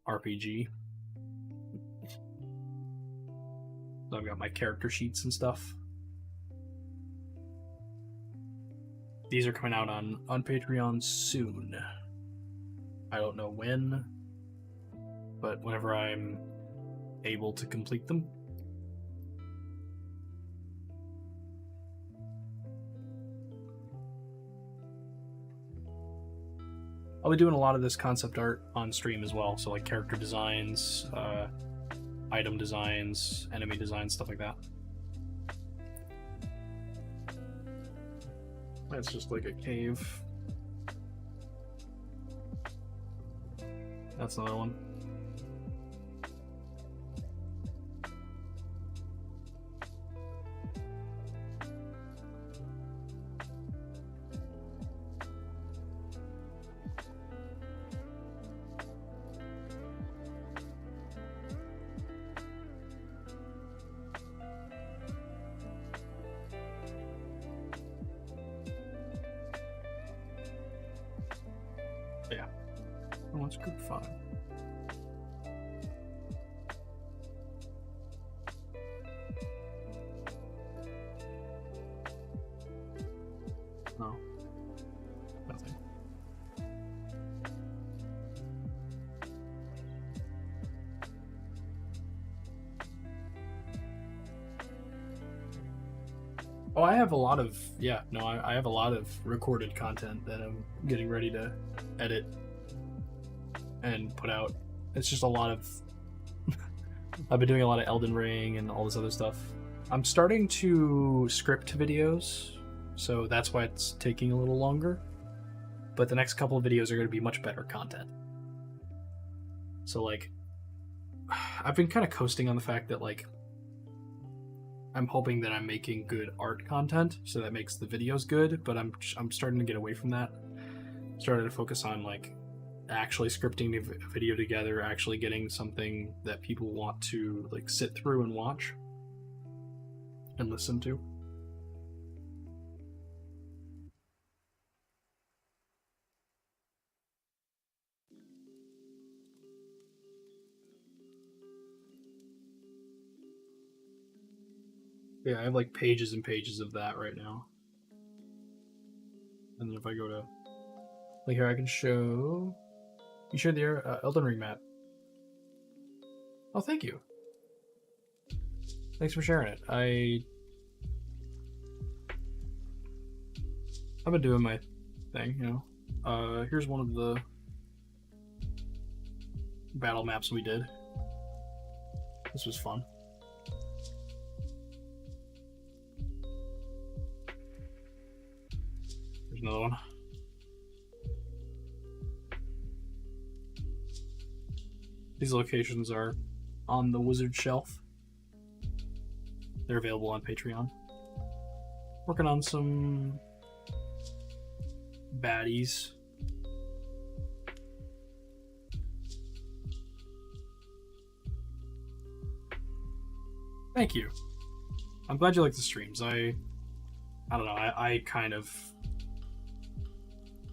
RPG. So I've got my character sheets and stuff. These are coming out on Patreon soon. I don't know when, but whenever I'm able to complete them. I'll be doing a lot of this concept art on stream as well, so like character designs, item designs, enemy designs, stuff like that. That's just like a cave. That's another one. Yeah. Oh, it's good fun. No. Nothing. Oh, I have a lot of, yeah, no, I have a lot of recorded content that I'm getting ready to edit and put out. It's just a lot of, I've been doing a lot of Elden Ring and all this other stuff. I'm starting to script videos, so that's why it's taking a little longer. But the next couple of videos are going to be much better content. So, like, I've been kind of coasting on the fact that, like, I'm hoping that I'm making good art content, so that makes the videos good, but I'm starting to get away from that. I'm starting to focus on, like, actually scripting the video together, actually getting something that people want to, like, sit through and watch and listen to. Yeah, I have like pages and pages of that right now. And then if I go to, like, here I can show, you showed the Elden Ring map. Oh, thank you. Thanks for sharing it. I've been doing my thing, you know. Here's one of the battle maps we did. This was fun. There's another one. These locations are on the Wizard Shelf. They're available on Patreon. Working on some baddies. Thank you. I'm glad you like the streams. I don't know.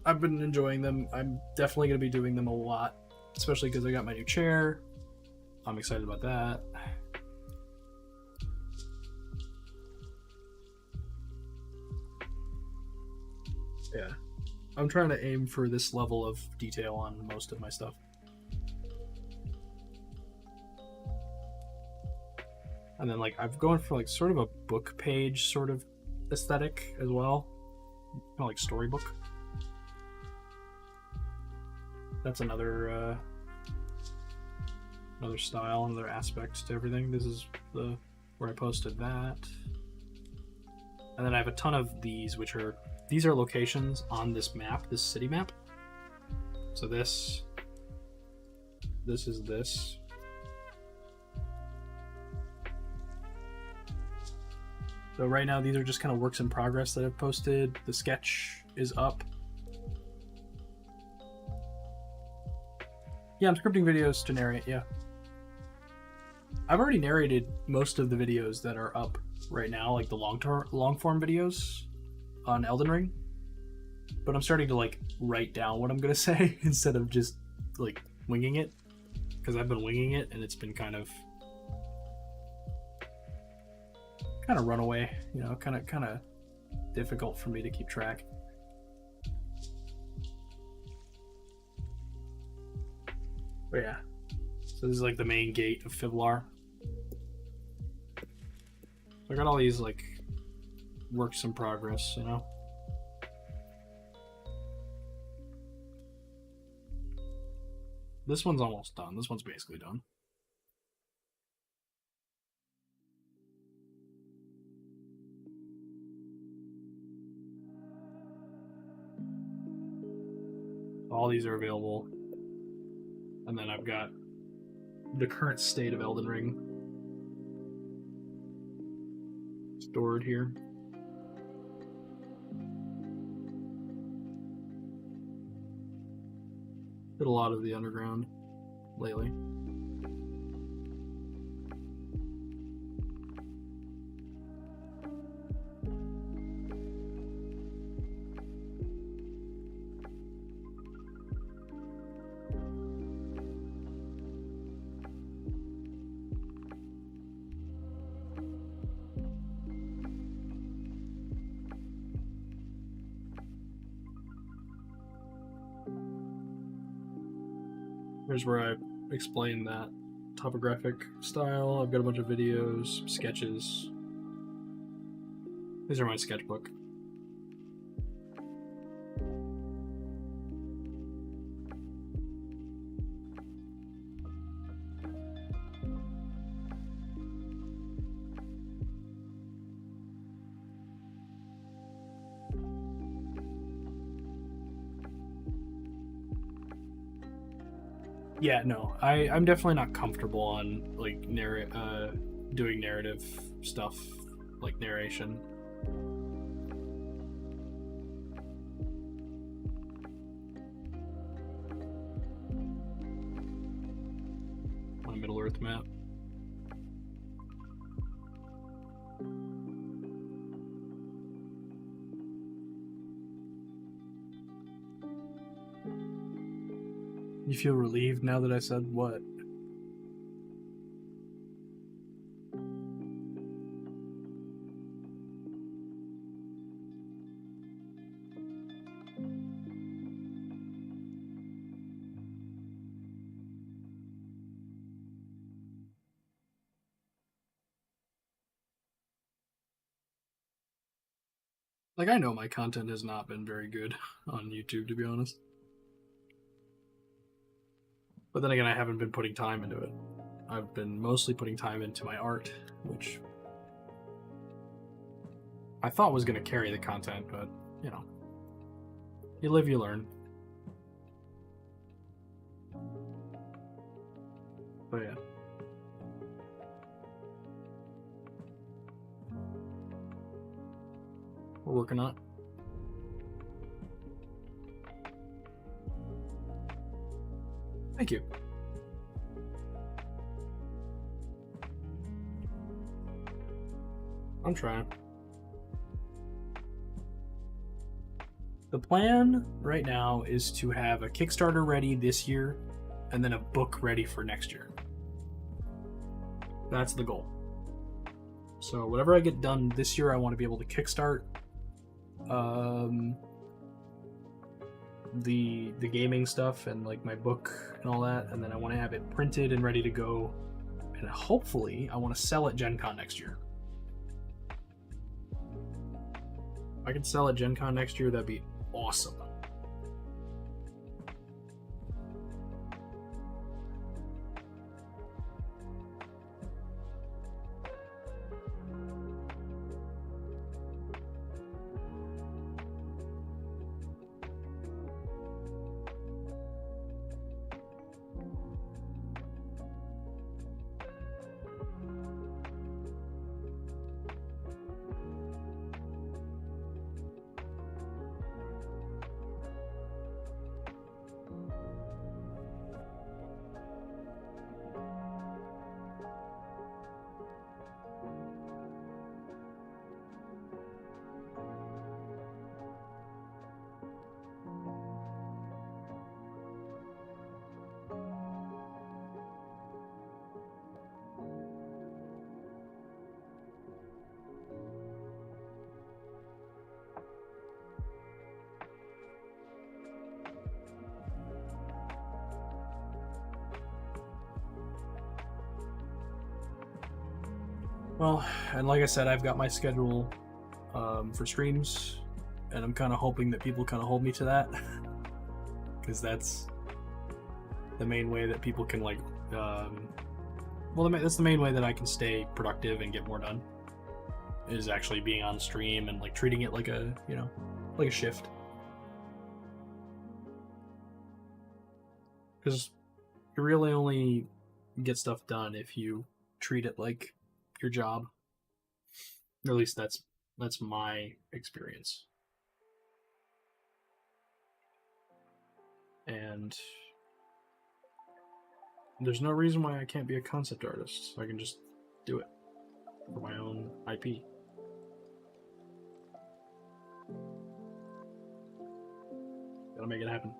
I've been enjoying them. I'm definitely going to be doing them a lot, especially because I got my new chair. I'm excited about that. Yeah. I'm trying to aim for this level of detail on most of my stuff. And then like I've gone for like sort of a book page sort of aesthetic as well. Kind of like storybook. That's another style, another aspect to everything. This is where I posted that. And then I have a ton of these, these are locations on this map, this city map. So this is this. So right now these are just kind of works in progress that I've posted. The sketch is up. Yeah, I'm scripting videos to narrate, yeah. I've already narrated most of the videos that are up right now, like the long form videos on Elden Ring. But I'm starting to like write down what I'm gonna say instead of just like winging it. Because I've been winging it and it's been kind of runaway, you know, kind of difficult for me to keep track. But yeah, so this is like the main gate of Fiblar. So I got all these like works in progress, you know. This one's almost done. This one's basically done. All these are available. And then I've got the current state of Elden Ring stored here. Did a lot of the underground lately. Here's where I explain that topographic style. I've got a bunch of videos, sketches. These are my sketchbook. Yeah, no, I'm definitely not comfortable on like doing narrative stuff, like narration. My Middle Earth map. You feel relieved now that I said what? Like, I know my content has not been very good on YouTube, to be honest. But then again, I haven't been putting time into it. I've been mostly putting time into my art, which I thought was going to carry the content, but, you know, you live, you learn. But yeah. We're working on it. Thank you. I'm trying. The plan right now is to have a Kickstarter ready this year and then a book ready for next year. That's the goal. So whatever I get done this year, I want to be able to kickstart the gaming stuff and like my book and all that, and then I want to have it printed and ready to go, and hopefully I want to sell at Gen Con next year. If I could sell at Gen Con next year, that'd be awesome. Well, and like I said, I've got my schedule for streams, and I'm kind of hoping that people kind of hold me to that, because that's the main way that people can like, well, that's the main way that I can stay productive and get more done, is actually being on stream and like treating it like a, you know, like a shift. Because you really only get stuff done if you treat it like your job. Or at least that's my experience. And there's no reason why I can't be a concept artist. I can just do it for my own IP. Gotta make it happen.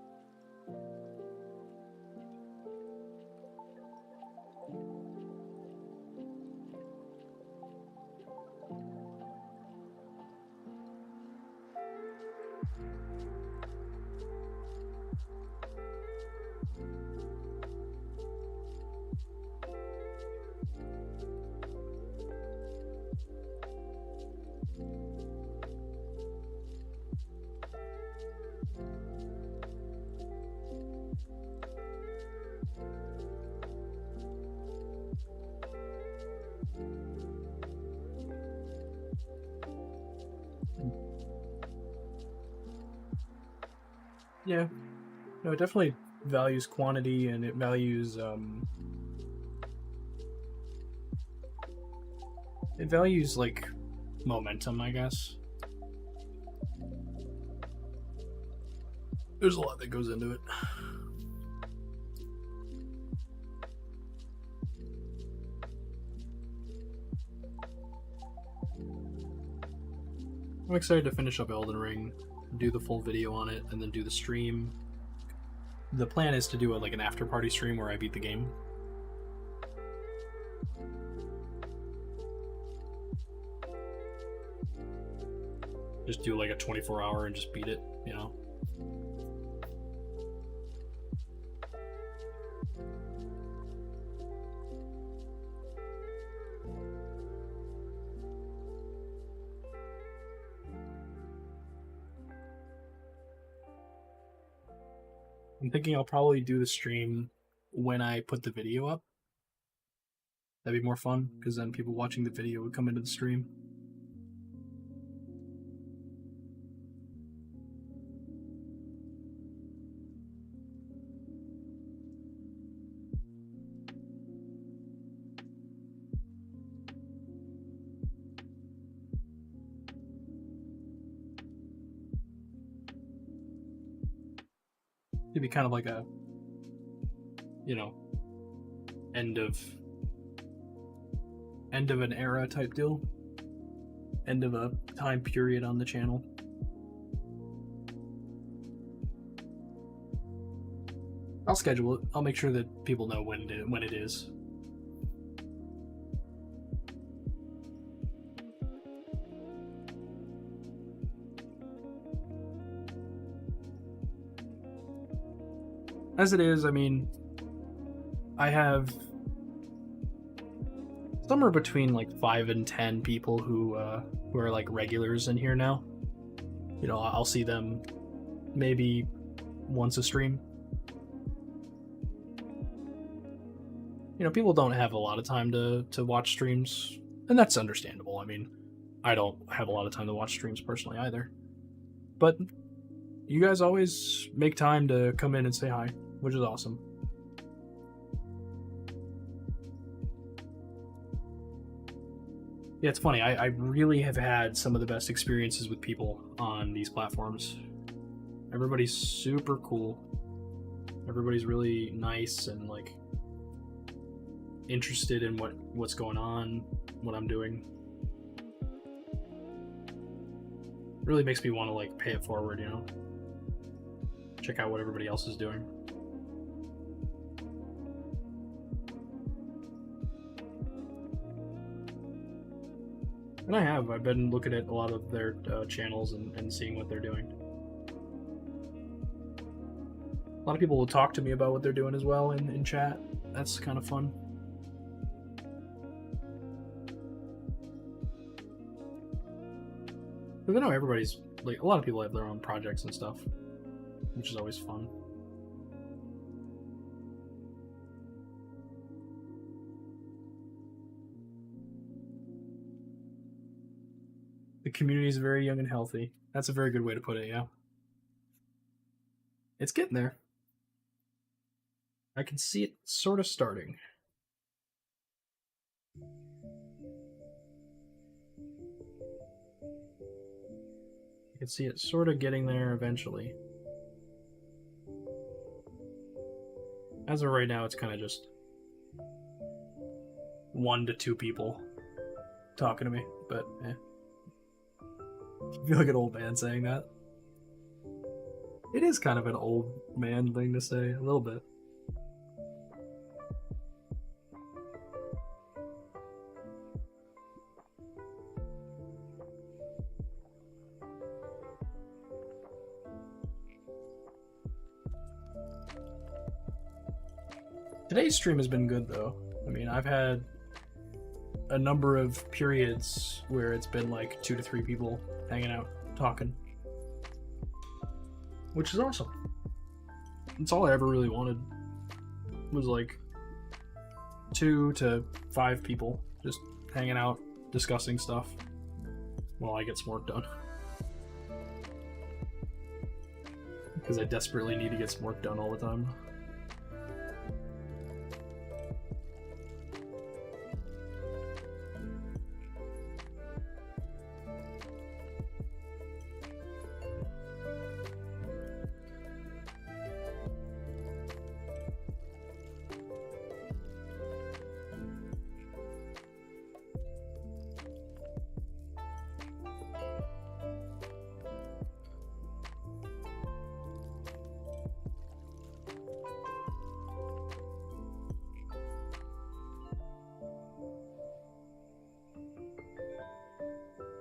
Yeah, no, it definitely values quantity, and it values like momentum, I guess. There's a lot that goes into it. I'm excited to finish up Elden Ring, do the full video on it, and then do the stream. The plan is to do like an after party stream where I beat the game. Just do like a 24-hour and just beat it, you know? I'm thinking I'll probably do the stream when I put the video up. That'd be more fun, because then people watching the video would come into the stream. It'd be kind of like a, you know, end of an era type deal. End of a time period on the channel. I'll schedule it. I'll make sure that people know when it is. As it is, I mean, I have somewhere between like 5 and 10 people who are like regulars in here now. You know, I'll see them maybe once a stream. You know, people don't have a lot of time to watch streams, and that's understandable. I mean, I don't have a lot of time to watch streams personally either. But you guys always make time to come in and say hi, which is awesome. Yeah, it's funny. I really have had some of the best experiences with people on these platforms. Everybody's super cool. Everybody's really nice and like interested in what's going on, what I'm doing. It really makes me want to like pay it forward, you know? Check out what everybody else is doing. And I've been looking at a lot of their channels and seeing what they're doing. A lot of people will talk to me about what they're doing as well in chat. That's kind of fun. Because I know everybody's, like, a lot of people have their own projects and stuff, which is always fun. The community is very young and healthy. That's a very good way to put it, yeah. It's getting there. I can see it sort of starting. I can see it sort of getting there eventually. As of right now, it's kind of just 1 to 2 people talking to me, but eh. I feel like an old man saying that. It is kind of an old man thing to say, a little bit. Today's stream has been good, though. I mean, I've had a number of periods where it's been like 2 to 3 people hanging out, talking. Which is awesome. That's all I ever really wanted. Was like 2 to 5 people just hanging out, discussing stuff while I get some work done. Because I desperately need to get some work done all the time.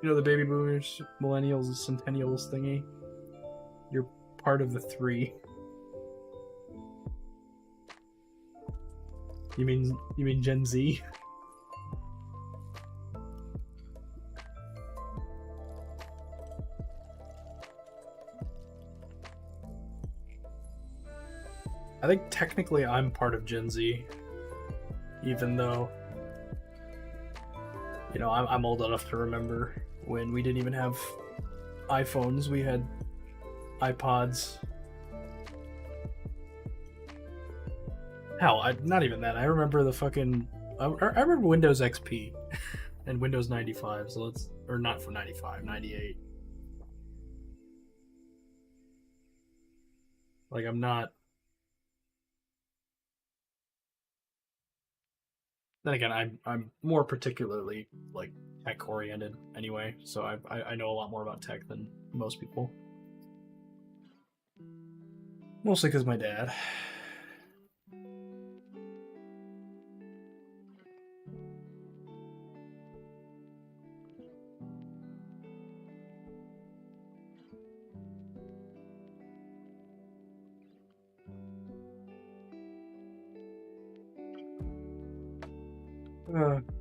You know, the baby boomers, millennials, centennials thingy? You're part of the 3. You mean Gen Z? I think technically I'm part of Gen Z, even though, you know, I'm old enough to remember when we didn't even have iPhones, we had iPods. Hell, not even that. I remember the fucking. I remember Windows XP and Windows 95. So let's, or not for 95, 98. Like I'm not. Then again, I'm more particularly like tech oriented anyway, so I know a lot more about tech than most people. Mostly because my dad.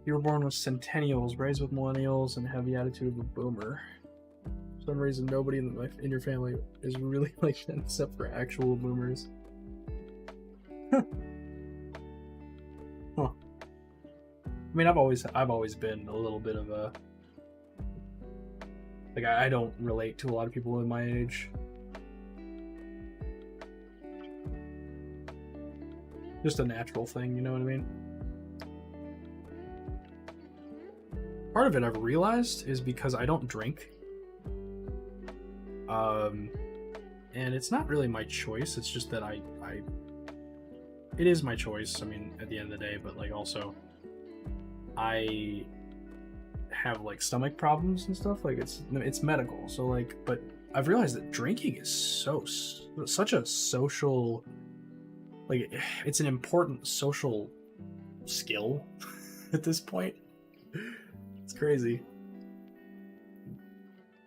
You were born with centennials, raised with millennials, and have the attitude of a boomer. For some reason, nobody in your family is really like that except for actual boomers. Huh. I mean, I've always been a little bit of a like I don't relate to a lot of people in my age. Just a natural thing, you know what I mean? Part of it I've realized is because I don't drink. And it's not really my choice. It's just that it is my choice. I mean, at the end of the day, but like also, I have like stomach problems and stuff. Like it's medical. So like, but I've realized that drinking is such a social, like it's an important social skill at this point. It's crazy.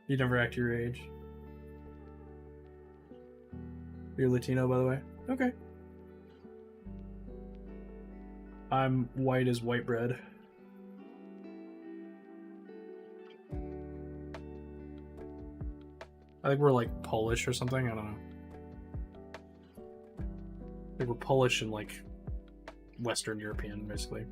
You never act your age. You're Latino, by the way? Okay. I'm white as white bread. I think we're like Polish or something. I don't know. I think we're Polish and like Western European, basically.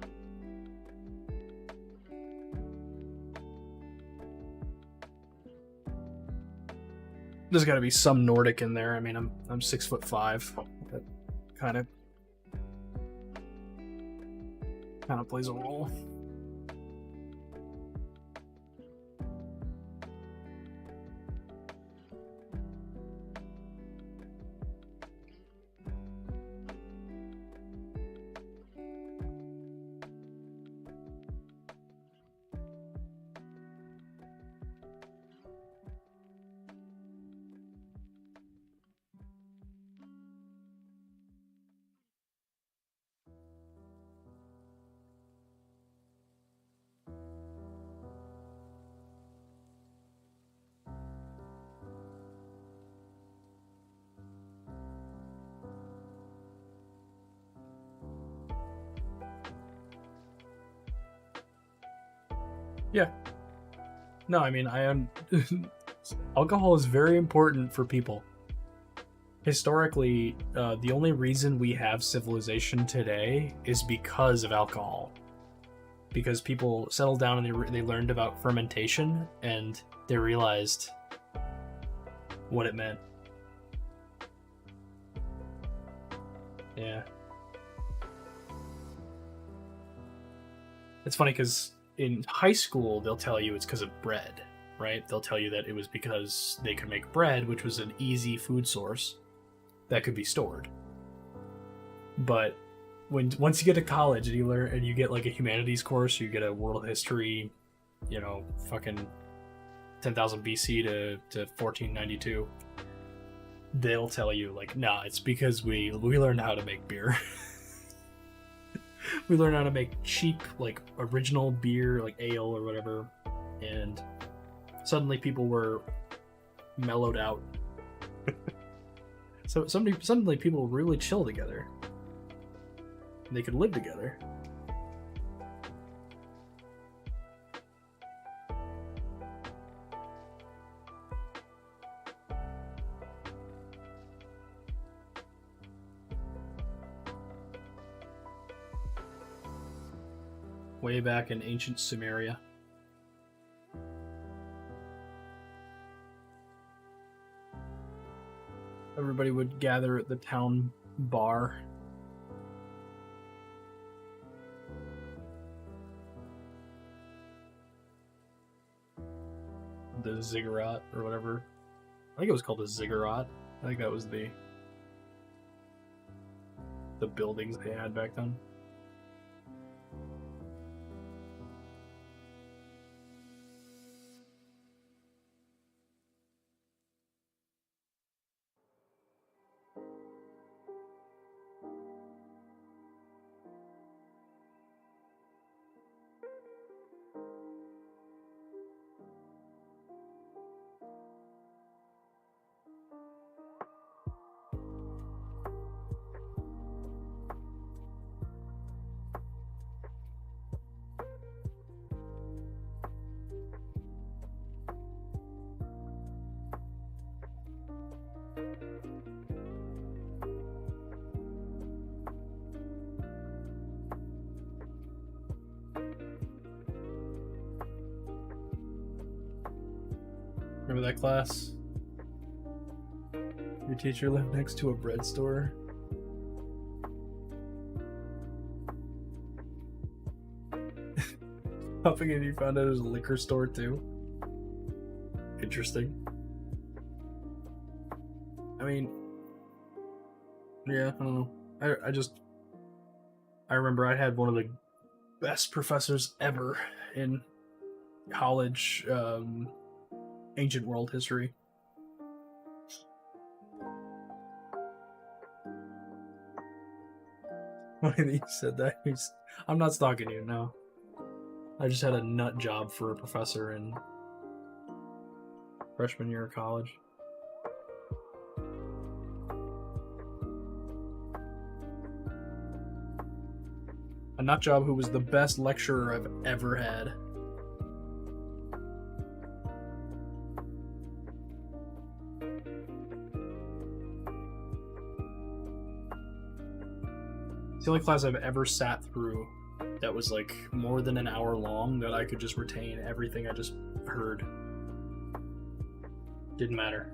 There's got to be some Nordic in there. I mean, I'm 6'5". That kind of plays a role. Yeah. No, I mean, I am. Alcohol is very important for people. Historically, the only reason we have civilization today is because of alcohol. Because people settled down and they learned about fermentation and they realized what it meant. Yeah. It's funny because in high school, they'll tell you it's because of bread, right? They'll tell you that it was because they could make bread, which was an easy food source that could be stored. But once you get to college and you learn and you get like a humanities course, you get a world history, you know, fucking 10,000 BC to 1492, they'll tell you like, nah, it's because we learned how to make beer. We learned how to make cheap, like original beer, like ale or whatever, and suddenly people were mellowed out. So suddenly people really chill together. And they could live together. way back in ancient Sumeria. Everybody would gather at the town bar. The ziggurat, or whatever. I think it was called a ziggurat. I think that was the buildings they had back then. Remember that class? Your teacher lived next to a bread store. Popping in, you found out it was a liquor store too. Interesting. I mean, yeah, I don't know. I remember I had one of the best professors ever in college, ancient world history. Why you said that? I'm not stalking you, no. I just had a nut job for a professor in freshman year of college. A nut job who was the best lecturer I've ever had. It's the only class I've ever sat through that was like more than an hour long that I could just retain everything I just heard. Didn't matter.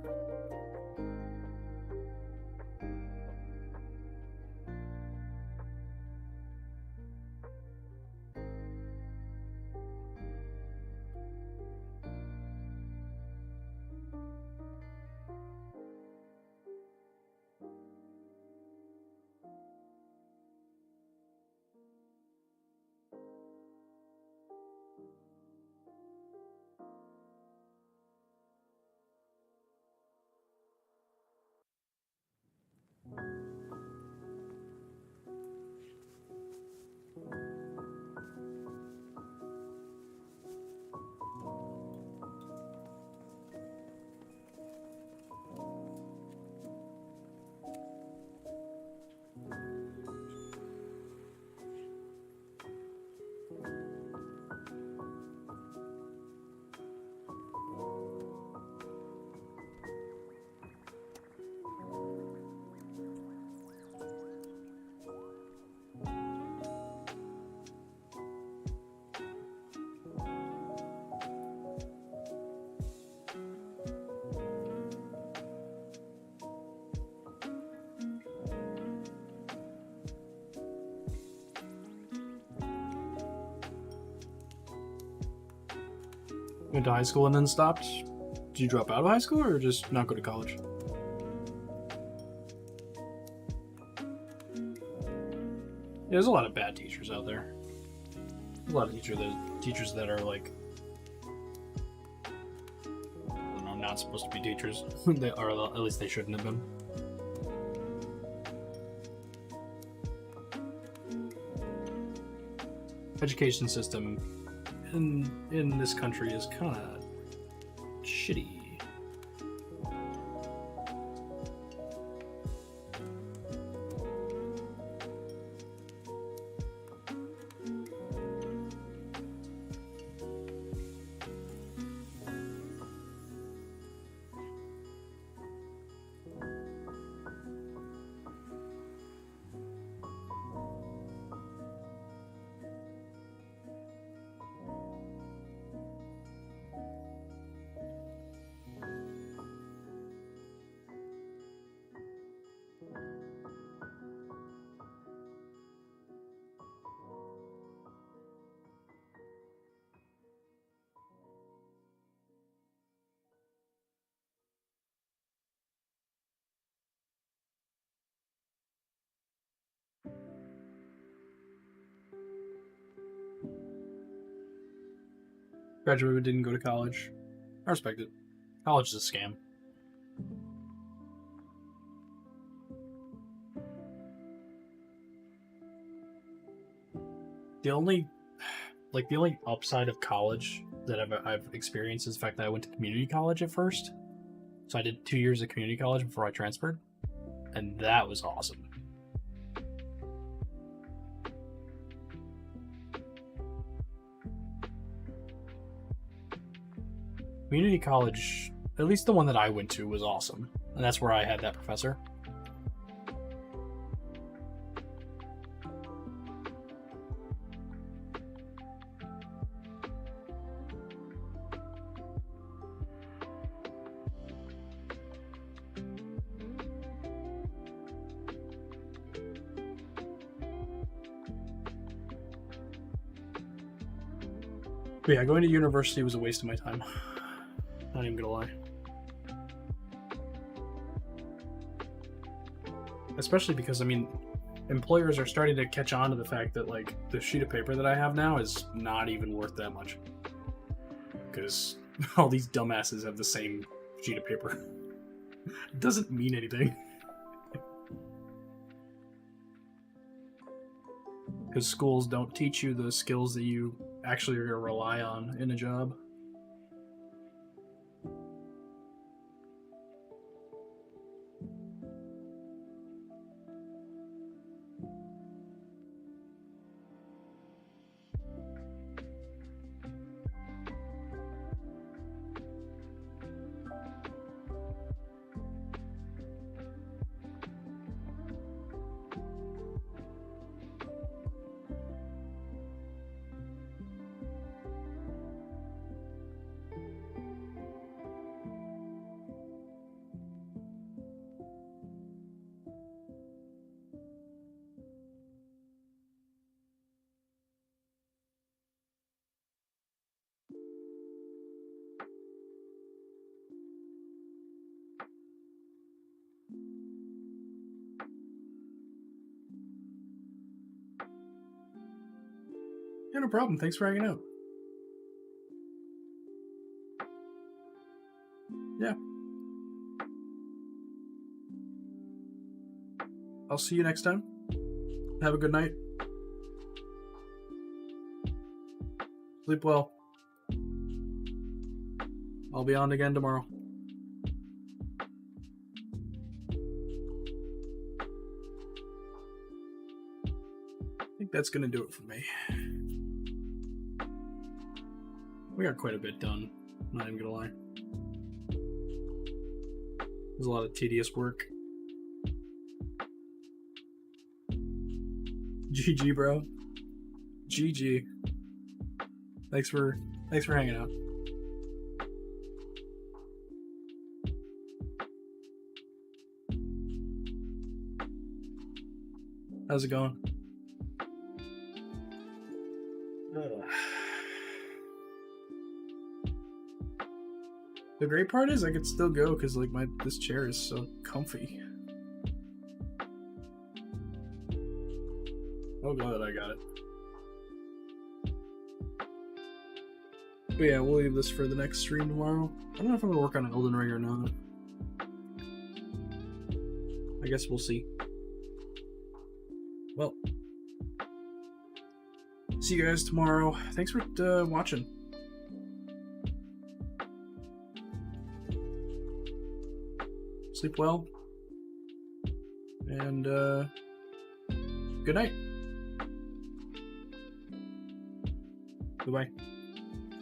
Went to high school and then stopped? Did you drop out of high school or just not go to college? Yeah, there's a lot of bad teachers out there. There's a lot of teachers that are like, I don't know, not supposed to be teachers. They are, at least they shouldn't have been. Education system in this country is kind of shitty. Graduated but didn't go to college. I respect it. College is a scam. The only upside of college that I've experienced is the fact that I went to community college at first. So I did 2 years of community college before I transferred, and that was awesome. Community college, at least the one that I went to, was awesome, and that's where I had that professor. But yeah, going to university was a waste of my time. Not even gonna lie. Especially because, I mean, employers are starting to catch on to the fact that, like, the sheet of paper that I have now is not even worth that much. Because all these dumbasses have the same sheet of paper. It doesn't mean anything. Because schools don't teach you the skills that you actually are going to rely on in a job. Yeah, no problem. Thanks for hanging out. Yeah. I'll see you next time. Have a good night. Sleep well. I'll be on again tomorrow. I think that's going to do it for me. We got quite a bit done. Not even gonna lie. There's a lot of tedious work. GG, bro. GG. Thanks for hanging out. How's it going? The great part is I could still go because like this chair is so comfy. Oh god, I got it. But yeah, we'll leave this for the next stream tomorrow. I don't know if I'm gonna work on Elden Ring or not. I guess we'll see. Well, see you guys tomorrow. Thanks for watching. Sleep well. And good night. Goodbye.